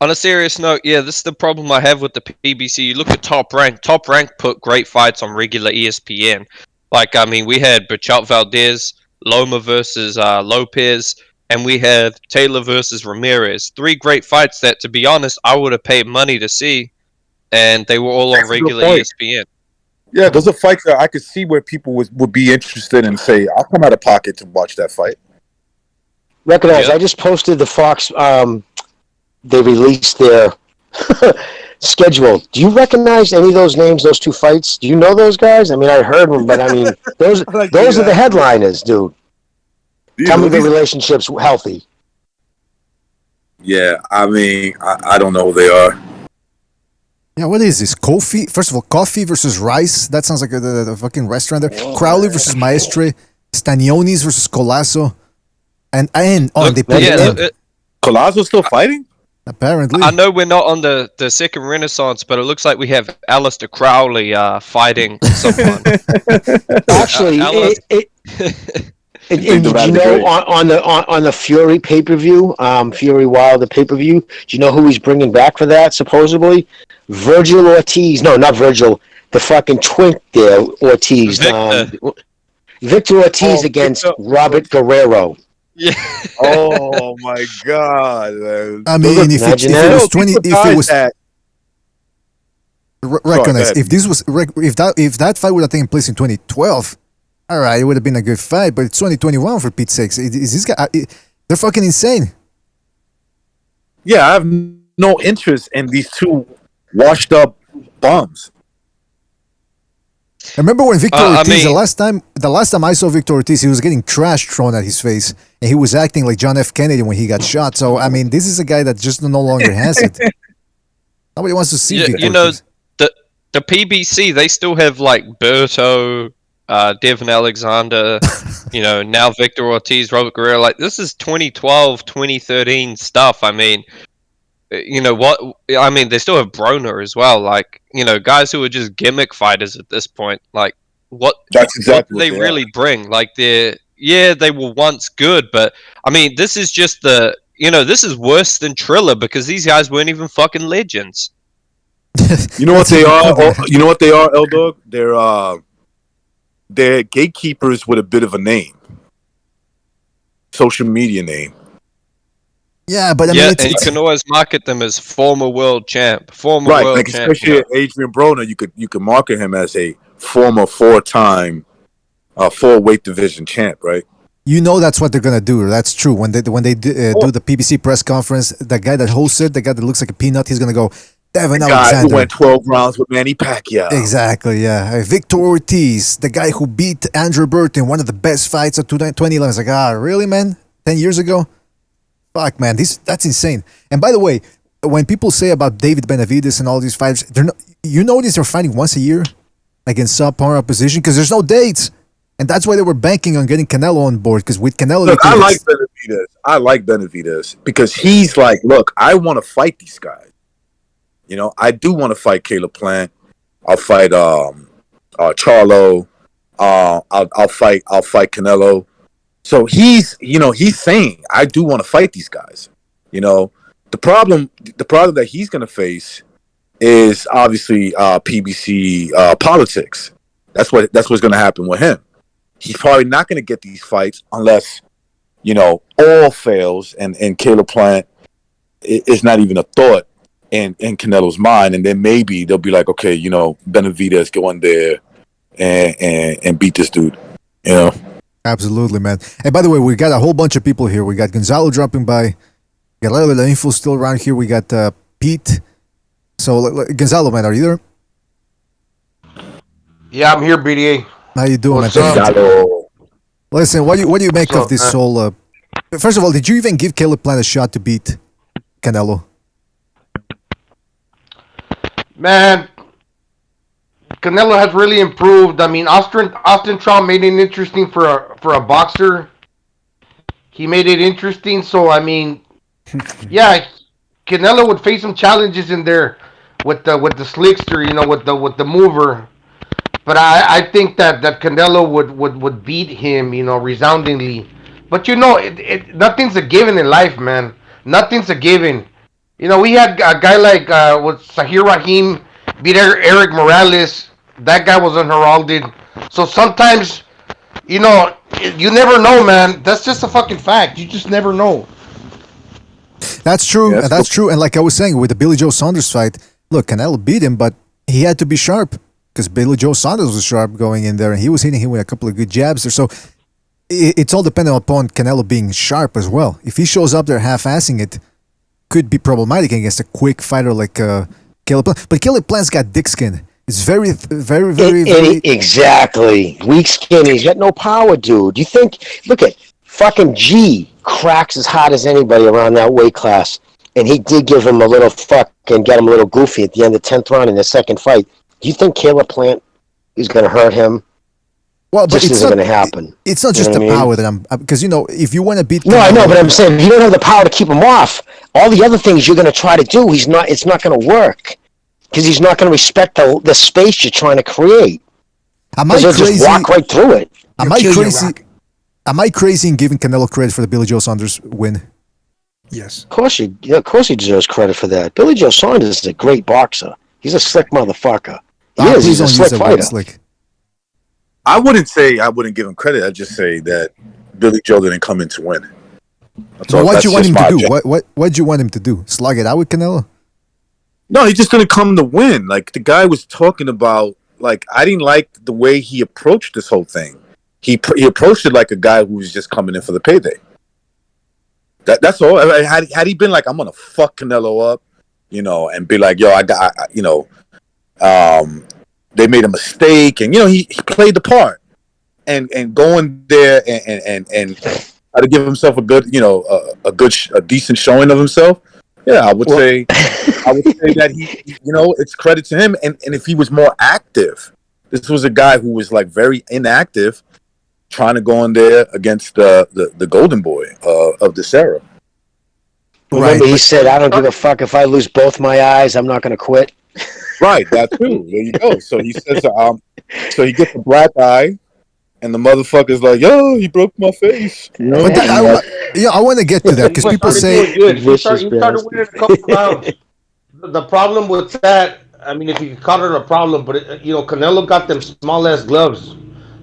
Speaker 5: On a serious note, yeah, this is the problem I have with the PBC. You look at Top Rank. Top Rank put great fights on regular ESPN. Like, I mean, we had Berchelt Valdez, Loma versus Lopez, and we had Taylor versus Ramirez. 3 great fights that, to be honest, I would have paid money to see, and they were all on regular ESPN.
Speaker 12: Yeah, those are fights that I could see where people would be interested and say, I'll come out of pocket to watch that fight.
Speaker 3: Recognize, I just posted the Fox... they released their schedule. Do you recognize any of those names, those 2 fights? Do you know those guys? I mean, I heard them, but I mean, those are the headliners, dude. Tell me the relationship's healthy.
Speaker 12: Yeah, I mean, I don't know who they are.
Speaker 11: Yeah, what is this? Coffee? First of all, Coffee versus Rice. That sounds like a fucking restaurant there.
Speaker 12: Oh,
Speaker 11: Crowley versus Maestre. Stanionis versus Colasso. And
Speaker 12: Colasso's still fighting?
Speaker 11: Apparently.
Speaker 5: I know we're not on the second renaissance, but it looks like we have Aleister Crowley fighting someone.
Speaker 3: Actually, And did you know on the Fury pay-per-view, Fury Wilder pay-per-view, do you know who he's bringing back for that, supposedly? Virgil Ortiz. No, not Virgil. The fucking twink there, Ortiz. Victor Ortiz against Robert Guerrero.
Speaker 5: Yeah.
Speaker 12: Oh my God, man.
Speaker 11: I mean, if it was 20, if it was recognize if this was if that fight would have taken place in 2012, all right, it would have been a good fight. But it's 2021 for Pete's sakes. Is this guy? They're fucking insane.
Speaker 12: Yeah, I have no interest in these two washed up bums.
Speaker 11: I remember when Victor Ortiz, the last time I saw Victor Ortiz, he was getting trash thrown at his face, and he was acting like John F. Kennedy when he got shot. So I mean, this is a guy that just no longer has it. Nobody wants to see Victor
Speaker 5: you know,
Speaker 11: Ortiz.
Speaker 5: the PBC, they still have like Berto, Devin Alexander, now Victor Ortiz, Robert Guerrero. Like, this is 2012, 2013 stuff. I mean, what? I mean, they still have Broner as well. Like, guys who are just gimmick fighters at this point. Like, what?
Speaker 12: That's exactly
Speaker 5: what they really bring. Like, they were once good, but I mean, this is just this is worse than Triller because these guys weren't even fucking legends.
Speaker 12: You know what they are? You know what they are, L-Dog? They're gatekeepers with a bit of a name. Social media name.
Speaker 11: Yeah, but I
Speaker 5: mean,
Speaker 11: mean,
Speaker 5: and you can always market them as former world champ,
Speaker 12: right,
Speaker 5: world
Speaker 12: like
Speaker 5: champ.
Speaker 12: Especially Adrian Broner, you could market him as a former 4-time 4-weight division champ, right?
Speaker 11: You know that's what they're gonna do. That's true. When they do the PBC press conference, the guy that hosts it, the guy that looks like a peanut, he's gonna go, Devin
Speaker 12: the
Speaker 11: Alexander.
Speaker 12: guy who went 12 rounds with Manny Pacquiao.
Speaker 11: Exactly, yeah. Victor Ortiz, the guy who beat Andrew Burton, one of the best fights of 2011. It's like, really, man? 10 years ago? Fuck, man, that's insane. And by the way, when people say about David Benavidez and all these fighters, you notice they're fighting once a year against subpar opposition because there's no dates. And that's why they were banking on getting Canelo on board, because with Canelo...
Speaker 12: Look, I like Benavidez because he's like, look, I want to fight these guys. I do want to fight Caleb-Plant. I'll fight Charlo. I'll fight Canelo. So he's saying, I do want to fight these guys. The problem that he's going to face is obviously PBC politics. That's what's going to happen with him. He's probably not going to get these fights unless, all fails and Caleb-Plant is not even a thought in Canelo's mind. And then maybe they'll be like, okay, Benavidez go in there and beat this dude,
Speaker 11: Absolutely, man. And by the way, we got a whole bunch of people here. We got Gonzalo dropping by. We got a lot of the info still around here. We got Pete. So, Gonzalo, man, are you there?
Speaker 1: Yeah, I'm here, BDA.
Speaker 11: How you doing,
Speaker 1: What's
Speaker 11: man?
Speaker 1: up?
Speaker 11: Listen, what do you make of this whole... First of all, did you even give Caleb-Plant a shot to beat Canelo?
Speaker 1: Man, Canelo has really improved. I mean, Austin Trout made it interesting for a boxer. He made it interesting, so I mean, yeah, Canelo would face some challenges in there with the slickster, with the mover. But I think that Canelo would beat him, resoundingly. But nothing's a given in life, man. Nothing's a given. We had a guy like Sahir Rahim beat Eric Morales. That guy was unheralded. So sometimes, you never know, man. That's just a fucking fact. You just never know.
Speaker 11: That's true. Yeah, that's true. And like I was saying, with the Billy Joe Saunders fight, look, Canelo beat him, but he had to be sharp because Billy Joe Saunders was sharp going in there, and he was hitting him with a couple of good jabs there. So it's all dependent upon Canelo being sharp as well. If he shows up there half-assing it, could be problematic against a quick fighter like Caleb-Plant. But Caleb-Plant's got dick skin. It's very, very, very...
Speaker 3: Exactly. Weak skin. He's got no power, dude. You think... Look at fucking G cracks as hard as anybody around that weight class. And he did give him a little fuck and get him a little goofy at the end of the 10th round in the second fight. Do you think Caleb-Plant is going to hurt him?
Speaker 11: Well, but
Speaker 3: this isn't going to happen.
Speaker 11: It's not just the power that I'm... Because, if you want to beat...
Speaker 3: No, I know, but I'm saying if you don't have the power to keep him off, all the other things you're going to try to do, it's not going to work. Because he's not going to respect the space you're trying to create.
Speaker 11: Am I
Speaker 3: he'll
Speaker 11: crazy?
Speaker 3: just walk right through it.
Speaker 11: Am I crazy? Am I crazy in giving Canelo credit for the Billy Joe Saunders win?
Speaker 2: Yes.
Speaker 3: Of course he deserves credit for that. Billy Joe Saunders is a great boxer. He's a slick motherfucker. He's a slick fighter.
Speaker 11: Slick.
Speaker 12: I wouldn't say I wouldn't give him credit. I'd just say that Billy Joe didn't come in to win.
Speaker 11: But what'd you want him to do? What'd you want him to do? Slug it out with Canelo?
Speaker 12: No, he just didn't come to win. Like, the guy was talking about, like, I didn't like the way he approached this whole thing. He approached it like a guy who was just coming in for the payday. That's all. Had he been like, I'm gonna fuck Canelo up, and be like, yo, they made a mistake, and he played the part, and going there and try to give himself a decent showing of himself. Yeah, I would say that he it's credit to him, and if he was more active, this was a guy who was like very inactive, trying to go in there against the golden boy of this era.
Speaker 3: Remember, he said, "I don't give a fuck if I lose both my eyes. I'm not going to quit."
Speaker 12: Right, that too. There you go. So he says, so he gets a black eye, and the motherfucker's like, "Yo, he broke my face."
Speaker 11: But I want to get to that because people say
Speaker 1: he started winning a couple rounds. The problem with that, I mean, if you could call it a problem, but Canelo got them small ass gloves.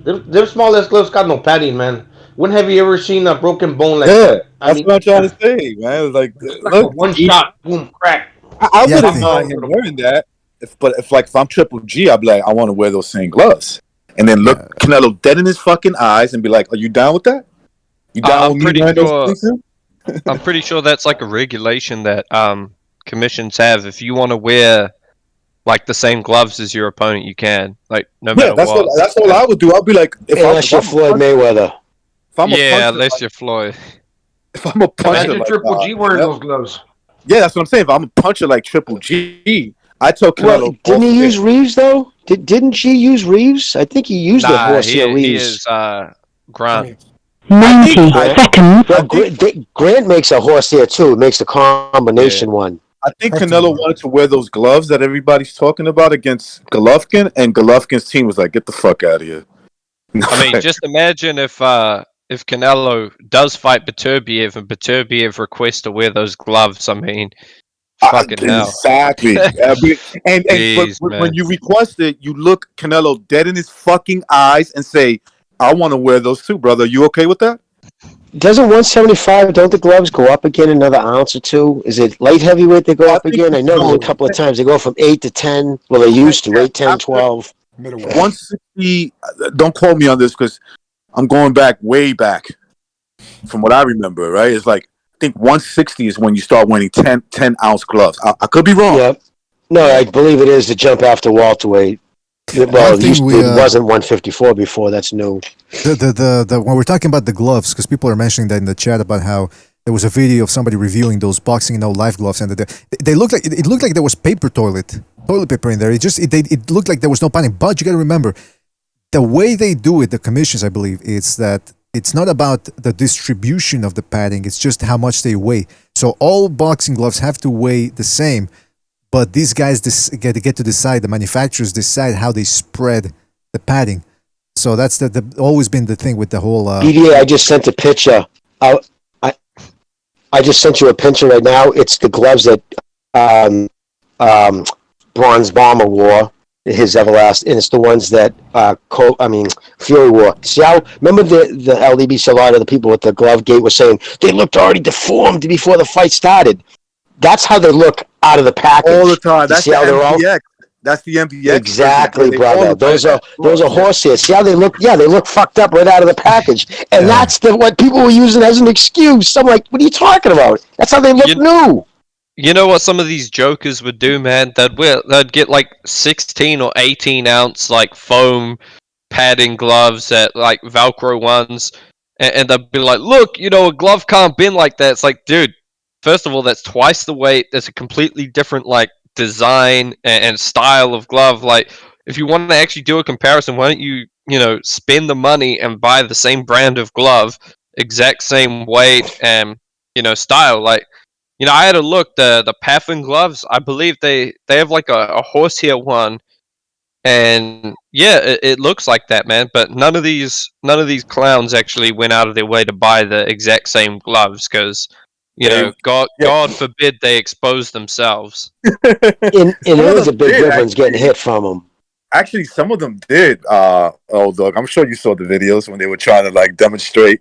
Speaker 1: Them small ass gloves got no padding, man. When have you ever seen a broken bone like that?
Speaker 12: That's what I'm trying to say, man. Like
Speaker 1: look, one shot, boom, crack.
Speaker 12: I wouldn't mind him wearing that. If I'm Triple G, I'd be like, I want to wear those same gloves, and then look Canelo dead in his fucking eyes and be like, "Are you down with that? You down with me wearing those things?"
Speaker 5: I'm pretty sure that's like a regulation that commissions have. If you want to wear like the same gloves as your opponent, you can. Like no matter what.
Speaker 12: That's all I would do. I'll be like,
Speaker 3: unless you're Floyd Mayweather.
Speaker 5: Unless you're Floyd.
Speaker 12: If I'm a puncher, like
Speaker 1: Triple G wearing those gloves.
Speaker 12: Yeah, that's what I'm saying. If I'm a puncher like Triple G, I told Canelo.
Speaker 3: Didn't he use Reeves though? Didn't she use Reeves? I think he used the horsehair Reeves.
Speaker 5: He is Grant.
Speaker 3: 90 seconds. Grant makes a horsehair too. It makes the combination one.
Speaker 12: I think Canelo wanted to wear those gloves that everybody's talking about against Golovkin, and Golovkin's team was like, "Get the fuck out of here."
Speaker 5: I mean, just imagine if Canelo does fight Beterbiev and Beterbiev requests to wear those gloves. I mean, fucking hell.
Speaker 12: Exactly. But when you request it, you look Canelo dead in his fucking eyes and say, "I want to wear those too, brother. You okay with that?"
Speaker 3: Doesn't 175, don't the gloves go up again another ounce or two? Is it light heavyweight they go up again? I know there's a couple of times they go from 8 to 10. Well, they used to 8, 10, 12.
Speaker 12: 160, don't quote me on this because I'm going way back from what I remember, right? It's like, I think 160 is when you start wearing 10 ounce gloves. I could be wrong.
Speaker 3: Yep. No, I believe it is to jump after welterweight. Well, it wasn't 154 before. That's new.
Speaker 11: The when we're talking about the gloves, because people are mentioning that in the chat about how there was a video of somebody reviewing those boxing live gloves, and they looked like it looked like there was toilet paper in there. It looked like there was no padding. But you got to remember, the way they do it, the commissions, I believe, it's that it's not about the distribution of the padding. It's just how much they weigh. So all boxing gloves have to weigh the same. But these guys get to decide, the manufacturers decide how they spread the padding. So that's the always been the thing with the whole...
Speaker 3: BDA, I just sent a picture. I just sent you a picture right now. It's the gloves that Bronze Bomber wore, his everlasting, and it's the ones that Fury wore. See how, remember the LDBC, a lot of the people with the glove gate were saying, they looked already deformed before the fight started. That's how they look out of the package.
Speaker 12: All the time. That's the MVX. That's the MVX.
Speaker 3: Exactly, brother. Those are horsehairs. See how they look? Yeah, they look fucked up right out of the package. And that's what people were using as an excuse. I'm like, what are you talking about? That's how they look new.
Speaker 5: You know what some of these jokers would do, man? They'd get like 16 or 18 ounce like foam padding gloves at like Velcro ones, and they'd be like, look, a glove can't bend like that. It's like, dude, first of all, that's twice the weight. There's a completely different like design and style of glove. Like, if you want to actually do a comparison, why don't you spend the money and buy the same brand of glove, exact same weight and style. Like, I had a look, the Paffin gloves, I believe they have like a horsehair one And yeah, it looks like that, man. But none of these clowns actually went out of their way to buy the exact same gloves, because God forbid they expose themselves.
Speaker 3: And there is a big difference getting hit from them.
Speaker 12: Actually, some of them did. Oh, dog, I'm sure you saw the videos when they were trying to like demonstrate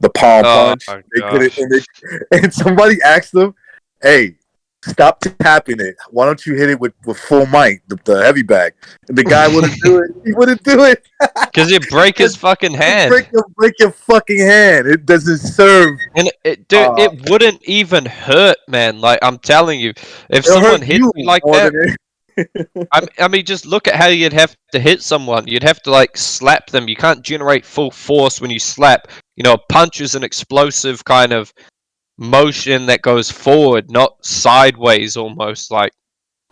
Speaker 12: the palm punch. They did it, and somebody asked them, "Hey, stop tapping it. Why don't you hit it with full might, the heavy bag?" And the guy wouldn't do it. He wouldn't do it
Speaker 5: because it break his fucking hand.
Speaker 12: Break your fucking hand. It doesn't serve.
Speaker 5: And it wouldn't even hurt, man. Like I'm telling you, if someone hit me like that. I mean, just look at how you'd have to hit someone. You'd have to like slap them. You can't generate full force when you slap. A punch is an explosive kind of motion that goes forward, not sideways. Almost like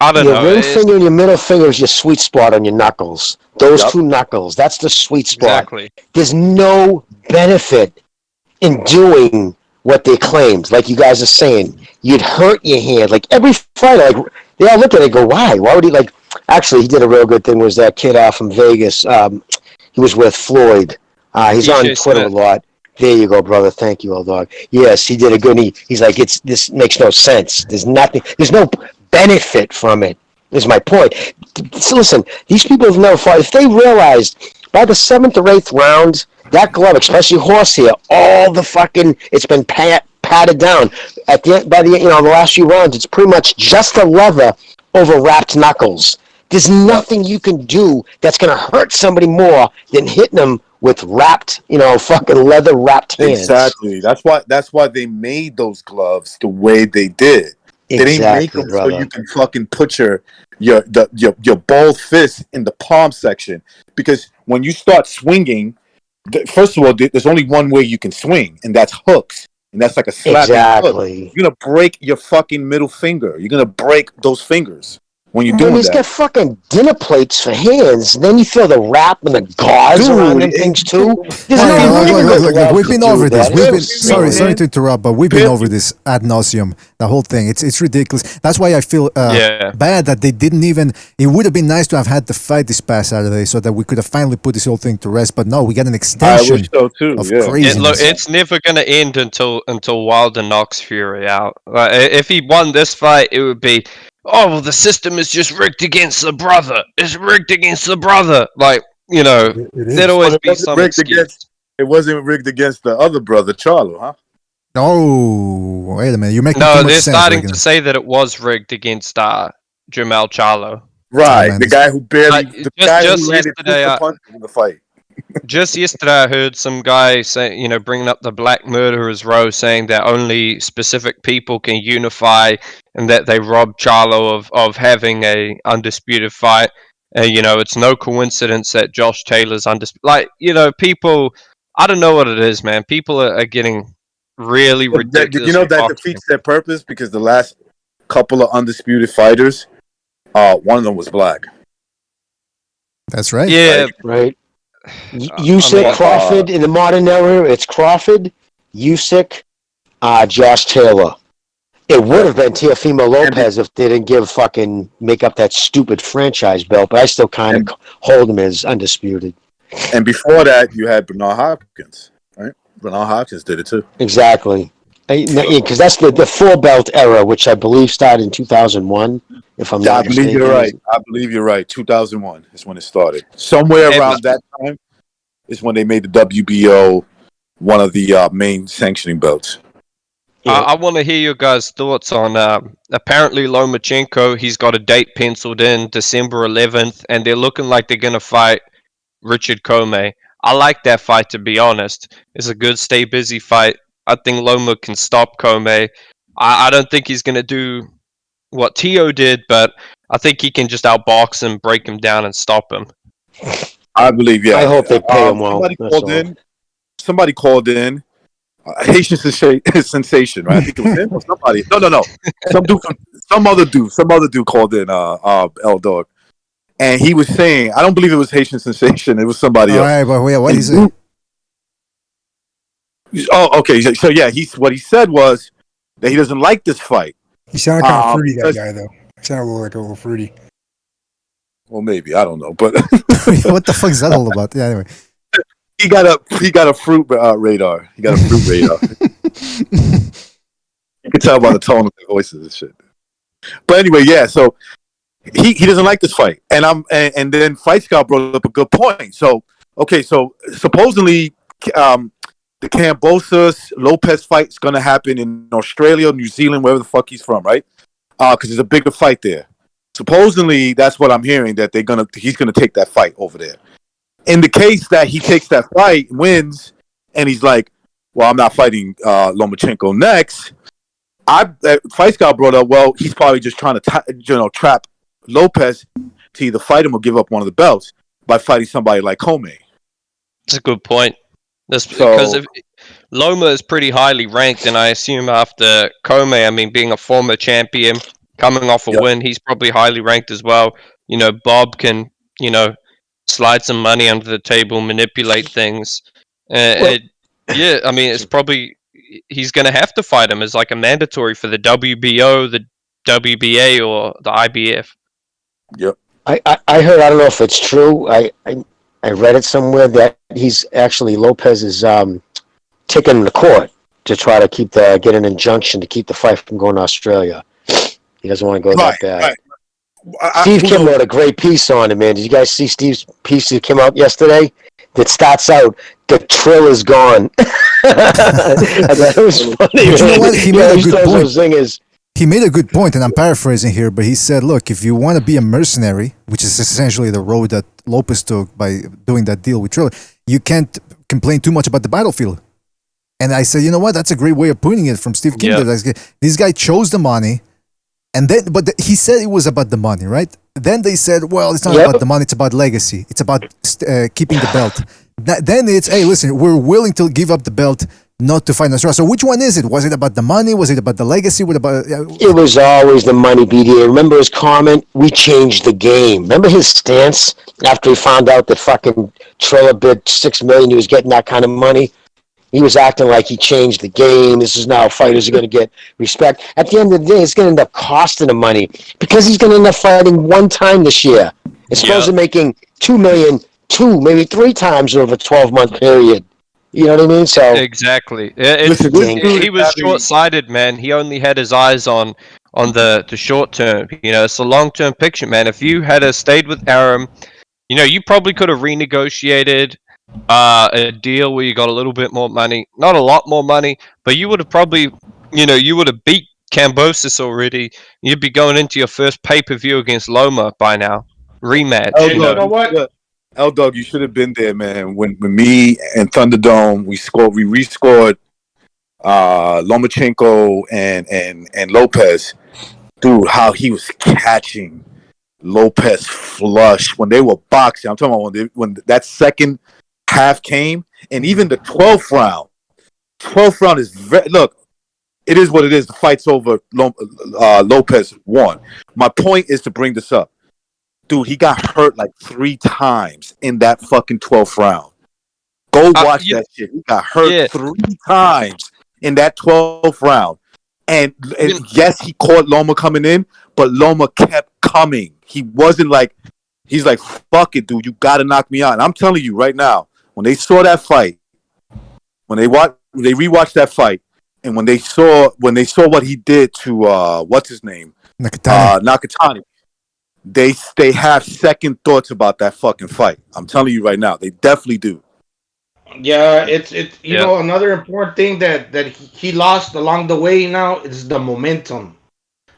Speaker 5: I don't know.
Speaker 3: Your ring finger and your middle finger is your sweet spot on your knuckles. Those two knuckles. That's the sweet spot.
Speaker 5: Exactly. There's
Speaker 3: no benefit in doing what they claimed. Like you guys are saying, you'd hurt your hand. Like every fighter, like. They all look at it and go, why? Why would he, like... Actually, he did a real good thing, was that kid out from Vegas. He was with Floyd. He's on Twitter a lot. There you go, brother. Thank you, old dog. Yes, he did a good... He's like, this makes no sense. There's nothing... There's no benefit from it, is my point. So listen, these people have never fought. If they realized by the 7th or 8th round, that glove, especially horsehair, all the fucking... It's been patted down. By the last few rounds, it's pretty much just the leather over wrapped knuckles. There's nothing you can do that's gonna hurt somebody more than hitting them with wrapped, fucking leather wrapped hands.
Speaker 12: Exactly. That's why they made those gloves the way they did. They didn't make them so you can fucking put your bald fist in the palm section, because when you start swinging, first of all, there's only one way you can swing, and that's hooks. And that's like a slap.
Speaker 3: Exactly.
Speaker 12: You're going to break your fucking middle finger. You're going to break those fingers when you're doing that.
Speaker 3: He's got fucking dinner plates for hands. And then you feel the wrap and the gauze around them things too.
Speaker 11: Look, we've been over this. Sorry to interrupt, but we've been over this ad nauseum. The whole thing. It's ridiculous. That's why I feel bad that they didn't even... It would have been nice to have had the fight this past Saturday so that we could have finally put this whole thing to rest. But no, we got an extension of craziness.
Speaker 5: It's never going to end until Wilder knocks Fury out. If he won this fight, it would be... Oh, well, the system is just rigged against the brother. It's rigged against the brother. Like, there'd always be some excuse.
Speaker 12: It wasn't rigged against the other brother, Charlo, huh?
Speaker 11: Oh, wait a minute. You're making too much
Speaker 5: they're
Speaker 11: sense,
Speaker 5: starting to say that it was rigged against Jamal Charlo.
Speaker 12: Right, the guy who barely... the guy who landed the punch in the fight.
Speaker 5: Just yesterday, I heard some guy say, bringing up the Black Murderers Row, saying that only specific people can unify, and that they robbed Charlo of having a undisputed fight. And it's no coincidence that Josh Taylor's undisputed. Like, people, I don't know what it is, man. People are getting really ridiculous.
Speaker 12: That defeats their purpose, because the last couple of undisputed fighters, one of them was black.
Speaker 11: That's right.
Speaker 5: Yeah,
Speaker 3: right. Usyk, Crawford, in the modern era, it's Crawford, Usyk, Josh Taylor. It would have been Teofimo Lopez if they didn't make up that stupid franchise belt, but I still kind of hold him as undisputed.
Speaker 12: And before that, you had Bernard Hopkins, right? Bernard Hopkins did it too.
Speaker 3: Exactly. Because that's the full belt era, which I believe started in 2001, if I'm not mistaken.
Speaker 12: I believe you're right. 2001 is when it started. Somewhere around that time is when they made the WBO one of the main sanctioning belts.
Speaker 5: I want to hear your guys' thoughts on apparently Lomachenko. He's got a date penciled in December 11th, and they're looking like they're going to fight Richard Comey. I like that fight, to be honest. It's a good stay busy fight. I think Loma can stop Comey. I don't think he's going to do what Tio did, but I think he can just outbox him, break him down, and stop him.
Speaker 12: I believe, yeah.
Speaker 3: I hope they pay him well.
Speaker 12: Somebody called in. Haitian sensation, right? I think it was him or somebody. No. Some other dude called in, L Dog. And he was saying, I don't believe it was Haitian sensation. It was somebody else.
Speaker 11: All right, but wait, what is it?
Speaker 12: Oh, okay. So yeah, what he said was that he doesn't like this fight.
Speaker 2: He sounded kind of fruity, that guy, though. He sounded a little like a little fruity.
Speaker 12: Well, maybe I don't know, but
Speaker 11: what the fuck is that all about? Yeah, anyway.
Speaker 12: He got a fruit radar. He got a fruit radar. You can tell by the tone of their voices and shit. But anyway, yeah. So he doesn't like this fight, and then Fight Scout brought up a good point. So okay, so supposedly the Kambosos Lopez fight is gonna happen in Australia, New Zealand, wherever the fuck he's from, right? Because there's a bigger fight there. Supposedly, that's what I'm hearing, that he's gonna take that fight over there. In the case that he takes that fight, wins, and he's like, "Well, I'm not fighting Lomachenko next." Fight Scout brought up, well, he's probably just trying to trap Lopez to either fight him or give up one of the belts by fighting somebody like Comey.
Speaker 5: That's a good point. Because Loma is pretty highly ranked, and I assume after Comey, I mean, being a former champion, coming off a win, he's probably highly ranked as well. You know, Bob can, slide some money under the table, manipulate things. I mean, it's probably he's going to have to fight him as like a mandatory for the WBO, the WBA, or the IBF.
Speaker 12: Yep.
Speaker 3: I heard, I don't know if it's true, I read it somewhere that Lopez is taking him to court to try to get an injunction to keep the fight from going to Australia. He doesn't want to go that bad. Right. Steve Kim wrote a great piece on it, man. Did you guys see Steve's piece that came out yesterday? That starts out, the trill is gone. That was funny.
Speaker 11: But you know what? He made a good point. He made a good point, and I'm paraphrasing here, but he said, look, if you want to be a mercenary, which is essentially the road that Lopez took by doing that deal with Triller, you can't complain too much about the battlefield. And I said, you know what? That's a great way of putting it from Steve Kim. Yeah. This guy chose the money. And then, he said it was about the money, right? Then they said, well, it's not about the money, it's about legacy. It's about keeping the belt. Then it's, hey, listen, we're willing to give up the belt not to fight in Australia. So which one is it? Was it about the money? Was it about the legacy? What about?
Speaker 3: It was always the money, BDA. Remember his comment? We changed the game. Remember his stance after he found out that fucking Triller bid $6 million, he was getting that kind of money? He was acting like he changed the game. This is now fighters are going to get respect. At the end of the day, it's going to end up costing him money because he's going to end up fighting one time this year. It's supposed to making $2 million, maybe 3 times over a 12-month period. You know what I mean? So
Speaker 5: exactly. He was short-sighted, man. He only had his eyes on the short term. It's a long-term picture, man. If you had stayed with Arum, you probably could have renegotiated a deal where you got a little bit more money, not a lot more money, but you would have probably, you would have beat Kambosos already. You'd be going into your first pay-per-view against Loma by now. Rematch.
Speaker 12: You know what? L-Dog, you should have been there, man. When me and Thunderdome, we rescored Lomachenko and Lopez. Dude, how he was catching Lopez flush when they were boxing. I'm talking about when that second half came, and even the 12th round. 12th round is look, it is what it is. The fight's over. Lopez won. My point is to bring this up. Dude, he got hurt like 3 times in that fucking 12th round. Go watch that shit. He got hurt 3 times in that 12th round. And yes, he caught Loma coming in, but Loma kept coming. He wasn't like, he's like, fuck it, dude. You got to knock me out. And I'm telling you right now, when they saw that fight, when they rewatched that fight, and when they saw what he did to what's his name, Nakatani, they have second thoughts about that fucking fight. I'm telling you right now, they definitely do.
Speaker 1: Yeah, it's you know, another important thing that he lost along the way now is the momentum.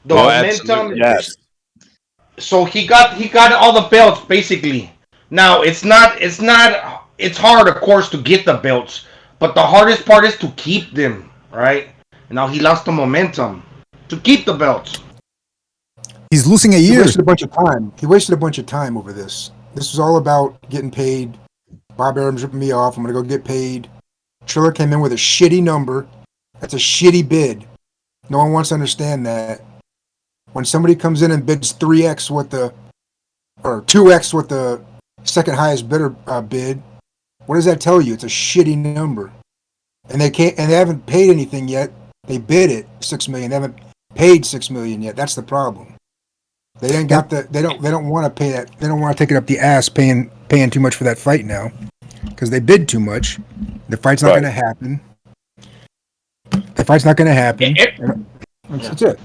Speaker 1: The momentum.
Speaker 12: Yes.
Speaker 1: So he got all the belts basically. Now it's hard, of course, to get the belts, but the hardest part is to keep them, right? And now he lost the momentum to keep the belts.
Speaker 11: He's losing a year.
Speaker 2: He wasted a bunch of time. He wasted a bunch of time over this. This was all about getting paid. Bob Arum's ripping me off. I'm going to go get paid. Triller came in with a shitty number. That's a shitty bid. No one wants to understand that. When somebody comes in and bids 3x or 2x what the second highest bidder bid, what does that tell you? It's a shitty number. And they haven't paid anything yet. They bid it $6 million. They haven't paid $6 million yet. That's the problem. They ain't got the. They don't want to pay that. They don't want to take it up the ass paying too much for that fight now, because they bid too much. The fight's not going to happen. The fight's not going to happen. That's it.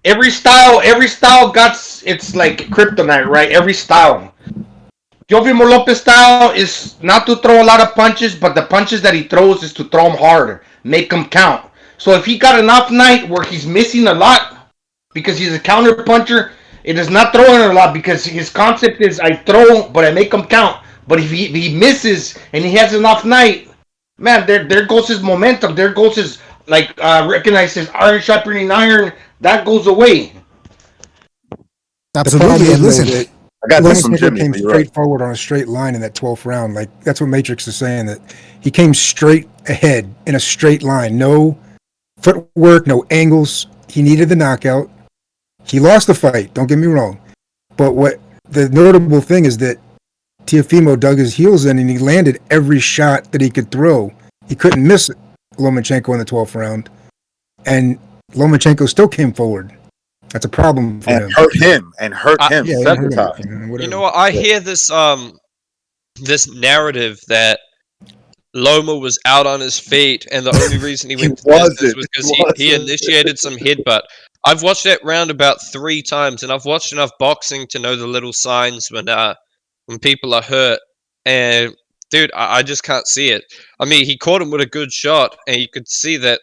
Speaker 1: Every style got it's like kryptonite, right? Every style. Teofimo Lopez style is not to throw a lot of punches, but the punches that he throws is to throw them harder, make them count. So if he got an off night where he's missing a lot because he's a counter puncher, it is not throwing a lot because his concept is I throw, but I make them count. But if he misses and he has an off night, man, there goes his momentum. There goes his recognize his iron sharpening iron. That goes away.
Speaker 11: Absolutely. And listen,
Speaker 12: I got this from
Speaker 2: Lomachenko
Speaker 12: Jimmy.
Speaker 2: came
Speaker 12: You're
Speaker 2: straight
Speaker 12: right.
Speaker 2: forward on a straight line in that 12th round. Like that's what Matrix is saying, that he came straight ahead in a straight line. No footwork, no angles. He needed the knockout. He lost the fight, don't get me wrong. But what the notable thing is that Teofimo dug his heels in and he landed every shot that he could throw. He couldn't miss Lomachenko in the 12th round. And Lomachenko still came forward. That's a problem for him.
Speaker 12: And hurt him.
Speaker 2: Yeah,
Speaker 12: Second
Speaker 2: hurt
Speaker 12: time.
Speaker 2: him.
Speaker 5: You know what? I hear this this narrative that Loma was out on his feet, and the only reason he went to business was because he initiated some headbutt. I've watched that round about 3 times, and I've watched enough boxing to know the little signs when people are hurt. And dude, I just can't see it. I mean, he caught him with a good shot, and you could see that,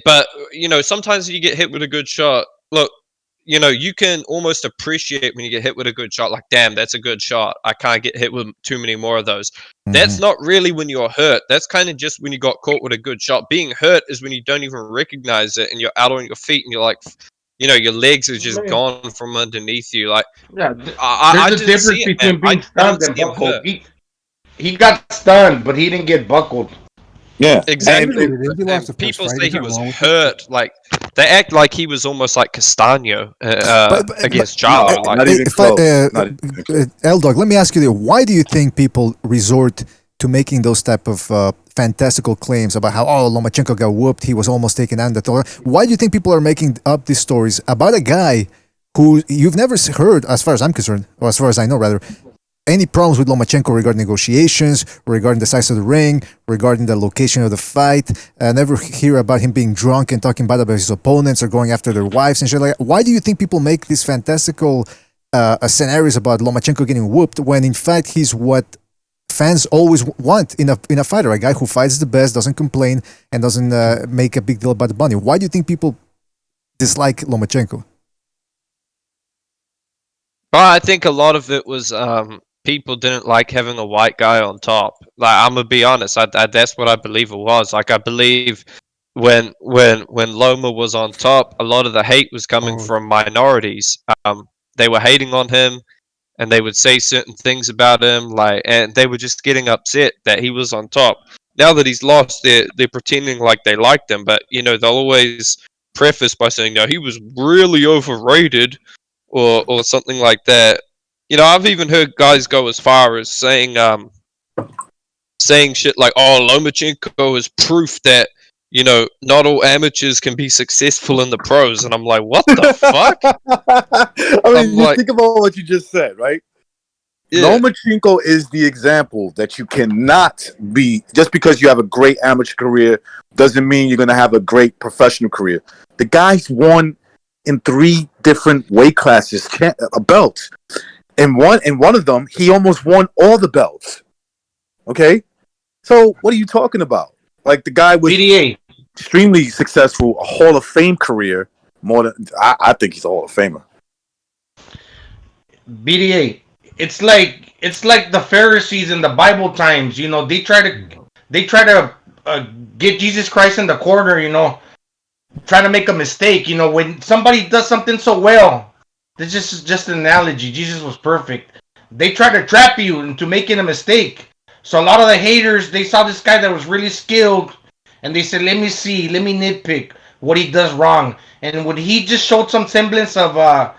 Speaker 5: but you know, sometimes you get hit with a good shot. Look, you know, you can almost appreciate when you get hit with a good shot. Like, damn, that's a good shot. I can't get hit with too many more of those. That's not really when you're hurt. That's kind of just when you got caught with a good shot. Being hurt is when you don't even recognize it, and you're out on your feet, and you're like, you know, your legs are just gone from underneath you. Like,
Speaker 1: yeah,
Speaker 5: I
Speaker 1: there's a
Speaker 5: didn't see
Speaker 1: difference
Speaker 5: it,
Speaker 1: between
Speaker 5: man.
Speaker 1: being stunned and
Speaker 5: see him
Speaker 1: buckled.
Speaker 5: hurt.
Speaker 1: He got stunned, but he didn't get buckled.
Speaker 12: Yeah,
Speaker 5: Exactly.
Speaker 2: He lost the first
Speaker 5: People
Speaker 2: fight.
Speaker 5: say
Speaker 2: He's
Speaker 5: he
Speaker 2: not
Speaker 5: was
Speaker 2: wrong with it.
Speaker 5: hurt. Like, they act like he was almost like Castano against Charlo.
Speaker 12: No,
Speaker 5: like,
Speaker 12: not even close.
Speaker 11: L-Dog, let me ask you this. Why do you think people resort to making those type of fantastical claims about how, Lomachenko got whooped, he was almost taken out? Why do you think people are making up these stories about a guy who you've never heard, as far as I'm concerned, or as far as I know, rather, any problems with Lomachenko regarding negotiations, regarding the size of the ring, regarding the location of the fight? I never hear about him being drunk and talking bad about his opponents or going after their wives and shit like that. Why do you think people make these fantastical scenarios about Lomachenko getting whooped when in fact he's what fans always want in a fighter, a guy who fights the best, doesn't complain, and doesn't make a big deal about the money? Why do you think people dislike Lomachenko?
Speaker 5: Well, I think a lot of it was people didn't like having a white guy on top. Like, I'm gonna be honest, that's what I believe it was. Like, I believe when Loma was on top, a lot of the hate was coming from minorities. They were hating on him, and they would say certain things about him, and they were just getting upset that he was on top. Now that he's lost, they're pretending like they liked him, but you know, they'll always preface by saying, "No, he was really overrated," or something like that. You know, I've even heard guys go as far as saying shit like, Lomachenko is proof that, you know, not all amateurs can be successful in the pros. And I'm like, what the fuck?
Speaker 12: I mean, think about what you just said, right? Yeah. Lomachenko is the example that you cannot be, just because you have a great amateur career doesn't mean you're going to have a great professional career. The guy's won in 3 different weight classes, belts. And one of them, he almost won all the belts. Okay? So what are you talking about? Like, the guy was extremely successful, a Hall of Fame career. More than I think he's a Hall of Famer.
Speaker 1: BDA. It's like the Pharisees in the Bible times. You know, they try to get Jesus Christ in the corner. You know, try to make a mistake. You know, when somebody does something so well. This is just an analogy. Jesus was perfect. They try to trap you into making a mistake. So a lot of the haters, they saw this guy that was really skilled, and they said, let me nitpick what he does wrong. And when he just showed some semblance of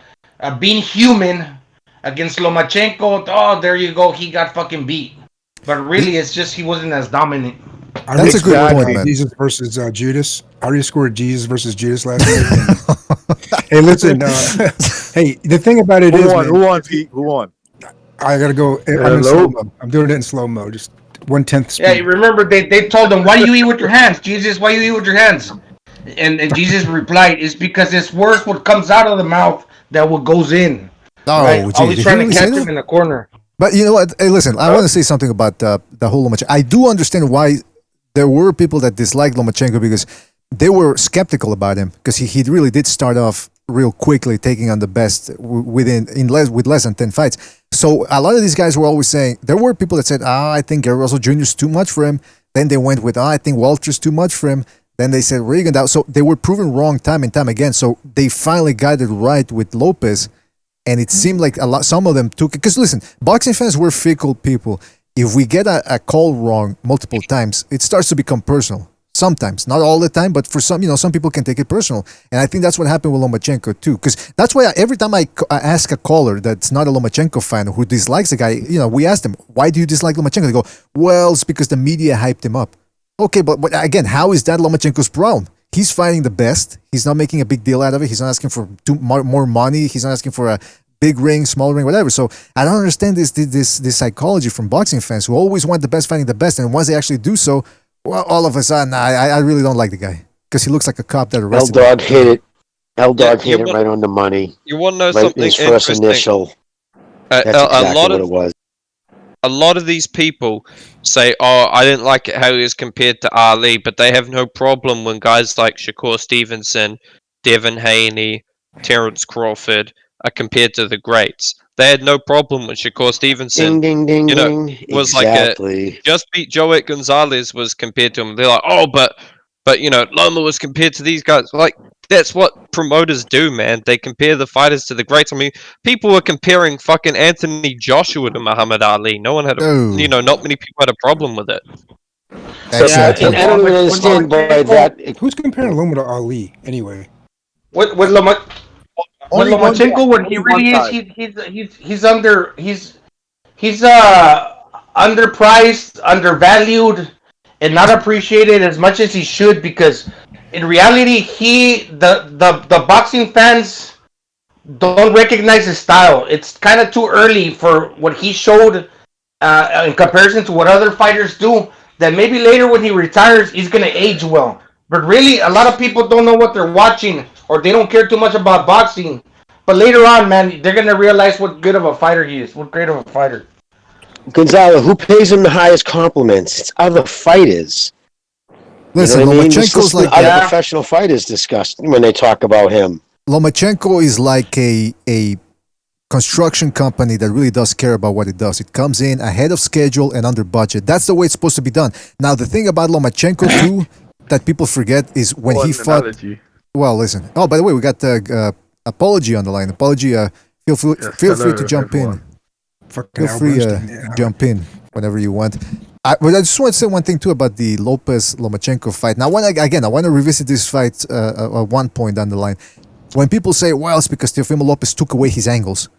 Speaker 1: being human against Lomachenko, there you go, he got fucking beat. But really, it's just he wasn't as dominant.
Speaker 11: That's a good point, man.
Speaker 2: Jesus versus Judas. I already scored Jesus versus Judas last night. Hey, listen. Hey, the thing about it
Speaker 12: Who
Speaker 2: is,
Speaker 12: won?
Speaker 2: man,
Speaker 12: Who won, Pete? Who won?
Speaker 2: I gotta go. I'm in
Speaker 12: Hello?
Speaker 2: slow mo. I'm doing it in slow mo, just 1/10 speed.
Speaker 1: Yeah, you remember they told him, "Why do you eat with your hands, Jesus? Why you eat with your hands?" And Jesus replied, "It's because it's worse what comes out of the mouth than what goes in."
Speaker 11: Oh,
Speaker 1: right?
Speaker 11: gee,
Speaker 1: Always
Speaker 11: did
Speaker 1: trying
Speaker 11: he
Speaker 1: to
Speaker 11: really say
Speaker 1: catch
Speaker 11: that?
Speaker 1: him in the corner.
Speaker 11: But you know what? Hey, listen, I want to say something about the whole Lomachenko. I do understand why there were people that disliked Lomachenko because they were skeptical about him because he really did start off real quickly taking on the best with less than 10 fights. So a lot of these guys were always saying, there were people that said, I think Gary Russell Jr. is too much for him. Then they went with, I think Walter's too much for him. Then they said Rigondeaux. So they were proven wrong time and time again. So they finally got it right with Lopez. And it seemed like some of them took it. Because listen, boxing fans were fickle people. If we get a call wrong multiple times, it starts to become personal. Sometimes, not all the time, but for some, some people can take it personal. And I think that's what happened with Lomachenko too. Because that's why every time I ask a caller that's not a Lomachenko fan who dislikes the guy, we ask them, why do you dislike Lomachenko? They go, well, it's because the media hyped him up. Okay, but again, how is that Lomachenko's problem? He's fighting the best. He's not making a big deal out of it. He's not asking for more money. He's not asking for a big ring, small ring, whatever. So I don't understand this psychology from boxing fans who always want the best fighting the best. And once they actually do so, well, all of a sudden, I really don't like the guy because he looks like a cop that arrested him.
Speaker 3: L-Dog hit it. L-Dog hit it right on the money.
Speaker 5: You want to know
Speaker 3: Right
Speaker 5: something
Speaker 3: in his first
Speaker 5: interesting?
Speaker 3: initial. That's exactly what it was.
Speaker 5: A lot of these people say, "Oh, I didn't like it how he was compared to Ali," but they have no problem when guys like Shakur Stevenson, Devin Haney, Terrence Crawford are compared to the greats. They had no problem with Shakur Stevenson.
Speaker 3: Ding, ding, ding, ding.
Speaker 5: Was
Speaker 3: Exactly.
Speaker 5: like just beat Joet Gonzalez was compared to him. They're like, "Oh, but Loma was compared to these guys." Like that's what promoters do, man. They compare the fighters to the greats. I mean, people were comparing fucking Anthony Joshua to Muhammad Ali. No one had not many people had a problem with it.
Speaker 3: I don't even understand by that.
Speaker 2: Who's comparing Loma to Ali anyway?
Speaker 1: With Lomachenko, what he really is, he's underpriced, undervalued, and not appreciated as much as he should because in reality, the boxing fans don't recognize his style. It's kind of too early for what he showed in comparison to what other fighters do. That maybe later when he retires, he's gonna age well. But really, a lot of people don't know what they're watching, or they don't care too much about boxing. But later on, man, they're gonna realize what good of a fighter he is. What great of a fighter.
Speaker 3: Gonzalo, who pays him the highest compliments? It's other fighters.
Speaker 11: Listen, Lomachenko's like
Speaker 3: other professional fighters discuss when they talk about him.
Speaker 11: Lomachenko is like a construction company that really does care about what it does. It comes in ahead of schedule and under budget. That's the way it's supposed to be done. Now, the thing about Lomachenko too that people forget is when he fought. Well, listen. Oh, by the way, we got Apology on the line. Apology. Feel free to jump in. Feel free to jump in whenever you want. But I just want to say one thing too about the Lopez-Lomachenko fight. Now, I want to revisit this fight at one point down the line. When people say, well, it's because Teofimo Lopez took away his angles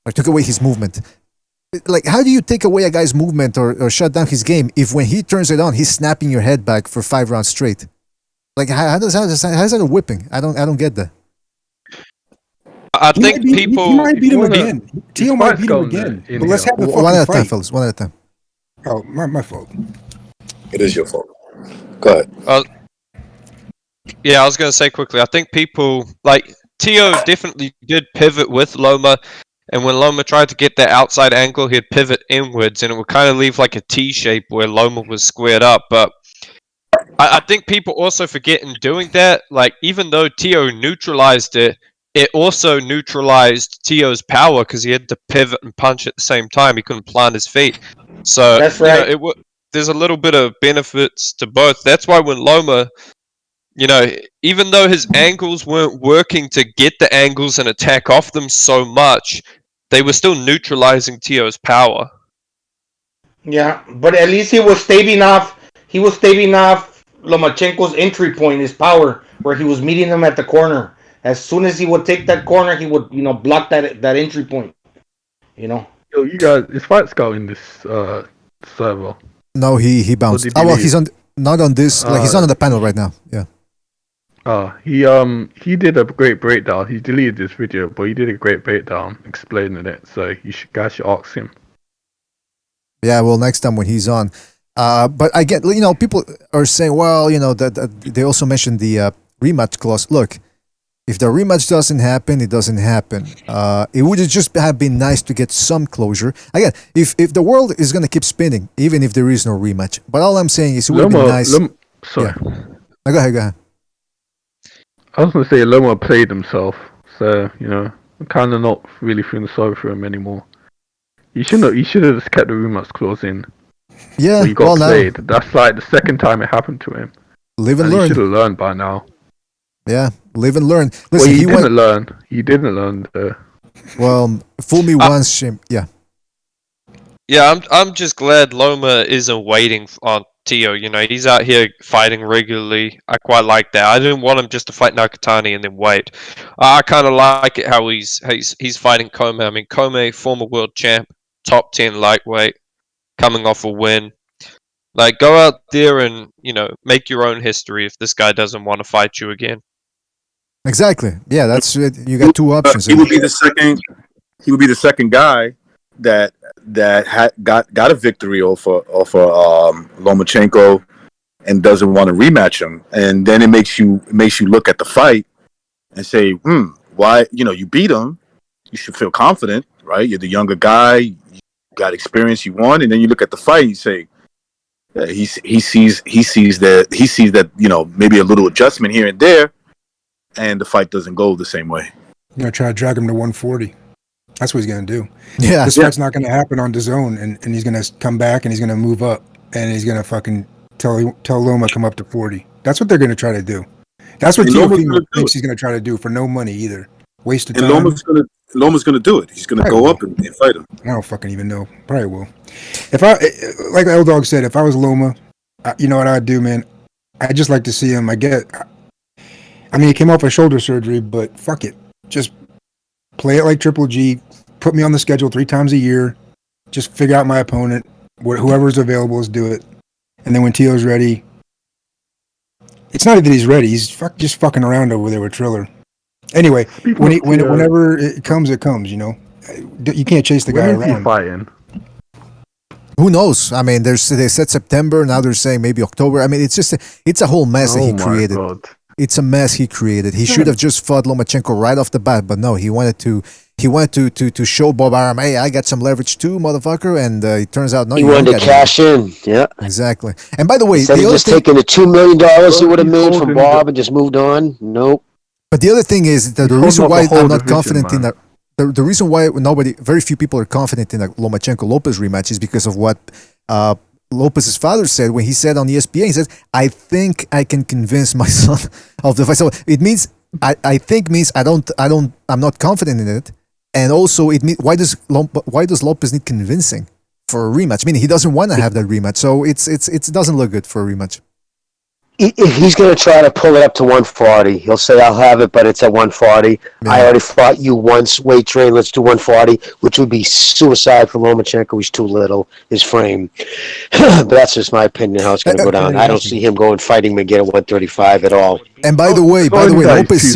Speaker 11: or took away his movement. Like, how do you take away a guy's movement or shut down his game if when he turns it on, he's snapping your head back for 5 rounds straight? Like, how's that a whipping? I don't get that.
Speaker 5: I think people...
Speaker 2: He might beat him again. Tio might beat him again. But let's have the fucking
Speaker 11: one at a
Speaker 2: fight.
Speaker 11: time, fellas. One at a time.
Speaker 2: Oh, my fault.
Speaker 12: It is your fault. Go ahead.
Speaker 5: Yeah, I was going to say quickly, I think people... Like, Tio definitely did pivot with Loma, and when Loma tried to get that outside angle, he'd pivot inwards, and it would kind of leave like a T shape where Loma was squared up. But I think people also forget in doing that, like, even though Tio neutralized it, it also neutralized Tio's power because he had to pivot and punch at the same time. He couldn't plant his feet. So
Speaker 1: that's right.
Speaker 5: There's a little bit of benefits to both. That's why when Loma, even though his angles weren't working to get the angles and attack off them so much, they were still neutralizing Tio's power.
Speaker 1: Yeah, but at least he was staving off Lomachenko's entry point, his power, where he was meeting him at the corner. As soon as he would take that corner, he would, block that entry point.
Speaker 10: Yo, you guys, is Fight Scout in this server?
Speaker 11: No, he bounced. Well, he's not on this. He's not on the panel right now. Yeah.
Speaker 10: He did a great breakdown. He deleted this video, but he did a great breakdown explaining it. So guys should ask him.
Speaker 11: Yeah, well, next time when he's on. But I get, people are saying, well, that they also mentioned the rematch clause. Look, if the rematch doesn't happen, it doesn't happen. It would just have been nice to get some closure. Again, if the world is going to keep spinning, even if there is no rematch. But all I'm saying is it would be nice.
Speaker 10: Sorry.
Speaker 11: Yeah. Go ahead.
Speaker 10: I was going to say Loma played himself. So, I'm kind of not really feeling sorry for him anymore. He should have just kept the rematch clause in.
Speaker 11: Yeah,
Speaker 10: he got played. That's like the second time it happened to him.
Speaker 11: Live and learn.
Speaker 10: He should have learned by now.
Speaker 11: Yeah, live and learn. Listen,
Speaker 10: well, he didn't learn. He didn't learn.
Speaker 11: Well, fool me once, shame. Yeah.
Speaker 5: Yeah, I'm just glad Loma isn't waiting on Tio. He's out here fighting regularly. I quite like that. I didn't want him just to fight Nakatani and then wait. I kind of like it how he's fighting Kome. I mean, Kome, former world champ, top 10 lightweight, coming off a win. Like, go out there and make your own history if this guy doesn't want to fight you again.
Speaker 11: Exactly. Yeah, that's it. You got two options.
Speaker 12: He would be the second. He would be the second guy that got a victory off Lomachenko and doesn't want to rematch him, and then it makes you look at the fight and say, why? You beat him. You should feel confident, right? You're the younger guy. You got experience. You won, and then you look at the fight. You say, yeah, he sees that maybe a little adjustment here and there. And the fight doesn't go the same way.
Speaker 2: You're going to try to drag him to 140. That's what he's going to do.
Speaker 11: Yeah.
Speaker 2: This fight's not going to happen on DAZN, and he's going to come back and he's going to move up and he's going to fucking tell Loma come up to 40. That's what they're going to try to do. That's what Teofimo thinks he's going to try to do for no money either. Waste of time.
Speaker 12: And Loma's going to do it. He's going to go up and fight him.
Speaker 2: I don't fucking even know. Probably will. If I, like L Dog said, if I was Loma, you know what I'd do, man? I'd just like to see him. I mean, he came off a shoulder surgery, but fuck it. Just play it like Triple G. Put me on the schedule 3 times a year. Just figure out my opponent. Whoever's available, is do it. And then when Tio's ready, it's not that he's ready. He's just fucking around over there with Triller. Anyway, whenever it comes, it comes. You can't chase the guy around.
Speaker 10: When is he fighting?
Speaker 11: Who knows? I mean, they said September. Now they're saying maybe October. I mean, it's a whole mess that he created.
Speaker 10: God.
Speaker 11: It's a mess he created. He should have just fought Lomachenko right off the bat, but no, he wanted to show Bob Arum, hey, I got some leverage too, motherfucker, and it turns out no.
Speaker 3: He wanted to cash in. Yeah,
Speaker 11: exactly. And by the way,
Speaker 3: instead of just taking the $2 million he would have made from Bob and just moved on. Nope.
Speaker 11: But the other thing is that the reason why I'm not confident in that. The reason why very few people are confident in a Lomachenko-Lopez rematch is because of what Lopez's father said when he said on ESPN. He said, "I think I can convince my son of the fight." So it means I think means I'm not confident in it, and also it means why does Lopez need convincing for a rematch? Meaning he doesn't want to have that rematch, so it doesn't look good for a rematch.
Speaker 3: If he's going to try to pull it up to 140, he'll say, I'll have it, but it's at 140. Yeah. I already fought you once, weight train, let's do 140, which would be suicide for Lomachenko. He's too little, his frame. But that's just my opinion, how it's going to go down. I don't see him going fighting him again at 135 at all.
Speaker 11: And by the way, Lopez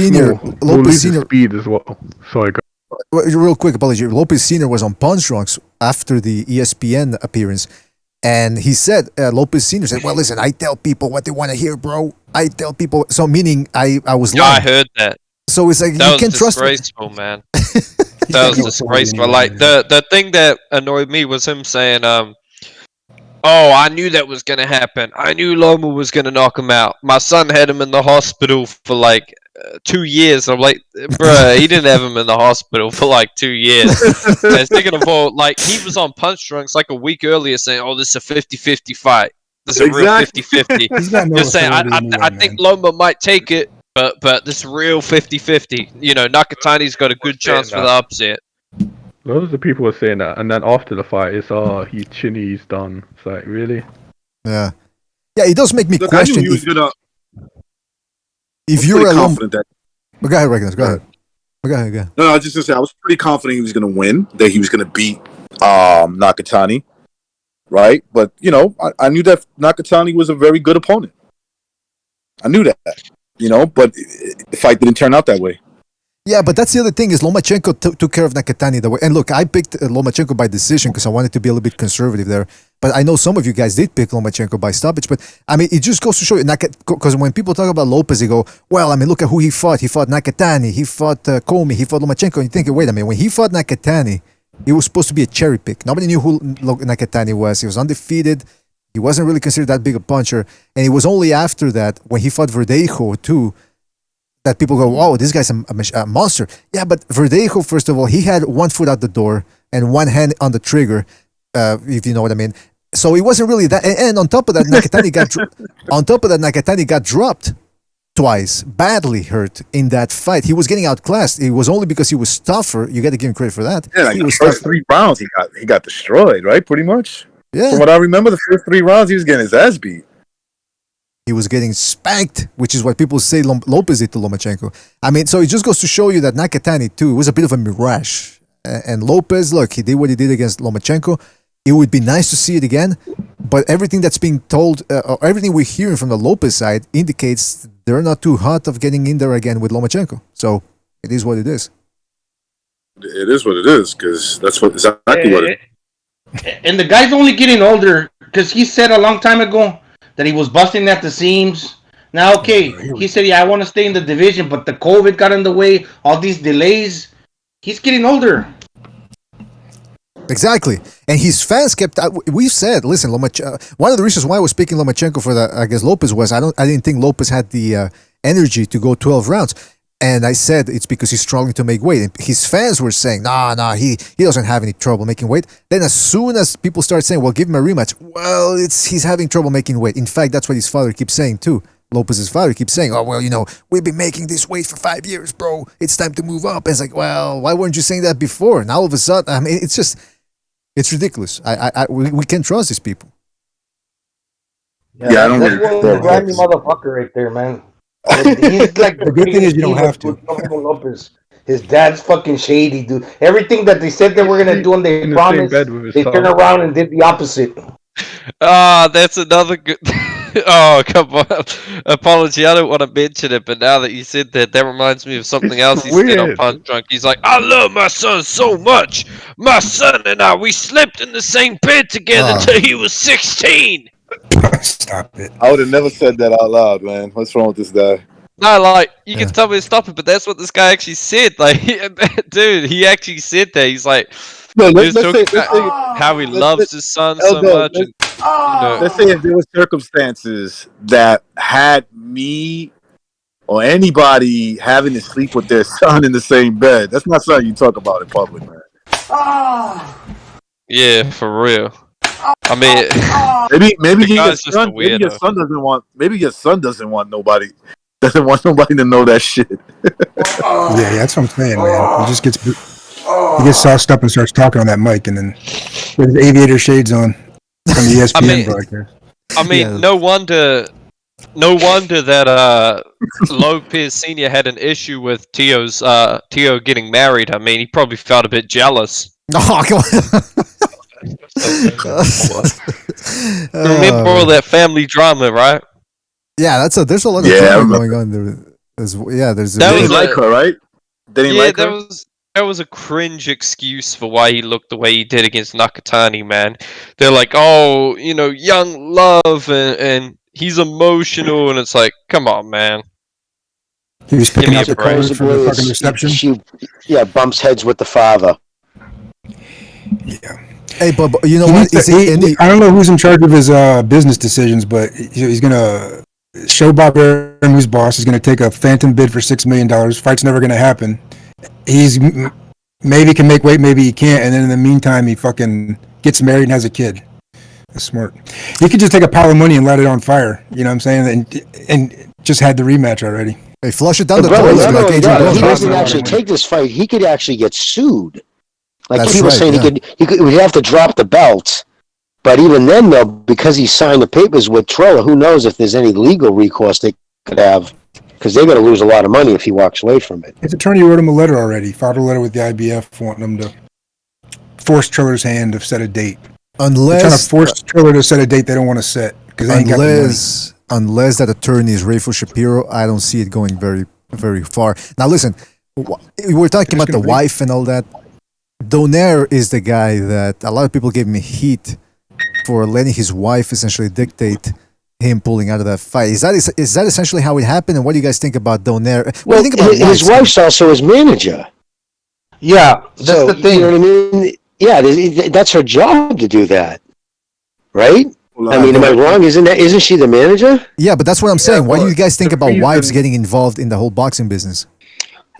Speaker 11: Sr.
Speaker 10: speed as well. Sorry, go.
Speaker 11: Real quick apology. Lopez Sr. was on Punch Drunks after the ESPN appearance. And he said, Lopez Sr. said, well, listen, I tell people what they want to hear, bro. I tell people. So meaning I was lying.
Speaker 5: I heard that.
Speaker 11: So it's like,
Speaker 5: that
Speaker 11: you can't trust me.
Speaker 5: Man. That was disgraceful. Like, the thing that annoyed me was him saying, oh, I knew that was going to happen. I knew Loma was going to knock him out. My son had him in the hospital for like 2 years. I'm like, bruh, he didn't have him in the hospital for like 2 years. And thinking of all, like, he was on Punch Drunks like a week earlier saying, oh, this is a 50-50 fight. This is a real 50-50. Just saying, I think Loma might take it, but this is real 50-50. Nakatani's got a good chance for the upset.
Speaker 10: Loads of people were saying that, and then after the fight, it's he's done. It's like, really?
Speaker 11: Yeah. Yeah, it does make me question. If
Speaker 12: you're confident that.
Speaker 11: Go ahead, Regulus. Go ahead. Go ahead.
Speaker 12: No, I was just gonna say I was pretty confident he was gonna win. That he was gonna beat Nakatani, right? But I knew that Nakatani was a very good opponent. I knew that. but the fight didn't turn out that way.
Speaker 11: Yeah, but that's the other thing is Lomachenko took care of Nakatani the way. And look, I picked Lomachenko by decision because I wanted to be a little bit conservative there. But I know some of you guys did pick Lomachenko by stoppage. But I mean, it just goes to show you, because when people talk about Lopez, they go, well, I mean, look at who he fought. He fought Nakatani, he fought Comey, he fought Lomachenko. And you think, wait a minute, when he fought Nakatani, he was supposed to be a cherry pick. Nobody knew who Nakatani was. He was undefeated. He wasn't really considered that big a puncher. And it was only after that, when he fought Verdejo too, that people go, wow, this guy's a monster. Yeah, but Verdejo, first of all, he had one foot out the door and one hand on the trigger, if you know what I mean. So it wasn't really that. And on top of that, Nakatani got dropped twice, badly hurt in that fight. He was getting outclassed. It was only because he was tougher. You got to give him credit for that.
Speaker 12: Yeah, the first 3 rounds, he got destroyed, right? Pretty much.
Speaker 11: Yeah.
Speaker 12: From what I remember, the first 3 rounds, he was getting his ass beat.
Speaker 11: He was getting spanked, which is what people say Lopez did to Lomachenko. I mean, so it just goes to show you that Nakatani, too, was a bit of a mirage. And Lopez, look, he did what he did against Lomachenko. It would be nice to see it again, but everything that's being told, or everything we're hearing from the Lopez side indicates they're not too hot of getting in there again with Lomachenko. So it is what it is.
Speaker 12: It is what it is, because that's exactly what it is.
Speaker 1: And the guy's only getting older, because he said a long time ago that he was busting at the seams. Now, okay, he said, yeah, I want to stay in the division, but the COVID got in the way, all these delays. He's getting older.
Speaker 11: Exactly. And his fans kept, we said, listen, one of the reasons why I was picking Lomachenko for against Lopez was I didn't think Lopez had the energy to go 12 rounds. And I said it's because he's struggling to make weight. And his fans were saying, nah, he doesn't have any trouble making weight. Then as soon as people start saying, well, give him a rematch, well, he's having trouble making weight. In fact, that's what his father keeps saying too. Lopez's father keeps saying, oh, well, we've been making this weight for 5 years, bro. It's time to move up. And it's like, well, why weren't you saying that before? Now all of a sudden, I mean, it's ridiculous. We can't trust these people.
Speaker 12: Yeah, I don't
Speaker 1: That's
Speaker 12: really
Speaker 1: one grimy motherfucker right there, man. He's like
Speaker 2: The good thing is you don't have to.
Speaker 1: Lopez. His dad's fucking shady, dude. Everything that they said they were gonna do and they promised, they turned around and did the opposite.
Speaker 5: That's another good. Oh, come on. Apology, I don't want to mention it, but now that you said that reminds me of something else he said on Punch Drunk. He's like, I love my son so much. My son and I, we slept in the same bed together till he was 16.
Speaker 2: Stop it.
Speaker 12: I would have never said that out loud, man. What's wrong with this guy?
Speaker 5: No, like, you can tell me to stop it, but that's what this guy actually said. Like, dude, he actually said that. He's like,
Speaker 12: no,
Speaker 5: let's say how he loves his son so much. And,
Speaker 12: let's say if there were circumstances that had me or anybody having to sleep with their son in the same bed, that's not something you talk about in public, man.
Speaker 5: Yeah, for real. I mean,
Speaker 12: maybe your son doesn't want nobody to know that shit.
Speaker 2: Yeah, that's what I'm saying, man. He just gets sauced up and starts talking on that mic, and then with his aviator shades on from the ESPN broadcast.
Speaker 5: I mean, no wonder that Lopez Sr. had an issue with Tio getting married. I mean, he probably felt a bit jealous.
Speaker 11: Oh, come on.
Speaker 5: Remember all that family drama, right?
Speaker 11: Yeah, there's a lot of drama going on there. They
Speaker 12: didn't like her, right? They didn't like her?
Speaker 5: That was a cringe excuse for why he looked the way he did against Nakatani, man. They're like, oh, young love, and he's emotional, and it's like, come on, man.
Speaker 2: He was picking out the cars for the fucking reception.
Speaker 3: She bumps heads with the father.
Speaker 2: Yeah.
Speaker 11: Hey, but you know what?
Speaker 2: I don't know who's in charge of his business decisions, but he's gonna show Bob Arum who's boss. He's gonna take a phantom bid for $6 million. Fight's never gonna happen. He's maybe can make weight, maybe he can't, and then in the meantime he fucking gets married and has a kid. That's smart. He could just take a pile of money and light it on fire. You know what I'm saying? And just had the rematch already.
Speaker 11: Hey, flush it down the
Speaker 3: toilet.
Speaker 11: He
Speaker 3: doesn't actually take this fight. He could actually get sued. Like
Speaker 11: That's
Speaker 3: people
Speaker 11: right,
Speaker 3: saying he would have to drop the belt. But even then, though, because he signed the papers with Trella, who knows if there's any legal recourse they could have, because they're going to lose a lot of money if he walks away from it.
Speaker 2: His attorney wrote him a letter already. Filed a letter with the IBF wanting him to force Triller's hand to set a date. They're trying to force Triller to set a date they don't want to set because they ain't got the money.
Speaker 11: unless that attorney is Rayful Shapiro, I don't see it going very, very far. Now, listen, we were talking about the wife and all that. Donaire is the guy that a lot of people gave me heat for letting his wife essentially dictate him pulling out of that fight. Is that essentially how it happened? And what do you guys think about Donaire? What do you think about
Speaker 3: his wife's also his manager.
Speaker 1: Yeah, that's the thing.
Speaker 3: You know what I mean? Yeah, that's her job to do that, right? I mean, am I wrong? Isn't she the manager?
Speaker 11: Yeah, but that's what I'm saying. What do you guys think about wives getting involved in the whole boxing business?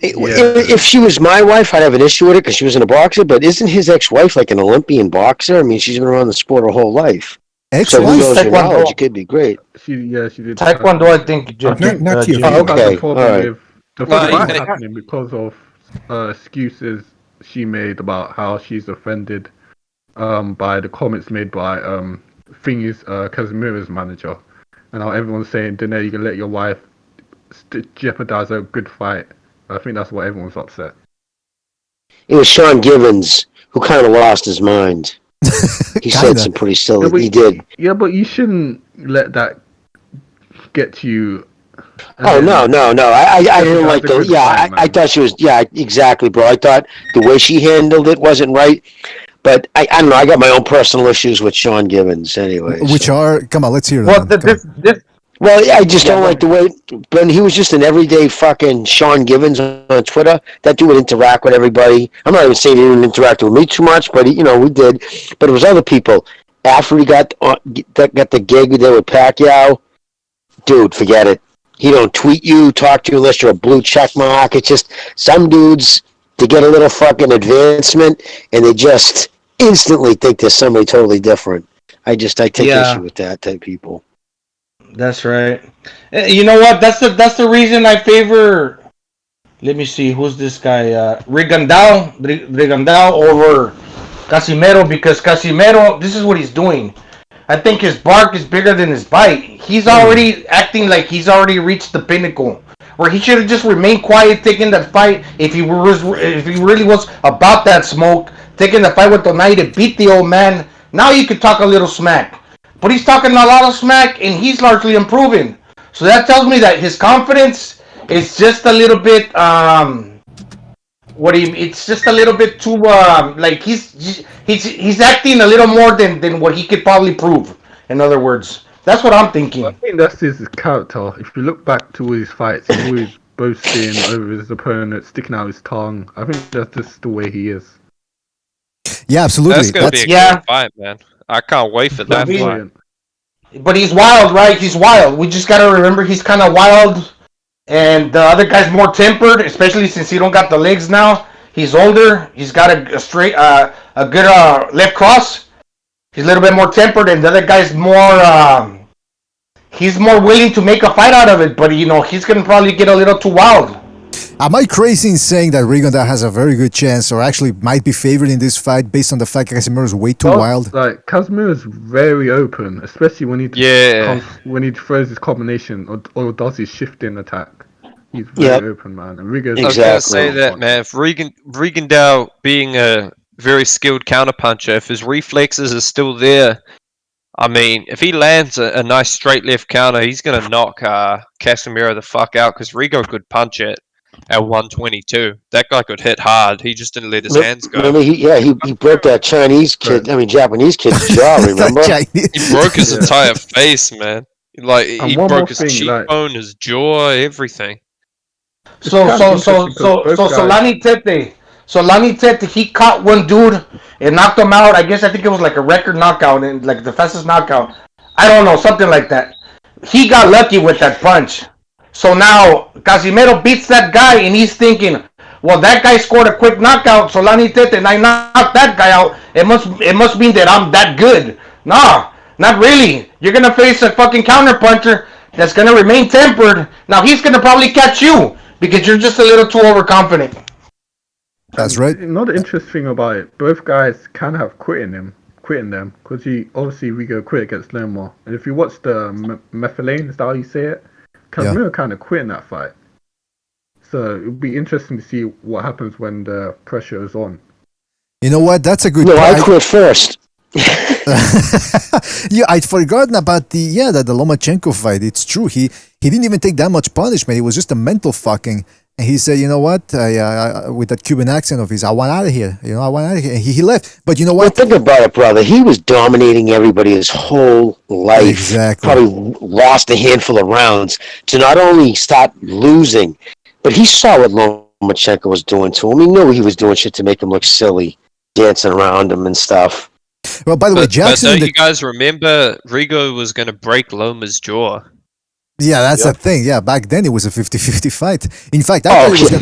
Speaker 3: If she was my wife, I'd have an issue with it because she wasn't a boxer. But isn't his ex-wife like an Olympian boxer? I mean, she's been around the sport her whole life. So who knows her knowledge? It could be great.
Speaker 10: She did.
Speaker 1: Taekwondo, I think.
Speaker 3: Not
Speaker 10: she
Speaker 3: you.
Speaker 10: had
Speaker 3: Okay,
Speaker 10: the problem
Speaker 3: all right.
Speaker 10: with the fight happening because of excuses she made about how she's offended by the comments made by Casimero's manager, and how everyone's saying, "Danae, you can let your wife jeopardize a good fight." I think that's why everyone's upset.
Speaker 3: It was Sean Givens who kind of lost his mind. He said some pretty silly.
Speaker 10: Yeah,
Speaker 3: he did.
Speaker 10: Yeah, but you shouldn't let that get to you.
Speaker 3: Oh no! I didn't like the. Yeah, I thought she was. Yeah, exactly, bro. I thought the way she handled it wasn't right. But I don't know. I got my own personal issues with Sean Givens, anyway.
Speaker 11: Which are, come on, let's hear them.
Speaker 3: Well, I just don't like the way. When he was just an everyday fucking Sean Givens on Twitter, that dude would interact with everybody. I'm not even saying he didn't interact with me too much, but we did. But it was other people. After he got the gig there with Pacquiao, dude, forget it. He don't tweet you, talk to you unless you're a blue check mark. It's just some dudes to get a little fucking advancement, and they just instantly think there's somebody totally different. I take issue with that type of people.
Speaker 1: That's right. You know what? That's the reason I favor. Let me see. Who's this guy? Rigondeaux over Casimero, because Casimero, this is what he's doing. I think his bark is bigger than his bite. He's already acting like he's already reached the pinnacle, where he should have just remained quiet, taking that fight. If he really was about that smoke, taking the fight with Donai to beat the old man. Now you could talk a little smack. But he's talking a lot of smack, and he's largely improving. So that tells me that his confidence is just a little bit, it's just a little bit too, like he's acting a little more than what he could probably prove. In other words, that's what I'm thinking.
Speaker 10: I think that's his character. If you look back to all his fights, he's always boasting over his opponent, sticking out his tongue. I think that's just the way he is.
Speaker 11: Yeah, absolutely.
Speaker 5: That's gonna be a good fight, man. I can't wait for that fight.
Speaker 1: But he's wild, right? He's wild. We just gotta remember he's kind of wild, and the other guy's more tempered, especially since he don't got the legs now. He's older. He's got a straight, a good left cross. He's a little bit more tempered, and the other guy's more. He's more willing to make a fight out of it, but he's gonna probably get a little too wild.
Speaker 11: Am I crazy in saying that Rigondeaux has a very good chance, or actually might be favored in this fight based on the fact that Casimero is way too wild?
Speaker 10: Like Casimero is very open, especially when he throws his combination or does his shifting attack. He's very open, man. And
Speaker 5: I was gonna say that, man. If Rigondeaux being a very skilled counterpuncher, if his reflexes are still there, I mean, if he lands a nice straight left counter, he's gonna knock Casimero the fuck out, because Rigo could punch it at 122. That guy could hit hard. He just didn't let his hands go.
Speaker 3: Remember, he broke that Japanese kid's jaw, remember?
Speaker 5: He broke his entire face, man. Like, he broke his cheekbone, his jaw, everything.
Speaker 1: So Solani Tete, he caught one dude and knocked him out. I think it was like a record knockout, and like the fastest knockout. I don't know, something like that. He got lucky with that punch. So now Casimero beats that guy, and he's thinking, well, that guy scored a quick knockout, Solani Tete, and I knocked that guy out. It must mean that I'm that good. Nah, not really. You're gonna face a fucking counterpuncher that's gonna remain tempered. Now he's gonna probably catch you because you're just a little too overconfident.
Speaker 11: That's right.
Speaker 10: Another interesting thing about it, both guys can have quitting them, because Rigo quit against Loma. And if you watch the Methylane, is that how you say it? Casimero kind of quit in that fight. So it would be interesting to see what happens when the pressure is on.
Speaker 11: You know what? That's a good
Speaker 3: I quit first.
Speaker 11: Yeah, I'd forgotten about the Lomachenko fight. It's true. He didn't even take that much punishment. It was just a mental fucking. And he said, you know what? With that Cuban accent of his, I want out of here. I want out of here. And he left. But you know what?
Speaker 3: Well, think about it, brother. He was dominating everybody his whole life.
Speaker 11: Exactly.
Speaker 3: Probably lost a handful of rounds to not only start losing, but he saw what Lomachenko was doing to him. He knew he was doing shit to make him look silly, dancing around him and stuff.
Speaker 11: Well, by the way,
Speaker 5: But
Speaker 11: Jackson.
Speaker 5: don't you guys remember Rigo was going to break Loma's jaw?
Speaker 11: Yeah, that's the thing. Yeah, back then it was a 50-50 fight. In fact,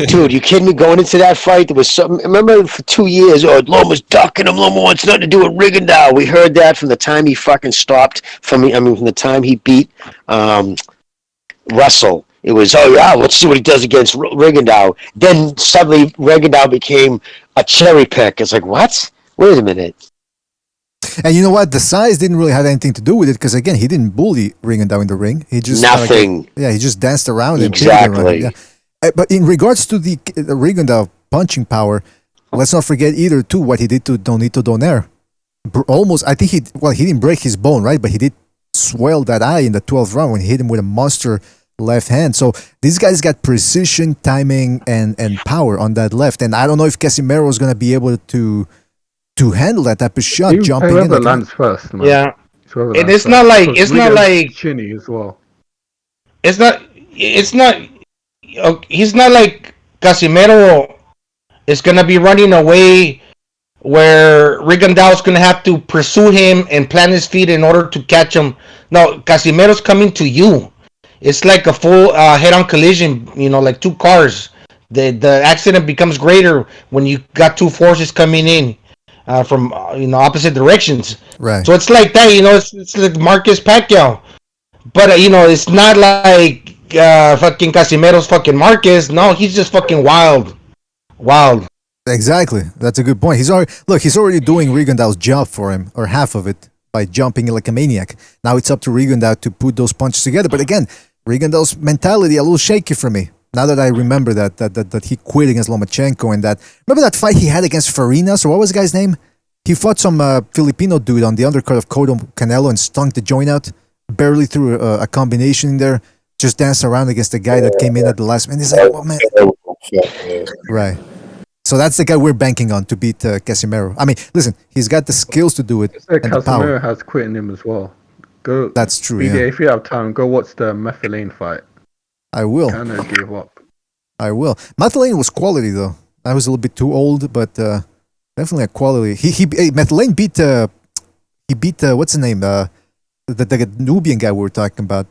Speaker 3: Dude, you kidding me? Going into that fight, there was something. Remember for 2 years, Loma's ducking him. Loma wants nothing to do with Rigondeaux. We heard that from the time he fucking stopped. From the time he beat Russell. It was, let's see what he does against Rigondeaux. Then suddenly Rigondeaux became a cherry pick. It's like, what? Wait a minute.
Speaker 11: And you know what? The size didn't really have anything to do with it because, again, he didn't bully Rigondeaux in the ring. He just
Speaker 3: nothing.
Speaker 11: He just danced around him.
Speaker 3: Exactly.
Speaker 11: Yeah. But in regards to the Rigondeaux punching power, let's not forget either, too, what he did to Donito Donaire. Almost, I think he didn't break his bone, right? But he did swell that eye in the 12th round when he hit him with a monster left hand. So these guys got precision, timing, and power on that left. And I don't know if Casimero is going to be able to handle that type of shot, jumping in.
Speaker 10: Whoever lands first, man.
Speaker 9: Yeah.
Speaker 10: And
Speaker 9: it's not like
Speaker 10: chinny as well.
Speaker 9: It's not he's not like Casimero is gonna be running away where Rigondeaux is gonna have to pursue him and plant his feet in order to catch him. No, Casimero's coming to you. It's like a full head-on collision, like two cars. The accident becomes greater when you got two forces coming in. From opposite directions,
Speaker 11: right?
Speaker 9: So it's like that, It's like Marcus Pacquiao, but it's not like fucking Casimero's fucking Marcus. No, he's just fucking wild.
Speaker 11: Exactly, that's a good point. He's already doing Rigondeaux's job for him, or half of it, by jumping like a maniac. Now it's up to Rigondeaux to put those punches together. But again, Rigondeaux's mentality a little shaky for me. Now that I remember that he quit against Lomachenko and remember that fight he had against Farinas, or what was the guy's name? He fought some Filipino dude on the undercard of Canelo and stunk the joint out, barely threw a combination in there, just danced around against the guy that came in at the last minute. He's like, oh man. Right. So that's the guy we're banking on to beat Casimero. I mean, listen, he's got the skills to do it. And the power.
Speaker 10: Casimero has quitting him as well. Go.
Speaker 11: That's true.
Speaker 10: BJ,
Speaker 11: yeah.
Speaker 10: If you have time, go watch the Methylene fight.
Speaker 11: I will.
Speaker 10: Kind of give up.
Speaker 11: I will. Methylene was quality though. I was a little bit too old, but definitely a quality. Methylene beat what's the name? The Nubian guy we were talking about.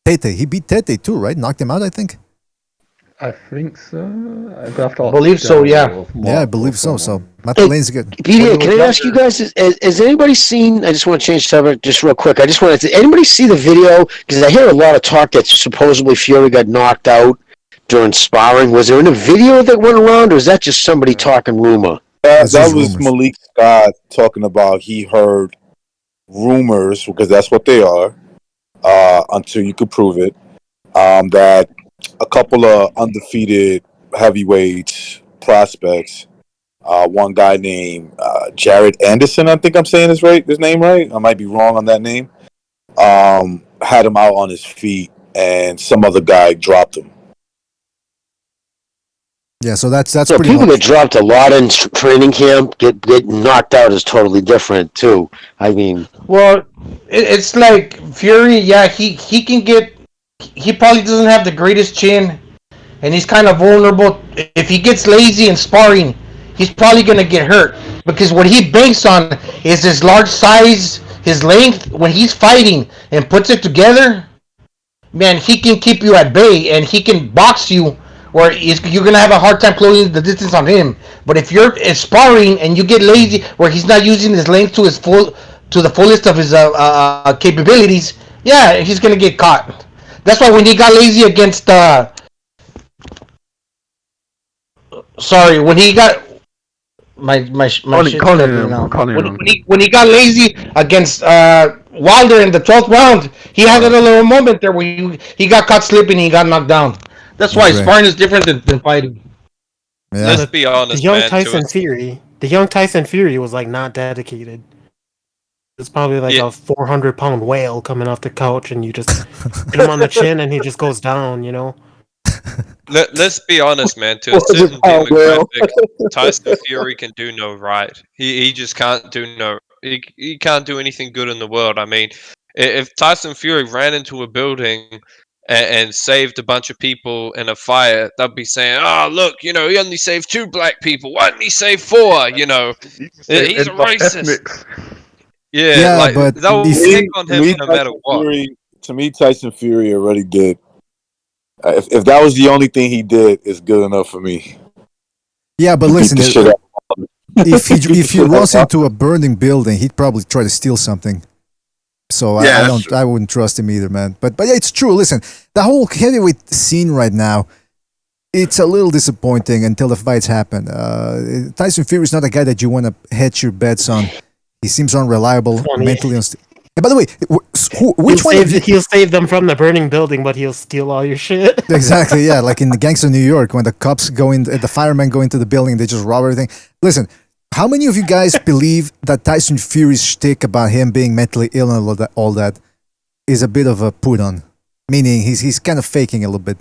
Speaker 11: Tete. He beat Tete too, right? Knocked him out, I think.
Speaker 10: I think so.
Speaker 9: I believe so. Yeah.
Speaker 11: Yeah, I believe so. So Methylene's good.
Speaker 3: BJ, can I ask you guys? Has anybody seen? I just want to change the subject just real quick. I just wanted to. Anybody see the video? Because I hear a lot of talk that supposedly Fury got knocked out during sparring. Was there any video that went around, or is that just somebody talking rumor?
Speaker 12: That was Malik Scott talking about he heard rumors, because that's what they are, until you could prove it, that a couple of undefeated heavyweight prospects, one guy named Jared Anderson, I think I'm saying his name right? I might be wrong on that name, had him out on his feet, and some other guy dropped him.
Speaker 11: Yeah, so that's
Speaker 3: so
Speaker 11: pretty
Speaker 3: people
Speaker 11: much.
Speaker 3: get dropped a lot in training camp. Get knocked out is totally different too. I mean,
Speaker 9: well, it's like Fury. Yeah, he can get. He probably doesn't have the greatest chin, and he's kind of vulnerable. If he gets lazy in sparring, he's probably gonna get hurt, because what he banks on is his large size, his length. When he's fighting and puts it together, man, he can keep you at bay, and he can box you. Or you're gonna have a hard time closing the distance on him. But if you're sparring and you get lazy, where he's not using his length to the fullest of his capabilities, yeah, he's gonna get caught. That's why when he got lazy against, when he got when he got lazy against Wilder in the 12th round, he had a little moment there where he got caught slipping and he got knocked down. That's why sparring is different than fighting.
Speaker 11: Yeah.
Speaker 5: Let's be honest,
Speaker 6: the young
Speaker 5: man.
Speaker 6: Tyson Fury was like not dedicated. It's probably like a 400-pound whale coming off the couch, and you just hit him on the chin, and he just goes down. You know.
Speaker 5: Let's be honest, man. To a certain demographic, Tyson Fury can do no right. He just can't do no. He can't do anything good in the world. I mean, if Tyson Fury ran into a building and saved a bunch of people in a fire, they'll be saying, "Oh, look, he only saved 2 black people. Why didn't he save 4? He's a racist." Yeah,
Speaker 12: but
Speaker 5: they'll pick on him no matter what.
Speaker 12: To me, Tyson Fury already did. If that was the only thing he did, it's good enough for me.
Speaker 11: Yeah, but listen, if he runs into a burning building, he'd probably try to steal something. So I wouldn't trust him either, man. But yeah, it's true. Listen, the whole heavyweight scene right now, it's a little disappointing until the fights happen. Tyson Fury is not a guy that you want to hedge your bets on. He seems unreliable, mentally unstable. And by the way,
Speaker 6: he'll save them from the burning building, but he'll steal all your shit.
Speaker 11: Exactly, yeah. Like in the Gangs of New York, when the cops the firemen go into the building, they just rob everything. Listen, how many of you guys believe that Tyson Fury's shtick about him being mentally ill and all that is a bit of a put on? Meaning he's kind of faking a little bit.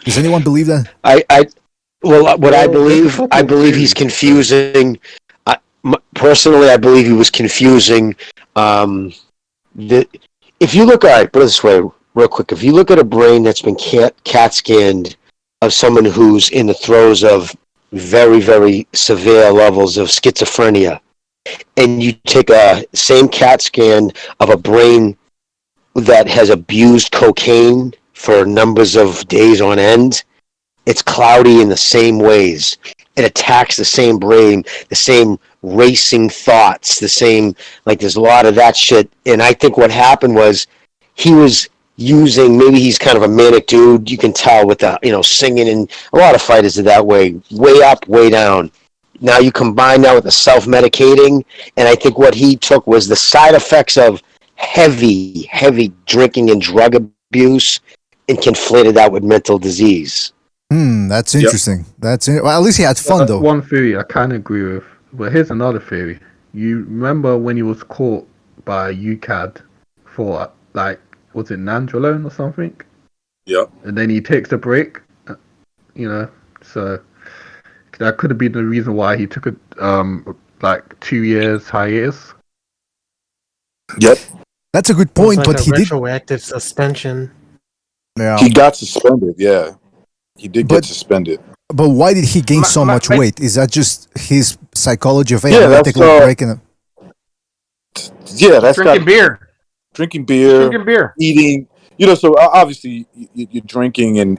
Speaker 11: Does anyone believe that?
Speaker 3: I believe he's confusing. Personally, I believe he was confusing. If you look, all right, put it this way, real quick. If you look at a brain that's been CAT scanned of someone who's in the throes of very, very severe levels of schizophrenia, and you take a same CAT scan of a brain that has abused cocaine for numbers of days on end, it's cloudy in the same ways. It attacks the same brain, the same racing thoughts, the same, like there's a lot of that shit. And I think what happened was he was using, maybe he's kind of a manic dude, you can tell with the, singing, and a lot of fighters are that way up, way down. Now you combine that with the self-medicating, and I think what he took was the side effects of heavy drinking and drug abuse and conflated that with mental disease.
Speaker 11: That's interesting. Well, at least he had fun, though.
Speaker 10: One theory I kind of agree with, but here's another theory. You remember when he was caught by UCAD for, was it nandrolone or something?
Speaker 12: Yep.
Speaker 10: And then he takes a break, so that could have been the reason why he took 2 years hiatus.
Speaker 12: Yep.
Speaker 11: That's a good point,
Speaker 6: like
Speaker 11: but he did
Speaker 6: retroactive suspension.
Speaker 11: Yeah.
Speaker 12: He got suspended, yeah. He did get suspended.
Speaker 11: But why did he gain so much weight? Is that just his psychology of
Speaker 12: that's
Speaker 11: breaking?
Speaker 12: Yeah, that's
Speaker 1: drinking beer.
Speaker 12: Drinking beer, eating. So obviously you're drinking, and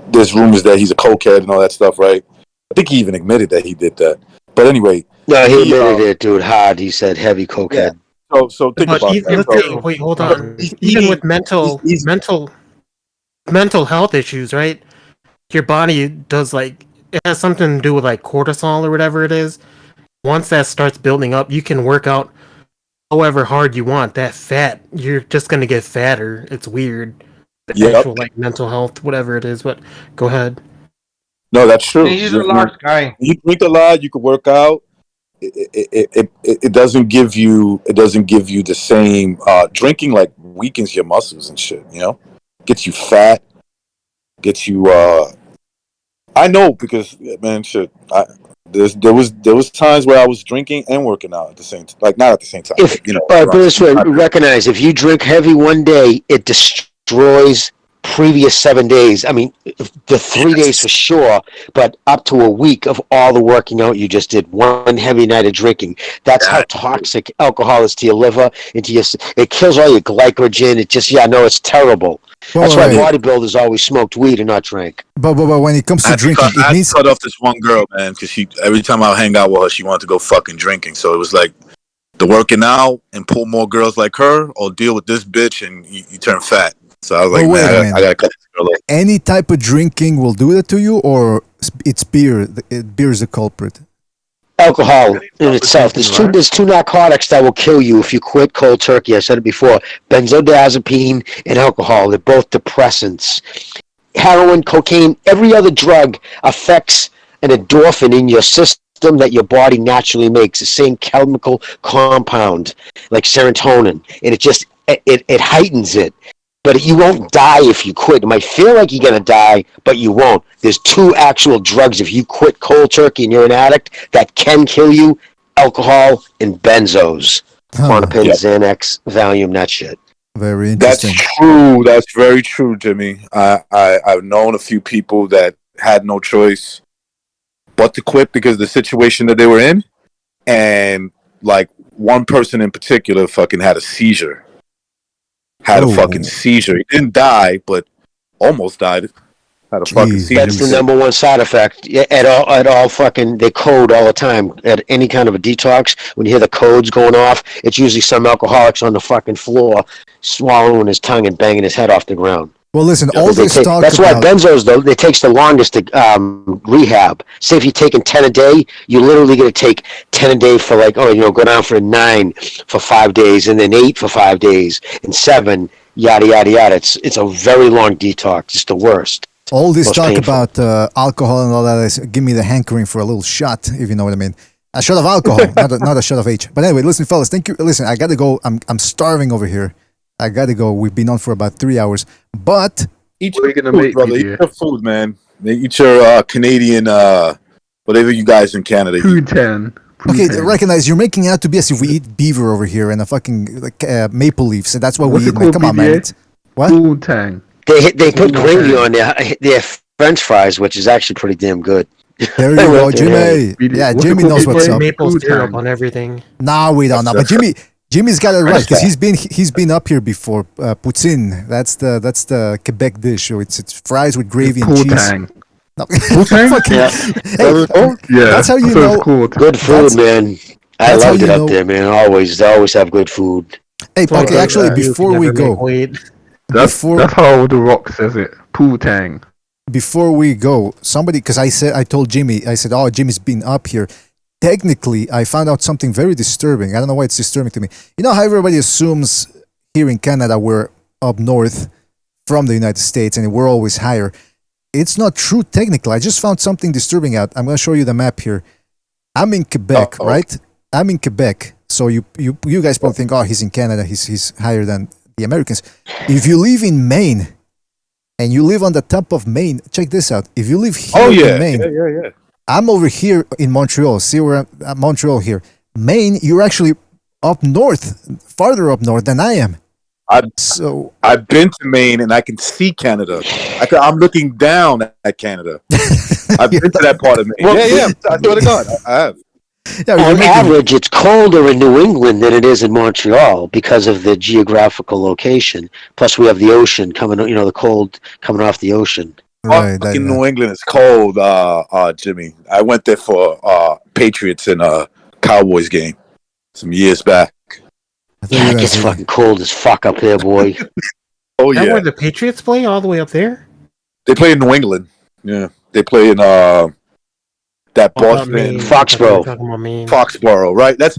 Speaker 12: there's rumors that he's a cokehead and all that stuff, right? I think he even admitted that he did that. But anyway,
Speaker 3: no, he admitted it, dude. Hard. He said heavy cokehead.
Speaker 12: Yeah. So think about that.
Speaker 6: Wait, hold on. Even with mental health issues, right? Your body does it has something to do with cortisol or whatever it is. Once that starts building up, you can work out however hard you want. That fat, you're just gonna get fatter. It's weird. The actual mental health, whatever it is. But go ahead.
Speaker 12: No, that's true.
Speaker 1: He's a large guy.
Speaker 12: You drink a lot, you can work out. It doesn't give you the same drinking weakens your muscles and shit, gets you fat, gets you I know because man shit there was times where I was drinking and working out at the same time, not at the same time.
Speaker 3: But this way, recognize if you drink heavy one day, it destroys previous 7 days. I mean, the 3 days for sure, but up to a week of all the working out you just did, one heavy night of drinking. That's how toxic alcohol is to your liver, and to your. It kills all your glycogen. It just, it's terrible. That's why bodybuilders always smoked weed and not drank.
Speaker 11: But when it comes to drinking,
Speaker 12: it means cut off this one girl, man, because every time I hang out with her, she wanted to go fucking drinking. So it was like the working out and pull more girls like her, or deal with this bitch and you turn fat. So I was like, man, I gotta cut this girl off.
Speaker 11: Any type of drinking will do that to you, or it's beer? Beer is the culprit.
Speaker 3: Alcohol in itself. There's two narcotics that will kill you if you quit cold turkey. I said it before. Benzodiazepine and alcohol. They're both depressants. Heroin, cocaine, every other drug affects an endorphin in your system that your body naturally makes, the same chemical compound like serotonin, and it heightens it. But you won't die if you quit. It might feel like you're gonna die, but you won't. There's 2 actual drugs if you quit cold turkey and you're an addict that can kill you: alcohol and benzos. Klonopin, Xanax, Valium, that shit.
Speaker 11: Very interesting.
Speaker 12: That's true. That's very true, Jimmy. I've known a few people that had no choice but to quit because of the situation that they were in, and like one person in particular fucking had a seizure. A fucking seizure. He didn't die, but almost died. Had a fucking seizure.
Speaker 3: That's the number one side effect. At all fucking, they code all the time. At any kind of a detox, when you hear the codes going off, it's usually some alcoholics on the fucking floor swallowing his tongue and banging his head off the ground.
Speaker 11: Well, listen, all this talk
Speaker 3: that's
Speaker 11: about...
Speaker 3: why benzos, though, it takes the longest to rehab. Say if you're taking 10 a day, you're literally going to take 10 a day for go down for 9 for 5 days, and then 8 for 5 days, and 7, yada, yada, yada. It's a very long detox. It's the worst.
Speaker 11: All this
Speaker 3: Most
Speaker 11: talk
Speaker 3: painful.
Speaker 11: about alcohol and all that is give me the hankering for a little shot, if you know what I mean. A shot of alcohol, not a shot of H. But anyway, listen, fellas, thank you. Listen, I got to go. I'm starving over here. I got to go. We've been on for about 3 hours. But...
Speaker 12: Eat your food, brother. Eat your food, man. Eat your Canadian, whatever you guys in Canada eat.
Speaker 11: Okay, recognize you're making out to be as if we eat beaver over here and a fucking maple leaves, and that's what we eat. Man. Come on, man. What?
Speaker 2: Poontang.
Speaker 3: They put gravy on their French fries, which is actually pretty damn good.
Speaker 11: There you go, Jimmy. Yeah, Jimmy knows what's up.
Speaker 6: Maple syrup on everything.
Speaker 11: No, we don't know. But Jimmy's got it right because he's been up here before. Poutine, that's the Quebec dish. So it's fries with gravy and cheese. No. That's how you know.
Speaker 3: Good food, man. I loved it up there, man. They always have good food.
Speaker 11: Hey, okay, actually, before we go,
Speaker 2: that's how The Rock says it. Poo-tang.
Speaker 11: Before we go, somebody, because I told Jimmy, I said, oh, Jimmy's been up here. Technically, I found out something very disturbing. I don't know why it's disturbing to me. You know how everybody assumes here in Canada we're up north from the United States and we're always higher. It's not true technically. I just found something disturbing out. I'm going to show you the map here. I'm in Quebec, right? I'm in Quebec. So you guys probably think, oh, he's in Canada. He's higher than the Americans. If you live in Maine and you live on the top of Maine, check this out. If you live here in Maine,
Speaker 12: yeah.
Speaker 11: I'm over here in Montreal. See where I'm Montreal here. Maine, you're actually up north, farther up north than I am.
Speaker 12: I've been to Maine and I can see Canada. I'm looking down at Canada. I've been to that part of Maine. Yeah. I swear to God, I have.
Speaker 3: Yeah, on average, it's colder in New England than it is in Montreal because of the geographical location. Plus, we have the ocean coming. The cold coming off the ocean.
Speaker 11: Right,
Speaker 12: fucking New England is cold, Jimmy. I went there for Patriots and Cowboys game some years back.
Speaker 3: Yeah, it gets fucking cold as fuck up here, boy.
Speaker 12: Oh
Speaker 6: Is that
Speaker 12: yeah.
Speaker 6: where the Patriots play all the way up there?
Speaker 12: They play in New England. Yeah, they play in that Boston, Foxborough, right? Is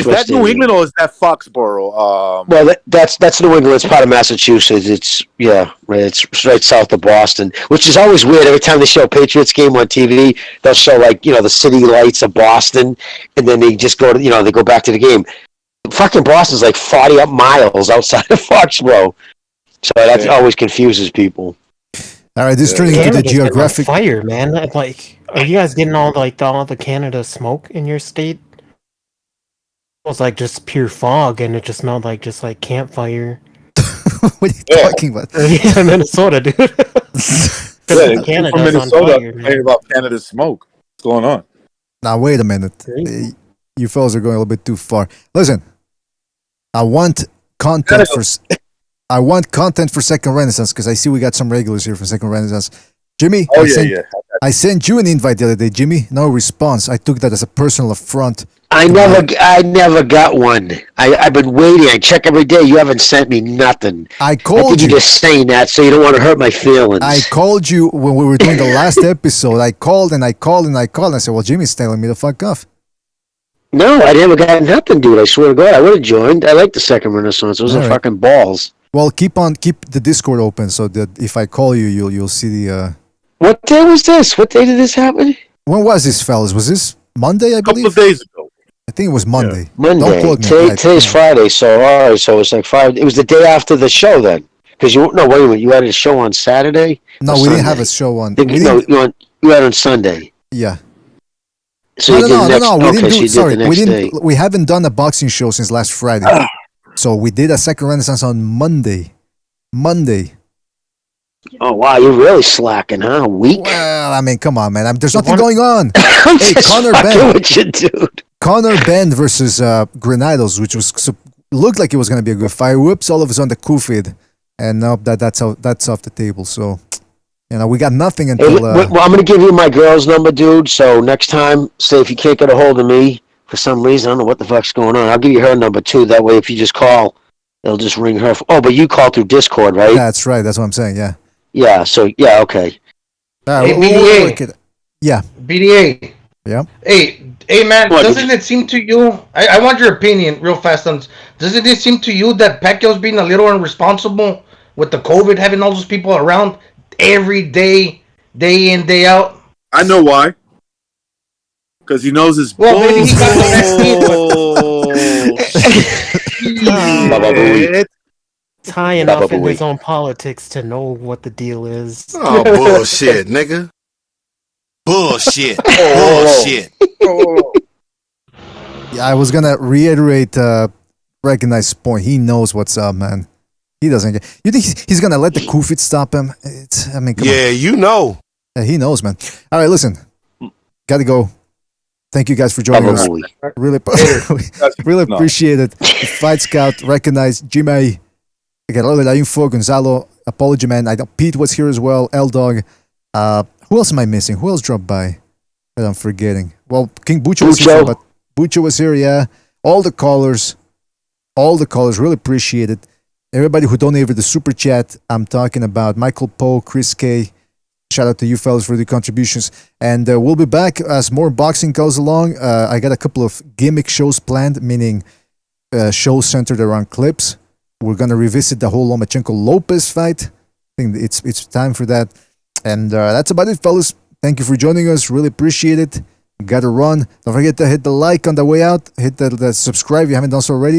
Speaker 12: that New England or is that Foxborough?
Speaker 3: Well, that's New England. It's part of Massachusetts. It's It's right south of Boston, which is always weird. Every time they show a Patriots game on TV, they'll show the city lights of Boston, and then they just go to they go back to the game. Fucking Boston's like 40 miles outside of Foxborough, so that always confuses people.
Speaker 11: All right, this is turning into the geographic
Speaker 6: fire, man. Like, are you guys getting all the Canada smoke in your state? It was like just pure fog, and it just smelled like campfire.
Speaker 11: What are you talking about?
Speaker 6: Yeah, Minnesota, dude.
Speaker 12: Canada from Minnesota complaining about Canada's smoke. What's going on?
Speaker 11: Now wait a minute. You fellas are going a little bit too far. Listen, I want content for Second Renaissance because I see we got some regulars here for Second Renaissance. Jimmy, I sent you an invite the other day, Jimmy. No response. I took that as a personal affront.
Speaker 3: I never got one. I've been waiting. I check every day. You haven't sent me nothing.
Speaker 11: I think
Speaker 3: you're just saying that so you don't want to hurt my feelings.
Speaker 11: I called you when we were doing the last episode. I called and I called and I called. And I said, well, Jimmy's telling me to fuck off.
Speaker 3: No, I never got nothing, dude. I swear to God, I would have joined. I like the Second Renaissance. Those are fucking balls.
Speaker 11: Well, keep the Discord open so that if I call you, you'll see the.
Speaker 3: What day was this? What day did this happen?
Speaker 11: When was this, fellas? Was this Monday, I believe.
Speaker 12: A couple of days ago.
Speaker 11: I think it was Monday.
Speaker 3: Monday.
Speaker 11: Don't quote me.
Speaker 3: Today's Friday, so all right. So it's like 5. It was the day after the show then, because wait a minute. You had a show on Saturday.
Speaker 11: No, we didn't have a show on.
Speaker 3: You had on Sunday.
Speaker 11: Yeah.
Speaker 3: So you did next.
Speaker 11: We
Speaker 3: Okay,
Speaker 11: didn't
Speaker 3: so
Speaker 11: do.
Speaker 3: you
Speaker 11: Sorry,
Speaker 3: did the
Speaker 11: we
Speaker 3: next
Speaker 11: didn't.
Speaker 3: day.
Speaker 11: We haven't done a boxing show since last Friday. So we did a second Renaissance on Monday.
Speaker 3: Oh wow, you're really slacking, huh? Weak.
Speaker 11: Well, I mean, come on, man. There's nothing going on.
Speaker 3: I'm
Speaker 11: Hey,
Speaker 3: just
Speaker 11: Conor
Speaker 3: fucking
Speaker 11: Ben.
Speaker 3: with you, dude.
Speaker 11: Conor Ben versus Granados, which looked like it was going to be a good fight. Whoops! All of a sudden, the COVID, and nope, that's off the table. So, we got nothing
Speaker 3: Hey,
Speaker 11: until.
Speaker 3: well, I'm gonna give you my girl's number, dude. So next time, say if you can't get a hold of me for some reason, I don't know what the fuck's going on. I'll give you her number too. That way, if you just call, it'll just ring her. But you call through Discord, right?
Speaker 11: That's right. That's what I'm saying. Yeah.
Speaker 3: Yeah. So yeah, okay.
Speaker 11: All right,
Speaker 1: Hey, BDA.
Speaker 11: Yeah.
Speaker 1: BDA.
Speaker 11: Yeah.
Speaker 1: Hey, man.
Speaker 3: What?
Speaker 1: Doesn't it seem to you? I want your opinion, real fast. Doesn't it seem to you that Pacquiao's being a little irresponsible with the COVID, having all those people around every day, day in, day out?
Speaker 12: I know why. Because he knows his
Speaker 1: maybe he got the
Speaker 6: vaccine. It's high enough in his own politics to know what the deal is.
Speaker 4: Oh, bullshit, nigga. Bullshit. Bullshit.
Speaker 11: Yeah, I was gonna reiterate Recognized's point. He knows what's up, man. He doesn't get. You think he's gonna let the COVID stop him? Come on.
Speaker 4: You know.
Speaker 11: Yeah, he knows, man. All right, listen. Gotta go. Thank you guys for joining us. Really appreciate it. Fight Scout, Recognized, Jimmy, Guerrero de la Info, Gonzalo, Apology Man. Pete was here as well. L-Dog. Who else am I missing? Who else dropped by that I'm forgetting? Well, King Bucho was here, but Bucho was here, yeah. All the callers, really appreciate it. Everybody who donated the super chat, I'm talking about Michael Poe, Chris K. Shout out to you fellas for the contributions. And we'll be back as more boxing goes along. I got a couple of gimmick shows planned, meaning shows centered around clips. We're going to revisit the whole Lomachenko-Lopez fight. I think it's time for that. And that's about it, fellas. Thank you for joining us. Really appreciate it. Gotta run. Don't forget to hit the like on the way out. Hit the subscribe if you haven't done so already.